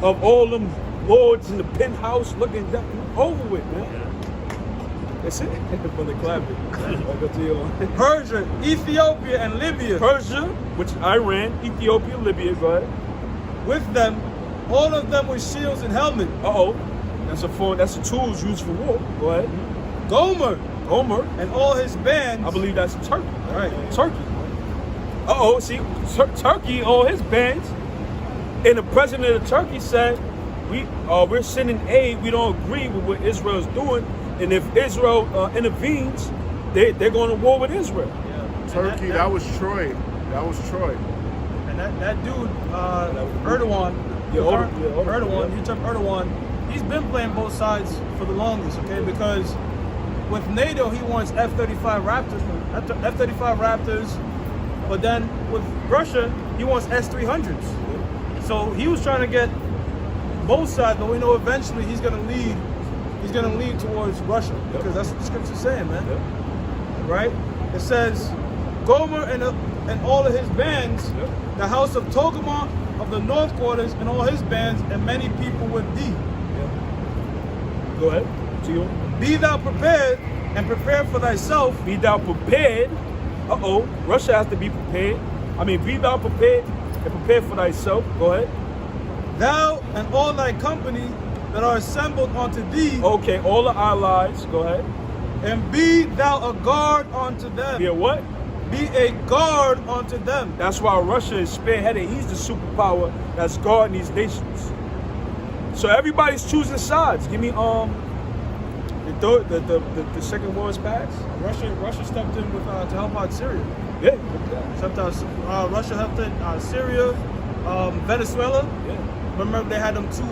all them lords in the penthouse looking down, over with, man. That's it. For the clapping. Persia, Ethiopia, and Libya. Persia, which is Iran, Ethiopia, Libya, go ahead. With them, all of them with shields and helmets. That's the tools used for war. Go ahead. Gomer and all his bands. I believe that's Turkey. Right. Turkey. See, Turkey, all his bands. And the president of Turkey said, we're sending aid. We don't agree with what Israel's doing. And if Israel intervenes, they're going to war with Israel. Yeah. Turkey, that was Troy. And that dude, Erdogan, he's been playing both sides for the longest, okay? Because with NATO, he wants F-35 Raptors, but then with Russia, he wants S-300s. So he was trying to get both sides, but we know eventually he's going to lead towards Russia, because that's what the scripture's saying, man. Right? It says, Gomer and all of his bands, the house of Togarmah of the north quarters and all his bands, and many people with thee. Go ahead. Be thou prepared and prepare for thyself. Be thou prepared Russia has to be prepared. I mean, be thou prepared and prepare for thyself. Go ahead. Thou and all thy company that are assembled unto thee. Okay, all the allies. Go ahead. And be thou a guard unto them. Be a what? Be a guard unto them. That's why Russia is spearheaded. He's the superpower that's guarding these nations. So everybody's choosing sides. Give me the second war is passed. Russia stepped in with to help out Syria. Yeah. Russia helped in Syria, Venezuela. Yeah. Remember they had them two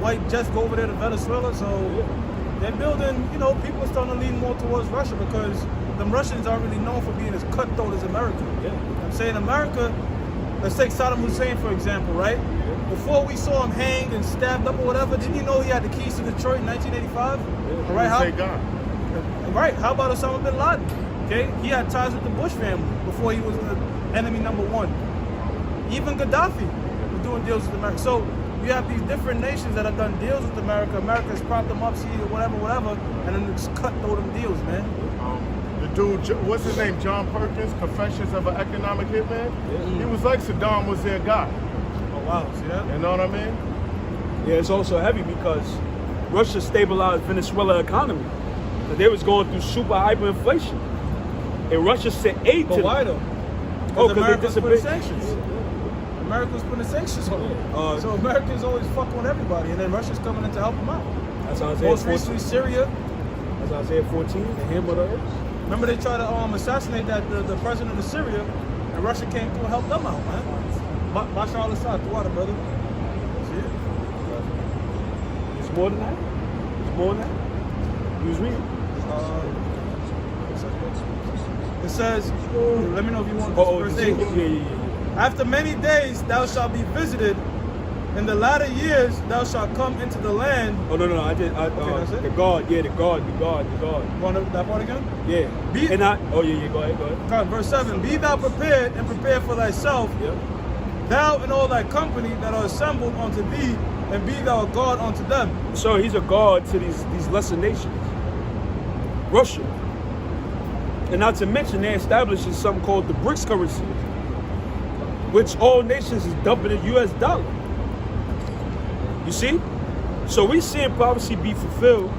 white jets go over there to Venezuela. So they're building. You know, people are starting to lean more towards Russia because them Russians aren't really known for being as cutthroat as America. Yeah. I'm saying America. Let's take Saddam Hussein for example, right? Before we saw him hanged and stabbed up or whatever, didn't you know he had the keys to Detroit in 1985? Yeah, Right? Right. How about Osama bin Laden? Okay, he had ties with the Bush family before he was the enemy number one. Even Gaddafi was doing deals with America. So you have these different nations that have done deals with America. America has propped them up, see whatever, and then just cut through them deals, man. The dude, what's his name? John Perkins, Confessions of an Economic Hitman. He was like Saddam was their guy. Oh wow, see that? You know what I mean? Yeah, it's also heavy because Russia stabilized Venezuela economy. But they was going through super hyperinflation. And Russia sent aid to them. But why though? Oh, because America was they putting disobeyed. sanctions. America was putting sanctions on them. So Americans always fuck with everybody, and then Russia's coming in to help them out. That's Isaiah Most 14. recently, Syria. That's Isaiah 14, the hammer of the earth. Remember they tried to assassinate the president of Syria, and Russia came through and helped them out, man. Bashar al-Assad, the water, brother. See it? It's more than that. It's more than that. You was reading. It says, let me know if you want this verse 8. Yeah. After many days thou shalt be visited, in the latter years thou shalt come into the land. Oh no, that's it? the God. You Want that part again? Yeah. Go ahead. God, verse 7. Be thou prepared and prepare for thyself, thou and all thy company that are assembled unto thee, and be thou a guard unto them. So he's a guard to these lesser nations. Russia. And not to mention they're establishing something called the BRICS currency, which all nations is dumping the US dollar. You see? So we seeing prophecy be fulfilled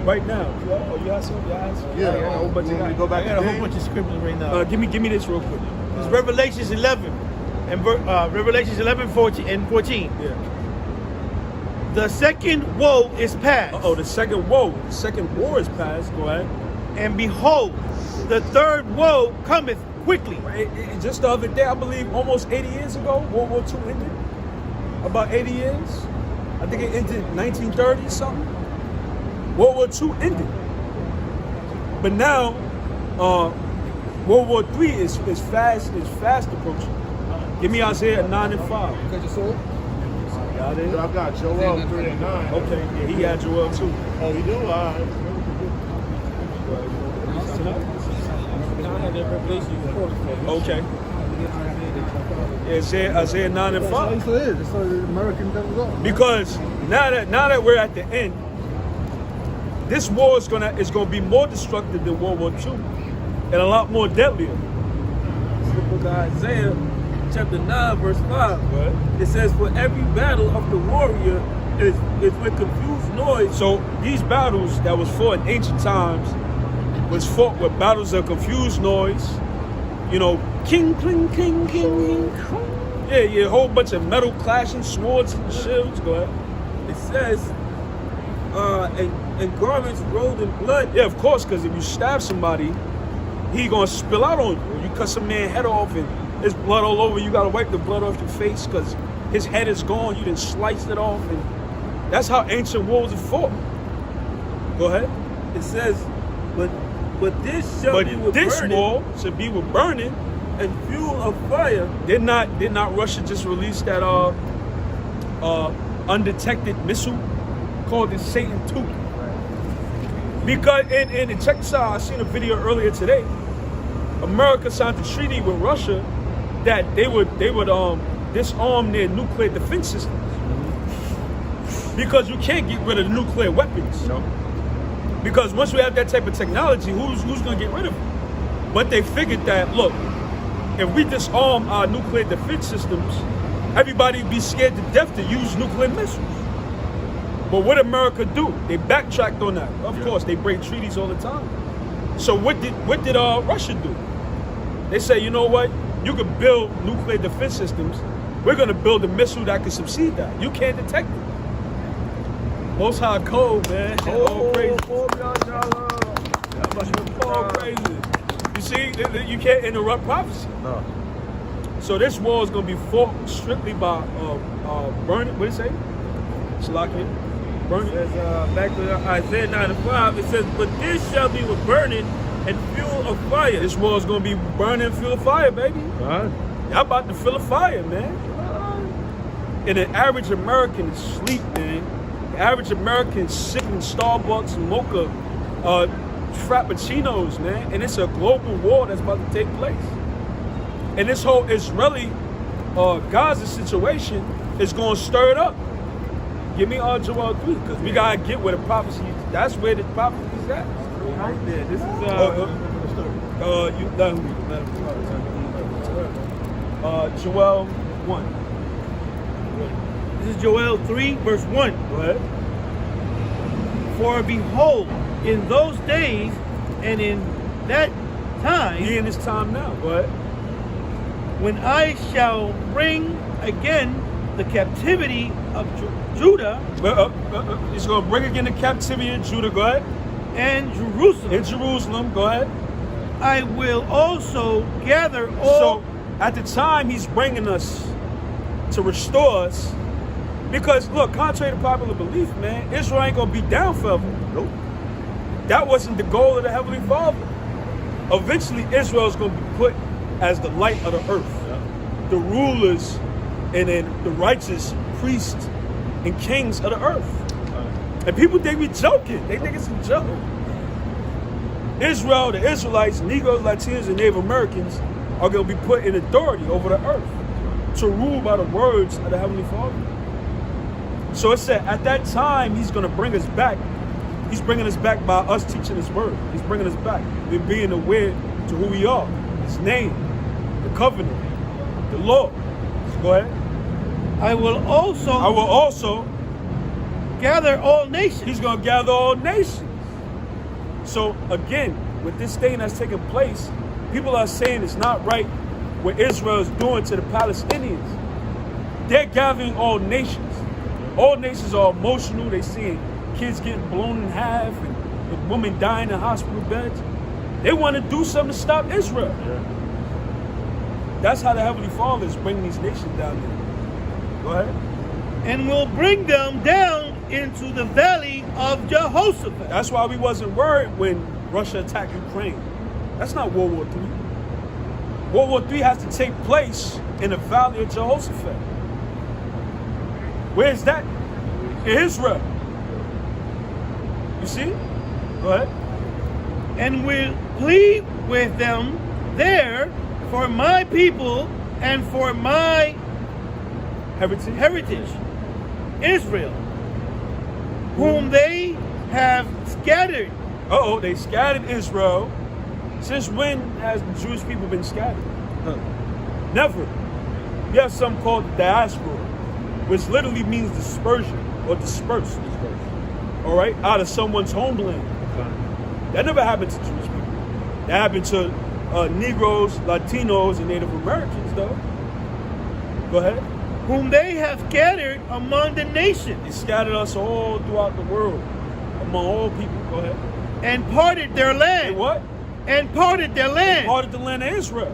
right now. Oh, you have some? Yeah, I got a whole bunch of I got a whole bunch of scriptures right now. Give me this real quick. It's Revelations 11 and Revelations 11, 14 and 14. Yeah. The second woe is past. The second woe. The second war is past. Go ahead. And behold, the third woe cometh quickly. Just the other day, I believe almost 80 years ago, World War II ended. About 80 years. I think it ended 1930 something. World War II ended. But now, World War III is fast approaching. Give me Isaiah 9 and 5. Got your sword? Got it. I got Joel 3 and 9. Okay, yeah, he had Joel too. Oh, you do? All right. Okay. Yeah, Isaiah 9 and 5. That's what it is. That's what the American devils are. Because now that we're at the end, this war is gonna be more destructive than World War II and a lot more deadlier. The book of Isaiah, chapter 9, verse 5. Right. It says, for every battle of the warrior is with confused noise. So these battles that was fought in ancient times was fought with battles of confused noise. You know, king, cling, king, king, king. Yeah, a whole bunch of metal clashing, swords and shields. Go ahead. It says, and garments rolled in blood. Yeah, of course, because if you stab somebody, he gonna spill out on you. You cut some man's head off and there's blood all over. You gotta wipe the blood off your face because his head is gone. You done sliced it off, and that's how ancient wars are fought. Go ahead. It says, but this shall be with burning, war should be with burning and fuel of fire. Did not Russia just release that undetected missile called the Satan II? Because and check this out, I seen a video earlier today. America signed a treaty with Russia that they would disarm their nuclear defense systems. Because you can't get rid of the nuclear weapons. No. Because once we have that type of technology, who's going to get rid of it? But they figured that, look, if we disarm our nuclear defense systems, everybody would be scared to death to use nuclear missiles. But what America do? They backtracked on that. Of course, they break treaties all the time. So what did Russia do? They say, you know what? You could build nuclear defense systems. We're going to build a missile that can succeed that. You can't detect it. Most high cold, man. All crazy. All crazy. You see, you can't interrupt prophecy. No. So this war is going to be fought strictly by burning. What did it say? Shalakia. Burning. It says, back to Isaiah 9:5, it says, but this shall be with burning and fuel of fire. This war is going to be burning, fuel of fire, baby. Y'all about to feel a fire, man. And an average American is sleep, man. The average American is sipping Starbucks and mocha frappuccinos, man. And it's a global war that's about to take place. And this whole Israeli Gaza situation is going to stir it up. Give me Joel 3, because we got to get where the prophecy is. That's where the prophecy is at. Right there. This is you done. Joel 1. This is Joel 3, verse 1. Go ahead. For behold, in those days and in that time, He in this time now. Go ahead. when I shall bring again the captivity of Judah He's going to bring again the captivity of Judah. Go ahead. and Jerusalem, In Jerusalem. Go ahead. I will also gather all. So at the time he's bringing us to restore us, because look, contrary to popular belief, man, Israel ain't gonna be down forever. Nope. That wasn't the goal of the Heavenly Father. Eventually Israel is gonna be put as the light of the earth, the rulers and then the righteous priests and kings of the earth. And people think we joking. They think it's a joke. Israel, the Israelites, Negroes, Latinos, and Native Americans are going to be put in authority over the earth to rule by the words of the Heavenly Father. So it said at that time, he's going to bring us back. He's bringing us back by us teaching his word.'s bringing us back. We're being aware to who we are, his name, the covenant, the law. So go ahead. I will also gather all nations. He's going to gather all nations. So again, with this thing that's taking place, people are saying it's not right what Israel is doing to the Palestinians. They're gathering all nations. All nations are emotional. They're seeing kids getting blown in half and the women dying in hospital beds. They want to do something to stop Israel. That's how the Heavenly Father is bringing these nations down there. Go ahead. And will bring them down into the valley of Jehoshaphat. That's why we wasn't worried when Russia attacked Ukraine. That's not World War III. World War III has to take place in the valley of Jehoshaphat. Where's that? In Israel. You see? Go ahead. And will plead with them there for my people and for my heritage, Israel, whom they have scattered. They scattered Israel. Since when has the Jewish people been scattered? Never. You have something called the diaspora, which literally means dispersion or dispersed. All right, out of someone's homeland. That never happened to Jewish people. That happened to Negroes, Latinos, and Native Americans, though. Go ahead. Whom they have scattered among the nations. They scattered us all throughout the world, among all people. Go ahead. And parted their land. And what? And parted their land. And parted the land of Israel.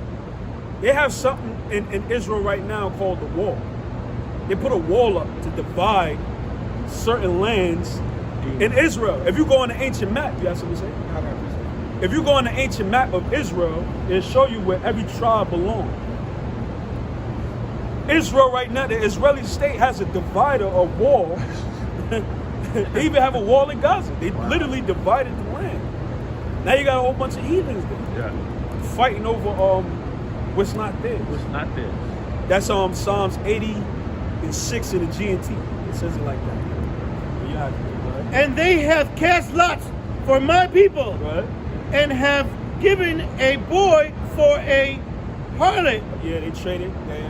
They have something in Israel right now called the wall. They put a wall up to divide certain lands in Israel. If you go on the ancient map, you have something to say? If you go on the ancient map of Israel, it'll show you where every tribe belongs. Israel right now, the Israeli state has a divider, a wall. They even have a wall in Gaza. They literally divided the land. Now you got a whole bunch of heathens there. Fighting over what's not there. What's not there. That's Psalms 80:6 in the GNT. It says it like that. And they have cast lots for my people, and have given a boy for a harlot. Yeah, they traded. They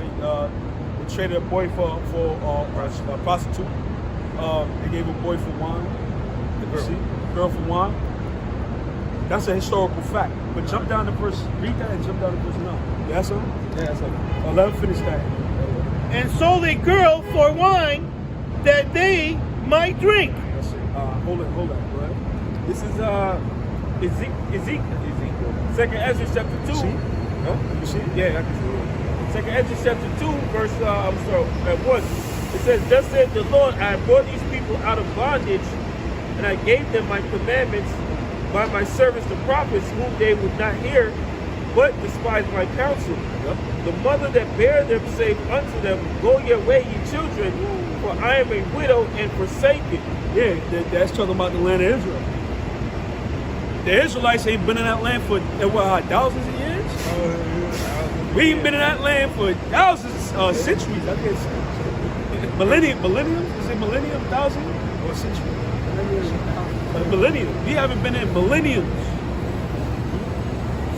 traded a boy for a prostitute. They gave a boy for wine. The girl for wine. That's a historical fact. But jump down to verse, read that and jump down to verse 9. Yeah, son? Yeah, that's it. Let him finish that. And sold a girl for wine that they might drink. That's it. Hold on. Go ahead. This is Ezekiel. 2nd Ezra chapter 2. See? Huh? You see? Yeah, I can see it. 2nd Ezra chapter 2, verse, at 1. It says, thus said the Lord, I have brought these people out of bondage, and I gave them my commandments by my servants the prophets, whom they would not hear, but despised my counsel. Yep. The mother that bare them saith unto them, go your way, ye children, for I am a widow and forsaken. Yeah, that's talking about the land of Israel. The Israelites ain't been in that land for thousands of years? We ain't been in that land for thousands, centuries, I guess. Millennium? Is it millennium, thousand, or century? Millennium. We haven't been in millenniums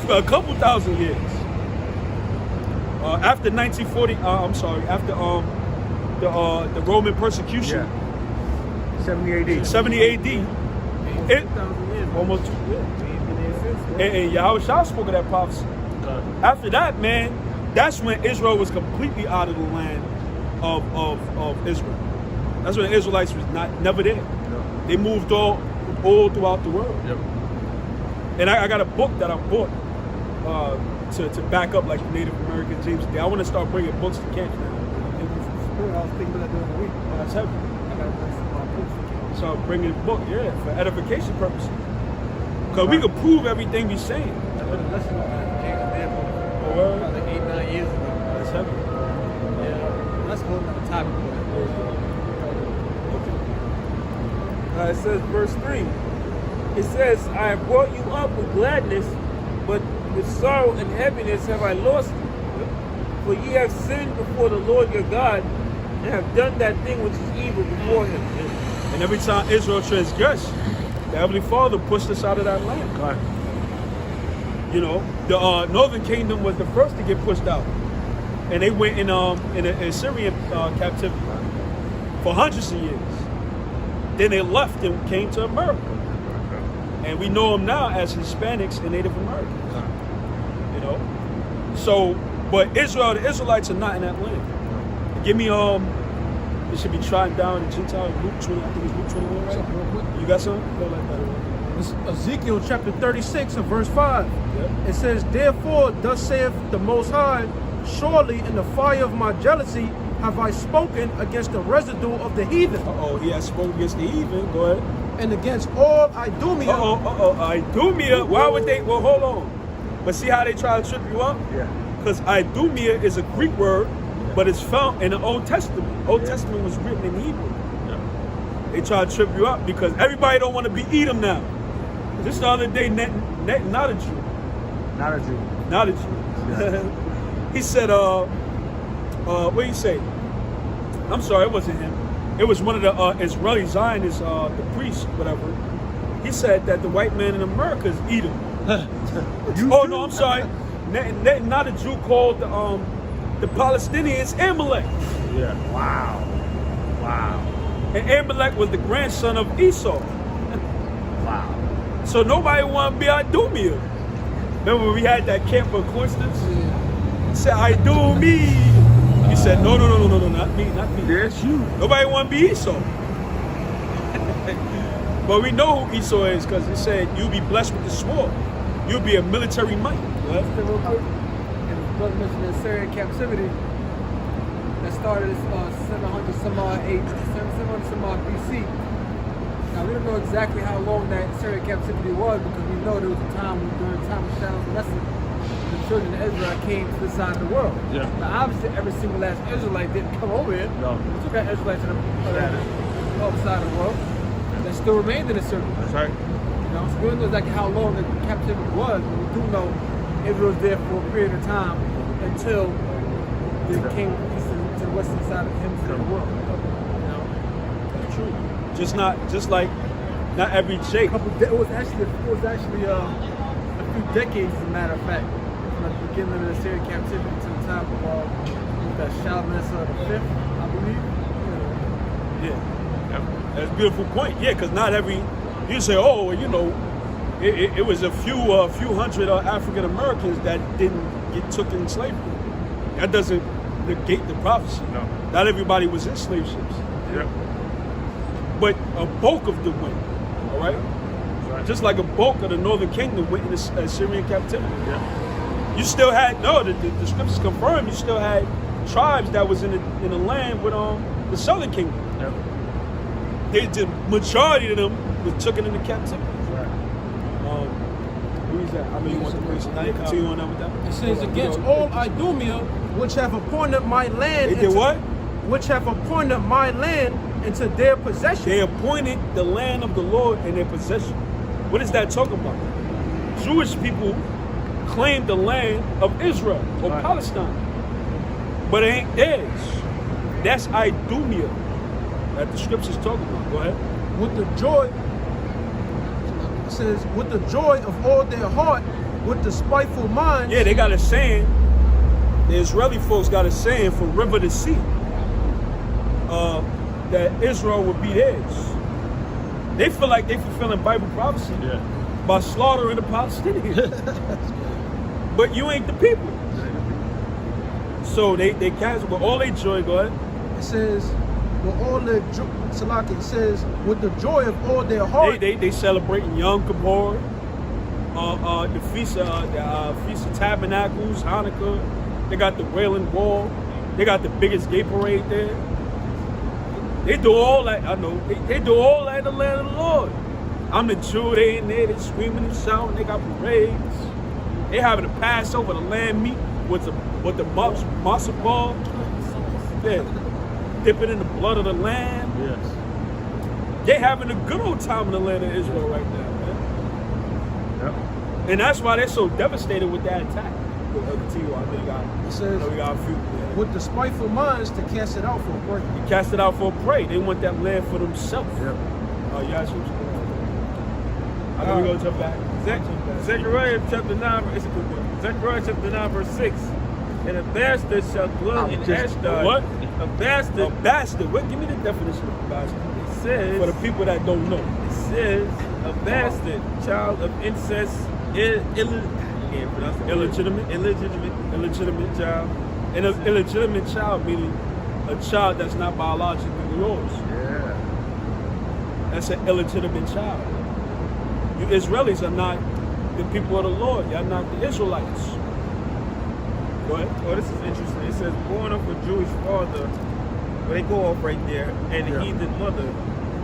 for a couple thousand years. After 1940, after the Roman persecution. Yeah. 70 AD. 70 AD. Almost 2 years. And Yahushua spoke of that prophecy. After that, man, that's when Israel was completely out of the land of Israel. That's when the Israelites was never there. Yeah. They moved all throughout the world. Yep. And I got a book that I bought to back up like Native American James Day. I want to start bringing books to camp now. I was thinking about that during the week. Oh, that's heavy. I got to bring some more books to camp. So I'm bringing a book, for edification purposes. Because we could prove everything we're saying. I read a lesson on that. Oh, well. About like 8-9 years ago. That's heavy. Yeah. That's a whole nother topic. It says, verse 3. It says, I have brought you up with gladness, but with sorrow and heaviness have I lost you. For ye have sinned before the Lord your God, and have done that thing which is evil before him. And every time Israel transgressed, the Heavenly Father pushed us out of that land. Right. You know, the Northern Kingdom was the first to get pushed out. And they went in Assyrian captivity for hundreds of years. Then they left and came to America. And we know them now as Hispanics and Native Americans. You know? So, but Israel, the Israelites are not in that land. Give me, it should be trodden down in Gentile, Luke 20, I think it's Luke 21, right? You got something? Go like that. It's Ezekiel chapter 36 and verse 5. Yeah. It says, therefore, thus saith the Most High, surely in the fire of my jealousy have I spoken against the residue of the heathen. He has spoken against the heathen. Go ahead. And against all Idumea. Idumea. Why would they? Well, hold on. But see how they try to trip you up? Yeah. Because Idumea is a Greek word, but it's found in the Old Testament. Old Testament was written in Hebrew. Yeah. They try to trip you up because everybody don't want to be Edom now. Just the other day, not a Jew. Not a Jew. Not a Jew. Yeah. He said, what did he say? I'm sorry, it wasn't him. It was one of the Israeli Zionists, the priest, whatever. He said that the white man in America is Edom. No, I'm sorry. Not a Jew called the Palestinians Amalek. Yeah. Wow. And Amalek was the grandson of Esau. Wow. So nobody wanted to be Idumea. Remember when we had that camp of Constance? He said, Idumea. He said, no, not me. That's you. Nobody want to be Esau. But we know who Esau is because he said, you'll be blessed with the sword. You'll be a military might. Real quick, and brother mentioned the Syrian captivity that started 700 some odd BC. Now we don't know exactly how long that Syrian captivity was because we know there was a time during the time of shadows and lessons, the children of Israel came to this side of the world. Yeah. Now obviously every single last Israelite didn't come over here. No. We took our Israelites to the other side of the world. And they still remained in the circle. That's right. You know, so we don't know exactly how long the captivity was, but we do know Israel was there for a period of time until they came to the western side of the hemisphere of the world. You know? That's true. Just like not every Jake. It was actually a few decades, as a matter of fact, from the beginning of the Syrian captivity to the time of that Shalmaneser the 5th, I believe. Yeah, that's a beautiful point. Yeah, because not every, you say, oh, you know, it was a few hundred African Americans that didn't get took in slavery. That doesn't negate the prophecy. No. Not everybody was in slave ships. Yeah. But a bulk of them went, all right? Right. Just like a bulk of the northern kingdom went into Syrian captivity. Yeah. You still had, the scriptures confirm, you still had tribes that was in the land with the southern kingdom. Yeah. The majority of them was taken into captivity. Right. Who is that? I mean, you want to continue on that with that? It says, against all Idumea, which have appointed my land. They did what? Which have appointed my land into their possession. They appointed the land of the Lord in their possession. What is that talking about? Jewish people claimed the land of Israel or Palestine, but it ain't theirs. That's Idumea that the scriptures talk about. Go ahead. With the joy, it says, with the joy of all their heart, with the spiteful minds. Yeah, they got a saying. The Israeli folks got a saying from river to sea that Israel would be theirs. They feel like they fulfilling Bible prophecy by slaughtering the Palestinians. But you ain't the people. So they cast with all their joy. Go ahead. It says, with all their joy, Salaki, it says, with the joy of all their heart. They celebrating Yom Kippur, the Feast of Tabernacles, Hanukkah. They got the Wailing Wall. They got the biggest gay parade there. They do all that. I know. They do all that in the land of the Lord. I'm the Jew. They in there. They screaming and shouting. They got parades. They having a Passover, the lamb meat with the matzo ball. Yeah. Dipping in the blood of the lamb. Yes. They having a good old time in the land of Israel right now, man. Yep. And that's why they're so devastated with that attack. It says, we got a few. With the spiteful minds to cast it out for a prey. You cast it out for a prey. They want that land for themselves. Yep. Yeah, I know we're going to jump back. Zechariah chapter 9, it's a good one. Zechariah chapter 9, verse 6. And a bastard shall dwell in Ashdod. What? A bastard. A bastard. What? Give me the definition of bastard. It says. For the people that don't know. It says a bastard, child of incest, illegitimate child. And an illegitimate child meaning a child that's not biologically yours. Yeah. That's an illegitimate child. You Israelis are not the people of the Lord. Y'all not the Israelites. Go ahead. Oh, this is interesting. It says born of a Jewish father, but they go off right there, and a heathen mother.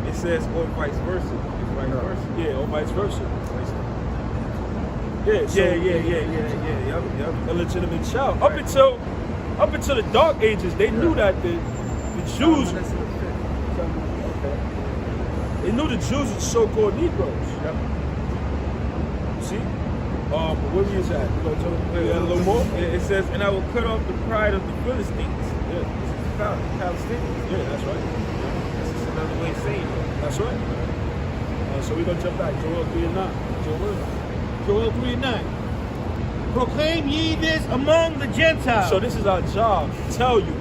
It says or vice versa. It's vice versa. Yeah, or vice versa. Yeah, so Yep. Illegitimate child. Up until the Dark Ages, they knew that the Jews. They knew the Jews were so-called Negroes. Yep. See? Where we is at? You gonna tell me a little more? It says, and I will cut off the pride of the Philistines. Yeah. Palestinians. Yeah, that's right. That's just another way of saying it. That's right. So we're gonna jump back. Joel 3:9. Joel 3:9. Proclaim ye this among the Gentiles. So this is our job to tell you,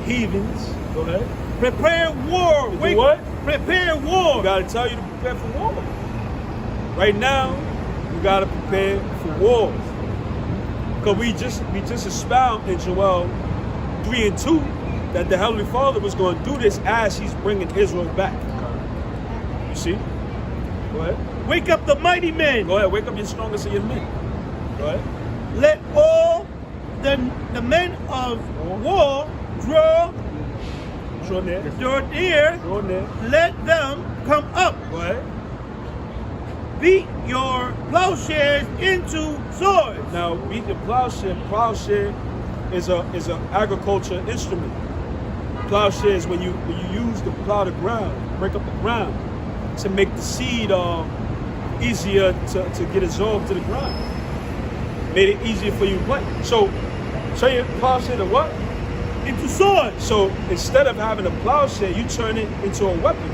heathens. Go ahead. Prepare war. Do what? Prepare war. We gotta tell you to prepare for war. Right now, you gotta prepare for war. Because we just expound in Joel 3:2 that the Heavenly Father was going to do this as He's bringing Israel back. You see? Go ahead. Wake up the mighty men. Go ahead. Wake up your strongest of your men. Go ahead. Let all the men of war draw near. Let them come up. Go ahead. Beat your plowshares into swords. Now, beat the plowshare. Plowshare is an agriculture instrument. Plowshare is when you use to plow the ground, break up the ground, to make the seed easier to get absorbed to the ground. Made it easier for you to plant. So your plowshare to what? Into swords. So instead of having a plowshare, you turn it into a weapon.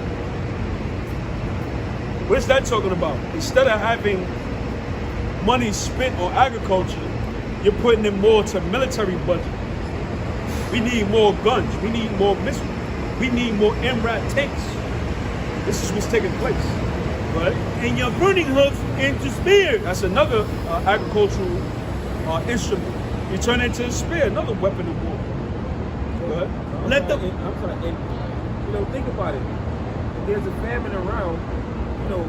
What is that talking about? Instead of having money spent on agriculture, you're putting in more to military budget. We need more guns. We need more missiles. We need more MRAP tanks. This is what's taking place, right? And your pruning hooks into spears. That's another agricultural instrument. You turn it into a spear, another weapon of war. Right? Let the I'm sorry, and, you know, think about it. If there's a famine around, you know,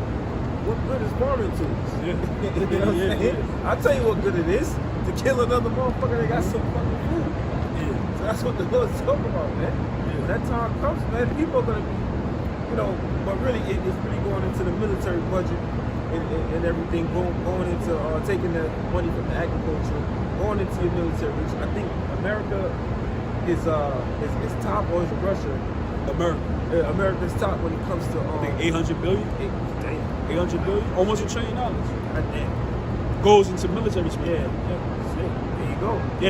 what good is farming tools? Yeah. You know what I'm saying? I'll tell you what good it is to kill another motherfucker that got some fucking food. So that's what the Lord's talking about, man. When that time comes, man, people are gonna be, you know, but really it's really going into the military budget and everything, going into taking the money from the agriculture, going into your military, which I think America is top, or is it Russia? America. Yeah, America's top when it comes to I think 800 billion. 800 billion, almost $1 trillion. Damn. Goes into military spending. Yeah. There you go. Yeah,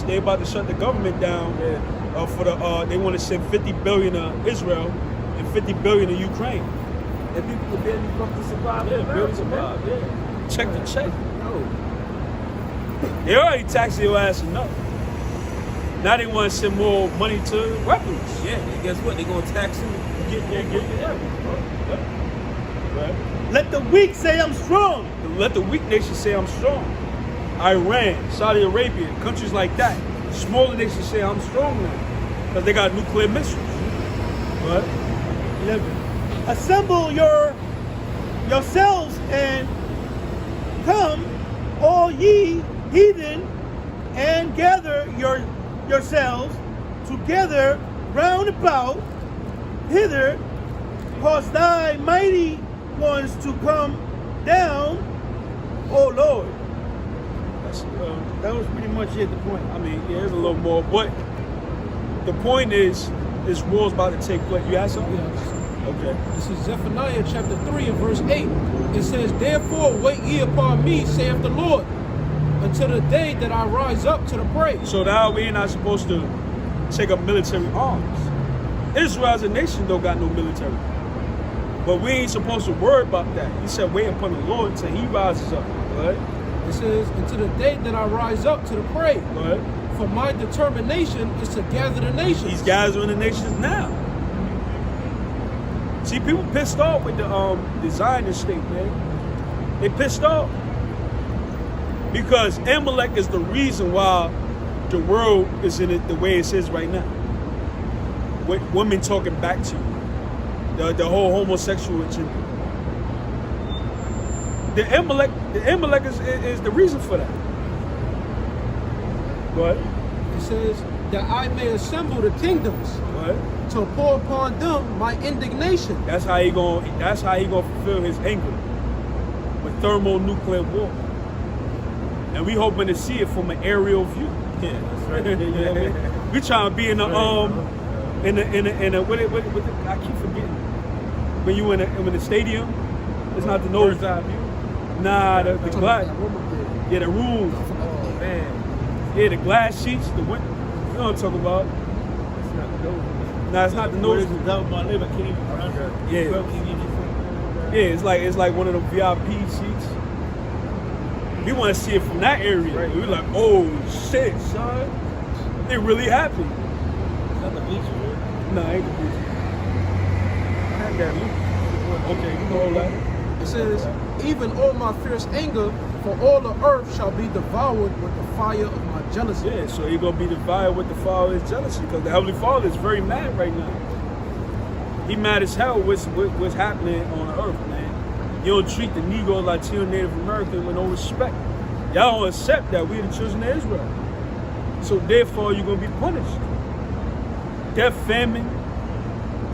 they about to shut the government down. Yeah. For the they want to send 50 billion to Israel and 50 billion to Ukraine. And people could barely fucking survive. Yeah, barely survive. Yeah. Check the check. They already taxed your ass enough. Now they want to send more money to weapons. Yeah, and guess what? They're gonna tax you. Right. let the weak say I'm strong. Let the weak nations say I'm strong. Iran, Saudi Arabia, countries like that. Smaller nations say I'm strong now because they got nuclear missiles. Right. 11. Assemble yourselves and come, all ye heathen, and gather yourselves together round about hither, cause thy mighty ones to come down, O Lord. That was pretty much it, the point. I mean, yeah, there's a little more, but the point is war's about to take place. You asked something? Yes. Okay. This is Zephaniah chapter 3 and verse 8. It says, therefore wait ye upon me, saith the Lord, until the day that I rise up to the praise. So now we're not supposed to take up military arms. Israel as a nation don't got no military. But we ain't supposed to worry about that. He said wait upon the Lord until he rises up. Right? It says, until the day that I rise up to the praise. Right? For my determination is to gather the nations. He's gathering the nations now. See, people pissed off with the Zionist state, man. They pissed off. Because Amalek is the reason why the world is in it the way it is right now. With women talking back to you. The whole homosexual agenda. The Amalek is the reason for that. What? It says that I may assemble the kingdoms. What? To pour upon them my indignation. That's how he gonna fulfill his anger with thermonuclear war. And we hoping to see it from an aerial view. Yeah, that's right. You know what I mean? We trying to be in the what I keep forgetting. When you in the stadium, it's not the nose eye view. Nah, the glass. Yeah, the room. Oh man. Yeah, the glass sheets, the window. You know what I'm talking about? It's not the nose. Nah, it's not the nose. Yeah, it's like one of the VIP seats. We want to see it from that area. Right. We're like, oh shit, son. It really happened. Not the bleacher, right? Nah, ain't the bleacher. I had that loop. Okay, you know all that. It says, even all my fierce anger for all the earth shall be devoured with the fire of my jealousy. Yeah, so you're going to be devoured with the fire of his jealousy because the Heavenly Father is very mad right now. He mad as hell what's happening on the earth, man. You don't treat the Negro, Latino, Native American with no respect. Y'all don't accept that we're the children of Israel. So therefore, you're going to be punished. Death, famine,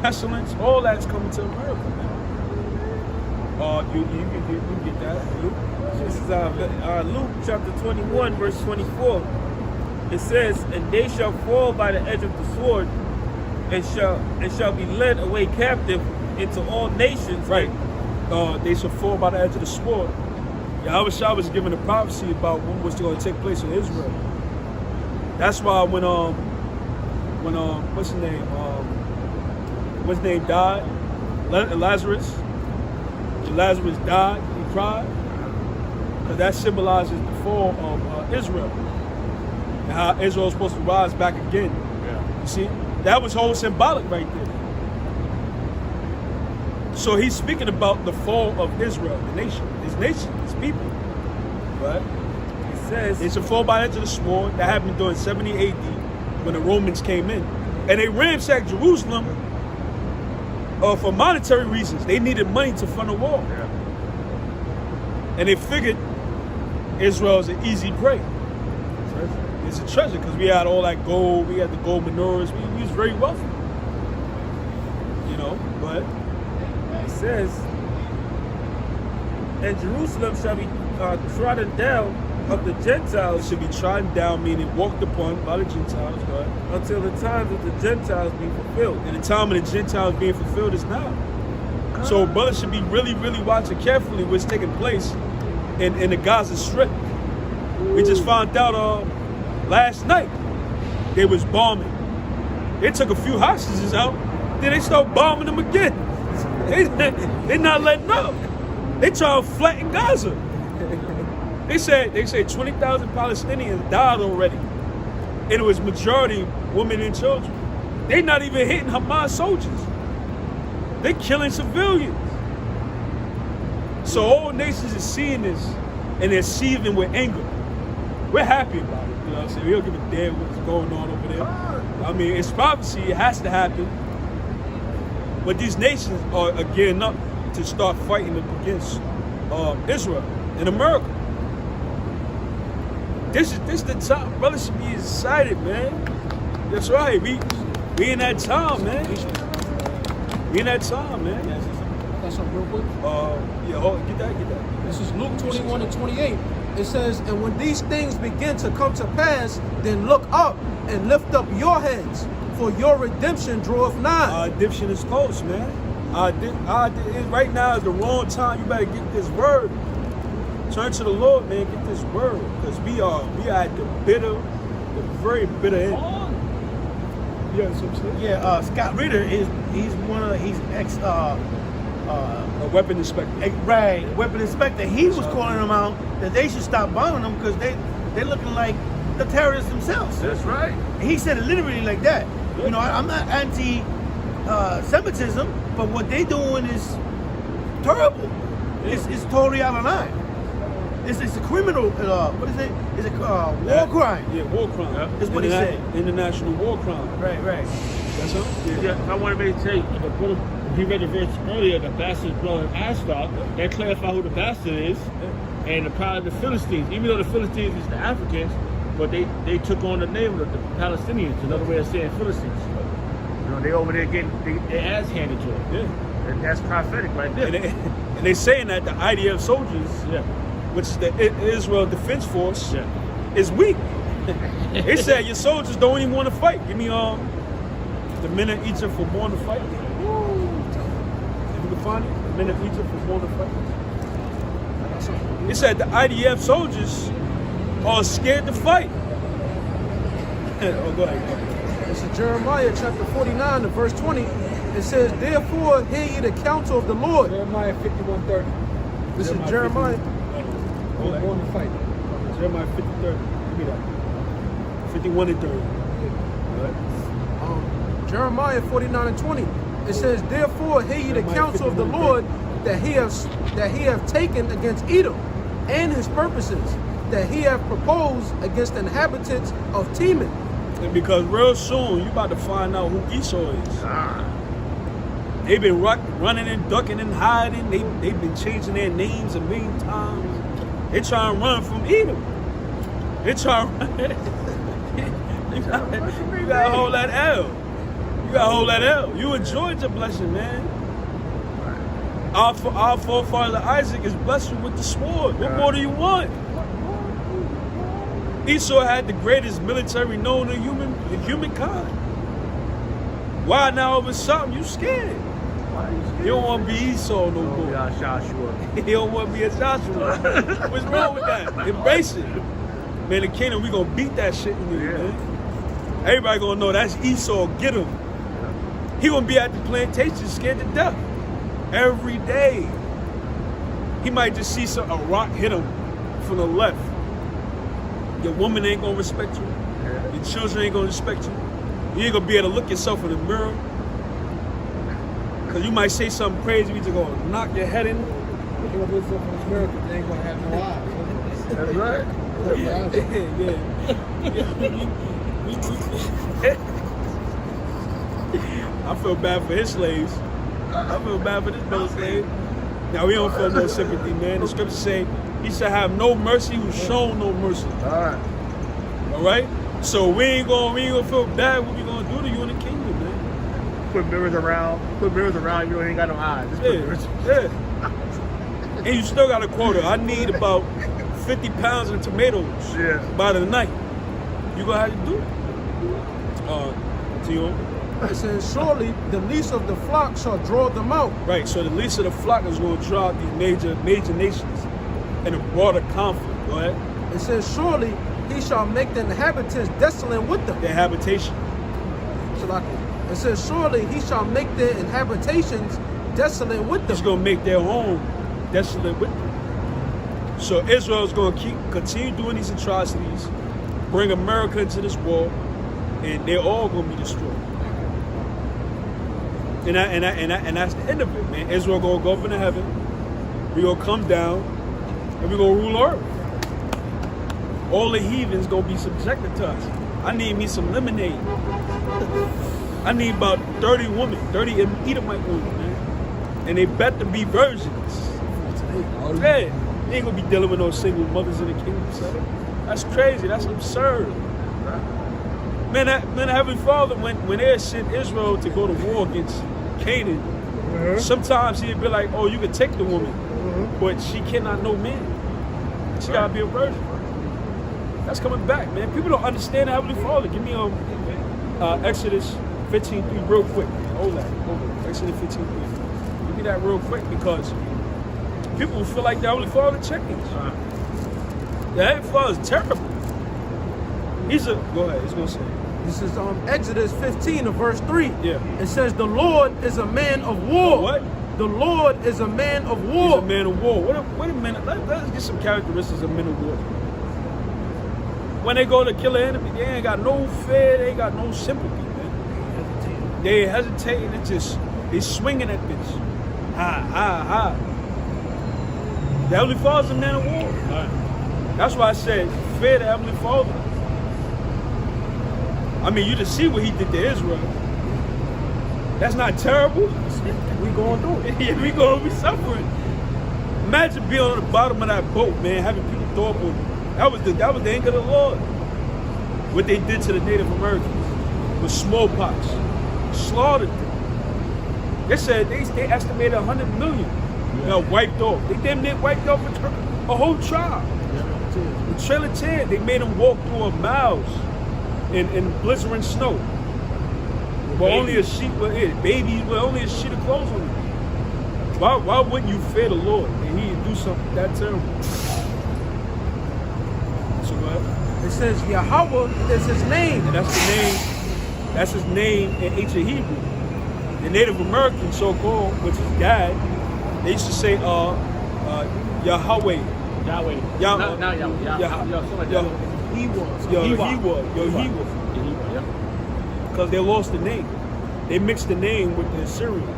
pestilence, all that's coming to America, man. You get that, Luke? This is Luke chapter 21, verse 24. It says, and they shall fall by the edge of the sword, and shall be led away captive into all nations. Right. They shall fall by the edge of the sword. Yahweh was given a prophecy about what was going to take place in Israel. That's why when what's his name died, Lazarus died, he cried. Because that symbolizes the fall of Israel. And how Israel is supposed to rise back again. Yeah. You see? That was whole symbolic right there. So he's speaking about the fall of Israel, the nation, his people. Right? He says It's a fall by the edge of the sword that happened during 70 AD when the Romans came in. And they ransacked Jerusalem for monetary reasons. They needed money to fund the war. Yeah. And they figured Israel is an easy prey. It's a treasure because we had all that gold, we had the gold menorahs, we was very wealthy. You know, but It says, and Jerusalem shall be trodden down of the it Gentiles should be trodden down, meaning walked upon by the Gentiles, right? until the time of the Gentiles be fulfilled. And the time of the Gentiles being fulfilled is now. So brothers should be really, really watching carefully what's taking place in the Gaza Strip. We just found out last night they was bombing. They took a few hostages out, then they start bombing them again. They not letting up. They trying to flatten Gaza. They said 20,000 Palestinians died already. And it was majority women and children. They not even hitting Hamas soldiers. They killing civilians. So all nations is seeing this and they're seething with anger. We're happy about it. You know what I'm saying? We don't give a damn what's going on over there. I mean, it's prophecy. It has to happen. But these nations are gearing up to start fighting against Israel and America. This is the time. Brothers should be excited, man. That's right. We in that time, man. We in that time, man. That's something real quick. Yeah, hold on, get that. This is Luke 21 and 28. It says, and when these things begin to come to pass, then look up and lift up your heads, for your redemption draweth nigh. Our redemption is close, man. Right now is the wrong time. You better get this word. Turn to the Lord, man. Get this word, because we are at the very bitter end. Yeah, that's what I'm saying. Yeah, Scott Ritter he's ex A weapon inspector. right, weapon inspector. He was calling them out that they should stop bombing them because they're looking like the terrorists themselves. That's right. He said it literally like that. You know, I'm not anti-Semitism, but what they doing is terrible. It's totally out of line. It's a criminal. What is it? It's a war crime. Yeah, war crime. That's what he said. International war crime. Right. That's all. Yeah, I want to make sure he read the verse earlier, the bastard's brother Ashdod. That clarified who the bastard is, and the power of the Philistines. Even though the Philistines is the Africans, but they took on the name of the Palestinians. Another way of saying Philistines. You know, they over there getting their ass handed to them. Yeah. And that's prophetic right there. And they saying that the IDF soldiers, which is the Israel Defense Force, is weak. They said your soldiers don't even want to fight. Give me the men of Egypt were born to fight. If you can find it, the men of Egypt were born to fight. They said the IDF soldiers are scared to fight. Oh, go ahead. This is Jeremiah chapter 49 and verse 20. It says, therefore hear ye the counsel of the Lord. Jeremiah 51:30. This is Jeremiah. We're born to fight. Jeremiah 50:30. Give me that. 51 and 30. Jeremiah 49 and 20. It says, therefore hear ye the counsel of the Lord that he have taken against Edom, and his purposes that he have proposed against the inhabitants of Teman. And because real soon you about to find out who Esau is. They've been running and ducking and hiding. They've been changing their names a million times. They try and run from Edom. They try and run. You gotta hold that L. You gotta hold that L. You enjoyed your blessing, man. Our forefather Isaac is blessed with the sword. What more do you want? Esau had the greatest military known in humankind. Why now all of a sudden you scared? You don't want to be Esau no more. You don't want to be a Joshua. What's wrong with that? Embrace it. Man, the kingdom, we going to beat that shit in you, man. Everybody going to know that's Esau. Get him. He going to be at the plantation scared to death. Every day. He might just see a rock hit him from the left, your woman ain't gonna respect you. Your children ain't gonna respect you. You ain't gonna be able to look yourself in the mirror. Cause you might say something crazy, we just gonna knock your head in. You gonna do something in America, they ain't gonna have no eyes. That's right. I feel bad for his slaves. I feel bad for this brother's slave. Now we don't feel no sympathy, man. The scriptures say he shall have no mercy who's shown no mercy. All right? So we ain't gonna feel bad what we gonna do to you in the kingdom, man. Put mirrors around you, ain't got no eyes. Just put mirrors. Yeah. And you still got a quota. I need about 50 pounds of tomatoes by the night. You gonna have to do it. To you. It says, surely the least of the flock shall draw them out. Right, so the least of the flock is going to draw out these major nations in a broader conflict. Go ahead. It says, surely he shall make the inhabitants desolate with them. Their habitation. It says, surely he shall make their inhabitations desolate with them. He's going to make their home desolate with them. So Israel is going to continue doing these atrocities, bring America into this war, and they're all going to be destroyed. And that's the end of it, man. Israel gonna go up into heaven. We gonna come down, and we gonna rule earth. All the heathens gonna be subjected to us. I need me some lemonade. I need about 30 women, 30 Edomite women, man. And they bet to be virgins. Yeah, they ain't gonna be dealing with no single mothers in the kingdom. So that's crazy. That's absurd. Man, the Heavenly Father, when they sent Israel to go to war against Canaan, sometimes he'd be like, oh, you can take the woman, but she cannot know men. She gotta be a virgin. That's coming back, man. People don't understand the Heavenly Father. Give me Exodus 15:3 real quick. Hold that. Exodus 15:3. Give me that real quick because people feel like the Heavenly Father changes. The Heavenly Father is terrible. Go ahead, he's gonna say. This is Exodus 15 verse 3. Yeah. It says, the Lord is a man of war. What? The Lord is a man of war. He's a man of war. Wait a minute. Let's get some characteristics of men of war. When they go to kill an enemy, they ain't got no fear. They ain't got no sympathy, man. They ain't hesitating. They swinging at bitch. Ha. The Heavenly Father's a man of war. That's why I said, fear the Heavenly Father. I mean, you just see what he did to Israel. That's not terrible. We going through it. Yeah, we suffering. Imagine being on the bottom of that boat, man, having people throw up on you. That was the anger of the Lord. What they did to the Native Americans with smallpox, slaughtered them. They said they estimated 100 million got wiped off. They damn near wiped off a whole tribe. The Trail of Tears, they made them walk through miles in blizzarding snow. But only a sheet babies with only a sheet of clothes on them. Why wouldn't you fear the Lord and he'd do something that terrible? So what? It says Yahweh is his name. And that's his name in ancient Hebrew. The Native American so-called, which is God, they used to say Yahweh. Yahweh. He was. Because they lost the name. They mixed the name with the Assyrian.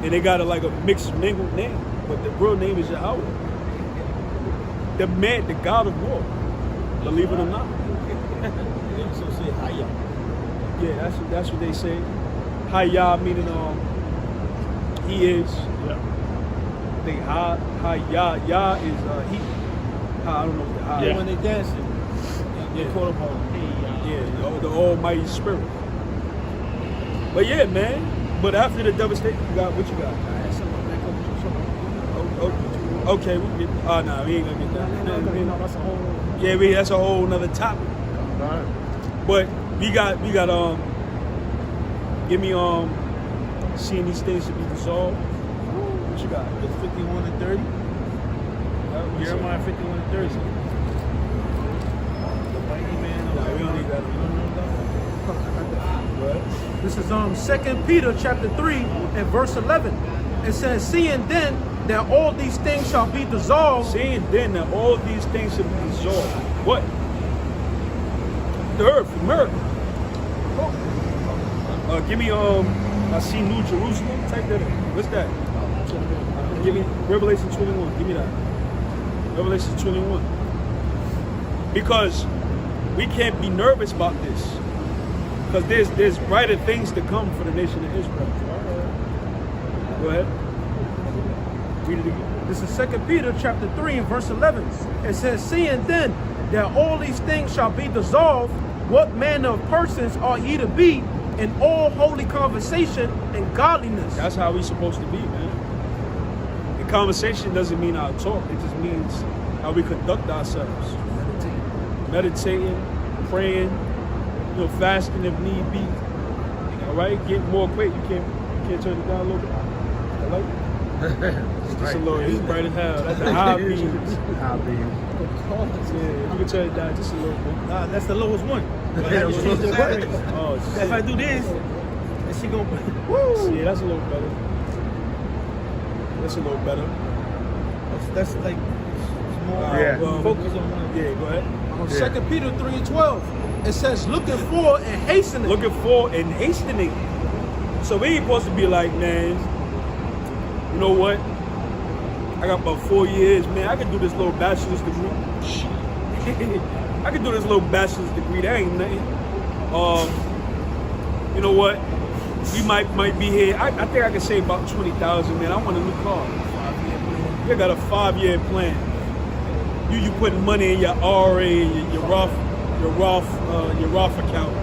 And they got a mixed mingled name. But the real name is Yahweh. The man, the God of war. Believe it or not. They also say Hayah. Yeah, that's what they say. Hayah meaning he is. Yeah. I think Hayah is he. I don't know what the Hayah. Yeah, when they dancing. They call him the Almighty Spirit. But yeah, man. But after the devastation, what you got? Okay, we get. Nah, we ain't gonna get that. That's a whole. Yeah, that's a whole nother topic. Right. But we got give me seeing these things to be dissolved. What you got? It's 51 and 30. Jeremiah 51 and 30. The mighty man of we don't need that. This is 2 Peter chapter 3 and verse 11. It says, seeing then that all these things shall be dissolved. Seeing then that all these things shall be dissolved. What? The earth, America. Give me I see New Jerusalem. Type that in. What's that? Give me Revelation 21. Give me that. Revelation 21. Because we can't be nervous about this. Because there's brighter things to come for the nation of Israel. Go ahead. Read it again. This is 2 Peter chapter 3 and verse 11. It says, seeing then that all these things shall be dissolved, what manner of persons ought ye to be in all holy conversation and godliness? That's how we supposed to be, man. And conversation doesn't mean our talk. It just means how we conduct ourselves. Meditating, praying, fasting if need be. All right, get more quick. You can't turn it down a little bit. I like it. It's just a little. It's bright as hell. That's a high beam. High beam. Yeah, you can turn it down just a little bit. That's the lowest one. Oh, shit. If I do this, and she gonna. Yeah, that's a little better. That's a little better. That's like more focus on one. Yeah, go ahead. On 2 Peter 3 and 12, it says, looking for and hastening. Looking for and hastening. So we ain't supposed to be like, man, you know what? I got about 4 years, man. I can do this little bachelor's degree. I can do this little bachelor's degree. That ain't nothing. You know what? We might be here. I think I can save about 20,000, man. I want a new car. You got a 5-year plan. You putting money in your RA, your Roth account.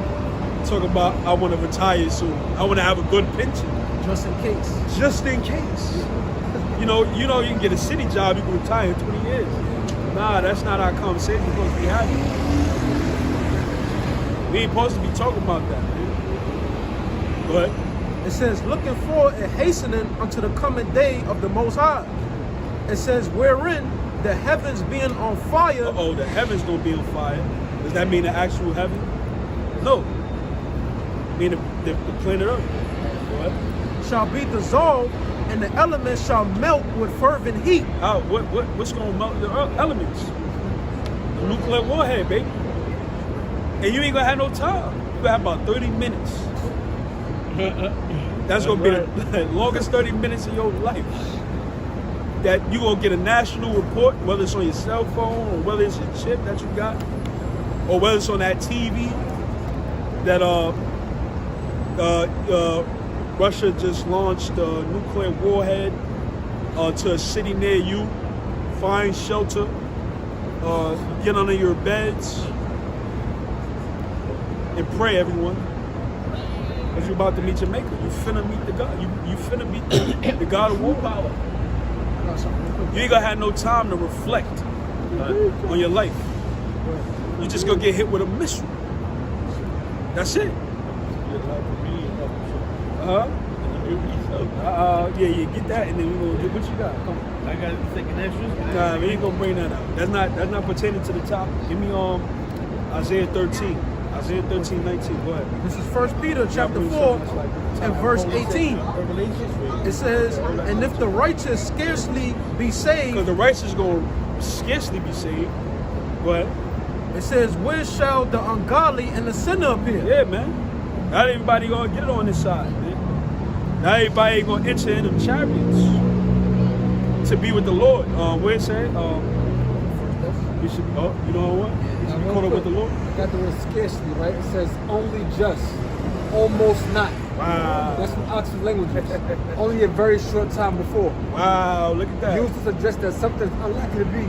Talk about I want to retire soon. I want to have a good pension. Just in case. Just in case. You know you can get a city job. You can retire in 20 years. Nah, that's not our conversation. We're supposed to be having. We ain't supposed to be talking about that, man. But it says, looking for and hastening unto the coming day of the Most High. It says, wherein the heavens being on fire. Uh-oh, the heavens gonna be on fire. Does that mean the actual heaven? No. I mean the planet Earth. What? Shall be dissolved, and the elements shall melt with fervent heat. What's gonna melt the elements? The nuclear warhead, baby. And you ain't gonna have no time. You gonna have about 30 minutes. That's gonna be the longest 30 minutes of your life. That you gonna get a national report, whether it's on your cell phone or whether it's a chip that you got, or whether it's on that TV that Russia just launched a nuclear warhead to a city near you. Find shelter, get under your beds, and pray, everyone. Because you're about to meet your maker. You finna meet the God. You finna meet the God of war power. You ain't gonna have no time to reflect on your life. You just gonna get hit with a missile. That's it. Yeah, get that, and then we gonna get what you got. Come on. I got to take an extra. Nah, we ain't gonna bring that out. That's not pertaining to the topic. Give me Isaiah 13. Isaiah 13, 19. Go ahead. This is 1 Peter chapter 4 and verse 18. It says, and if the righteous scarcely be saved. Because the righteous gonna scarcely be saved. Go ahead. It says, where shall the ungodly and the sinner appear? Yeah, man. Not everybody gonna get it on this side, man. Not everybody ain't gonna enter in them chariots to be with the Lord. Where it say? You should. Oh, you know what? You should be caught up with the Lord. Got the word scarcely, right? It says only just, almost not. Wow. That's from Oxford languages. Only a very short time before. Wow, look at that. Used to suggest that something is unlikely to be.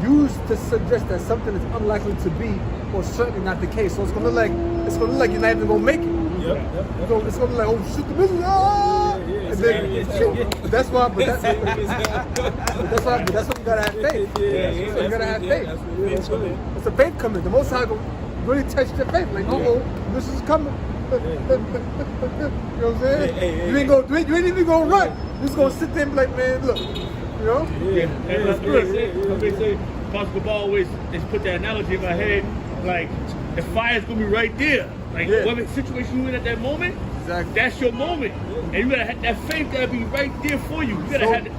Used to suggest that something is unlikely to be, or certainly not the case. So it's gonna look like you're not even gonna make it. Yep. It's gonna be like, oh, shoot the missile! Ah! And then, but that's why you gotta have faith. So you gotta have faith. It's a faith coming. The Most High will really test your faith. Like, this is coming. You know what I'm saying? You ain't even gonna run. You just gonna sit there and be like, man, look. You know? Somebody say, Pastor Ball always put that analogy in my head, like the fire's gonna be right there. Like whatever situation you in at that moment, Exactly. That's your moment. And you gotta have, that faith gotta be right there for you. You gotta have it.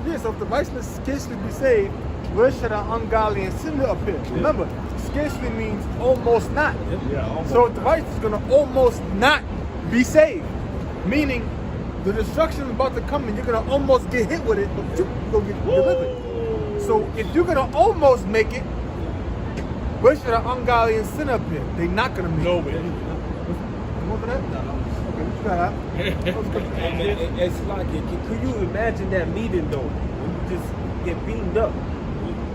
Yeah, so if the righteous scarcely be saved, where should an ungodly and sinner appear? Remember, scarcely means almost not. So if the righteous is going to almost not be saved, meaning the destruction is about to come and you're going to almost get hit with it, but you're going to get delivered. So if you're going to almost make it, where should an ungodly and sinner appear? They're not going to make it. It's like, could you imagine that meeting though? When you just get beamed up.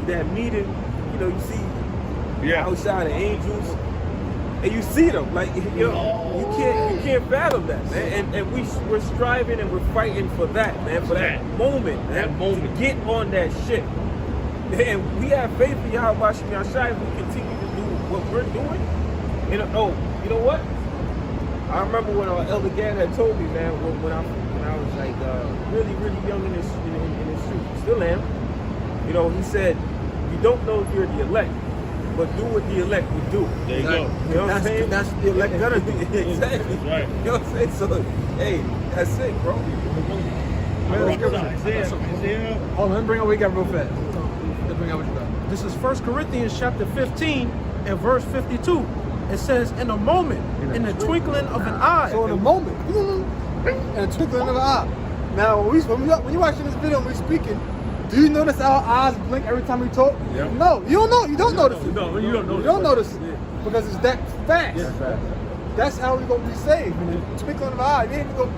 That meeting, you know, you see outside the angels, and you see them. Like, you know, you can't fathom that, man. And we're striving and we're fighting for that, man, for that moment, man. To get on that ship. And we have faith in Yahweh Shem Yashai. We continue to do what we're doing. You know what? I remember when Elder Gad had told me, man, when I was like really young in this shoot, still am. You know, he said, you don't know if you're the elect, but do what the elect would do. There you go. You know what I'm saying? That's the elect gonna do. Exactly. Right. You know what I'm saying? So, hey, that's it, bro. Isaiah. Hold on, let me bring up what we got real fast. Let's bring up what you got. This is 1 Corinthians chapter 15 and verse 52. It says, in a moment, in the twinkling of an eye. So in a moment, in a twinkling of an eye. Now, when you're watching this video and we're speaking, do you notice our eyes blink every time we talk? Yep. No, you don't know. You don't notice it. No, you don't notice it. You don't notice it because it's that fast. That's how we're gonna be saved. In the twinkling of an eye. You ain't gonna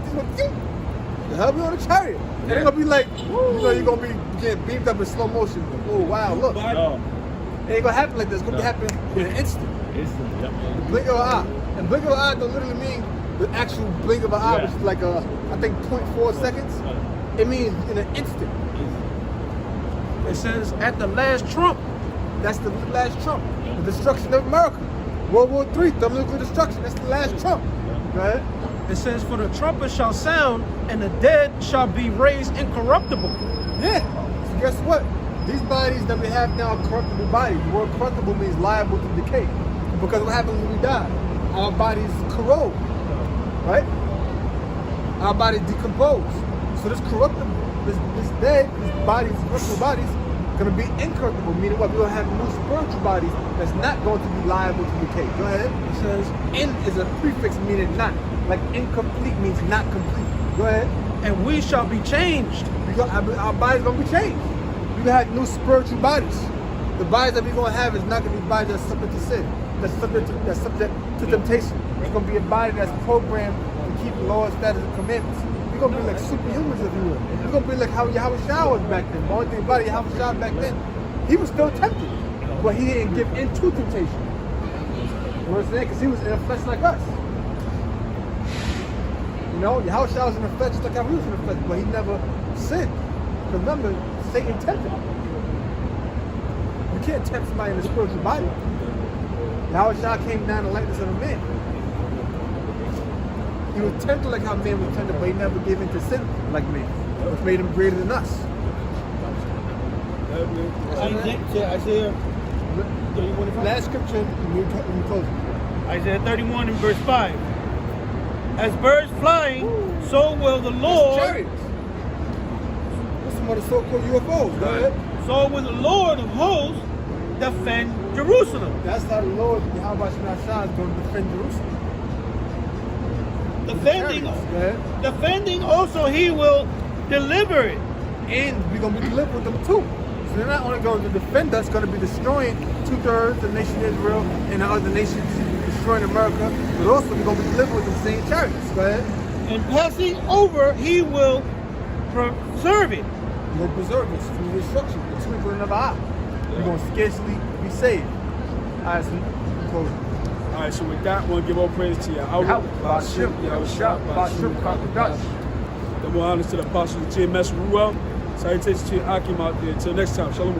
the hell we on a chariot. It ain't gonna be like, you know, you're gonna be getting beamed up in slow motion. Oh wow, look. It ain't gonna happen like this. It's gonna be happening in an instant. The blink of an eye. And blink of an eye don't literally mean the actual blink of an eye, which is like I think 0.4 seconds. It means in an instant. It says, at the last trump. That's the last trump. The destruction of America. World War III, thermonuclear destruction. That's the last trump. Go ahead. It says, for the trumpet shall sound, and the dead shall be raised incorruptible. Yeah. So guess what? These bodies that we have now are corruptible bodies. The word corruptible means liable to decay. Because what happens when we die? Our bodies corrode. Right? Our bodies decompose. So this corruptible, this dead, these bodies, corruptible bodies, gonna be incorruptible, meaning what? We're gonna have new spiritual bodies that's not going to be liable to decay. Go ahead. It says, In is a prefix meaning not. Like incomplete means not complete. Go ahead. and we shall be changed. Our bodies gonna be changed. We're gonna have new spiritual bodies. The bodies that we're gonna have is not gonna be bodies that's subject to sin, that's subject to temptation. It's gonna be a body that's programmed to keep laws, statutes, and commandments. We're gonna be like superhumans, if you will. We're gonna be like how Yahweh Shah was back then. The only thing about Yahweh Shah back then, he was still tempted, but he didn't give in to temptation. You understand? Because he was in the flesh like us. You know, Yahweh Shah was in the flesh just like how we was in the flesh, but he never sinned. Remember, Satan tempted him. You can't tempt somebody in the spiritual body. Yahweh Shah came down in the likeness of a man. He was tempted like how man was tempted, but he never gave in to sin like man, which made him greater than us. Isaiah 31. Last scripture, and we close. Isaiah 31 and verse 5. As birds flying, so will the Lord. What's some of the so-called UFOs? Go ahead. So will the Lord of hosts defend Jerusalem. That's how the Lord, Yahweh Shah, is going to defend Jerusalem. Defending also he will deliver it. And we're going to be delivered with them too. So they're not only going to defend us, going to be destroying 2/3 the nation of Israel and the other nations destroying America, but also we're going to be delivered with the same chariots. Go ahead. And passing over, he will preserve it. He will preserve us from the destruction, the twinkling of an eye. We're going to scarcely be saved. All right, so we close. All right, so with that, we'll give all praise to Yahweh. Double honors to the apostles of TMS Ruel. Salutations to your Akim out there. Until next time, Shalom.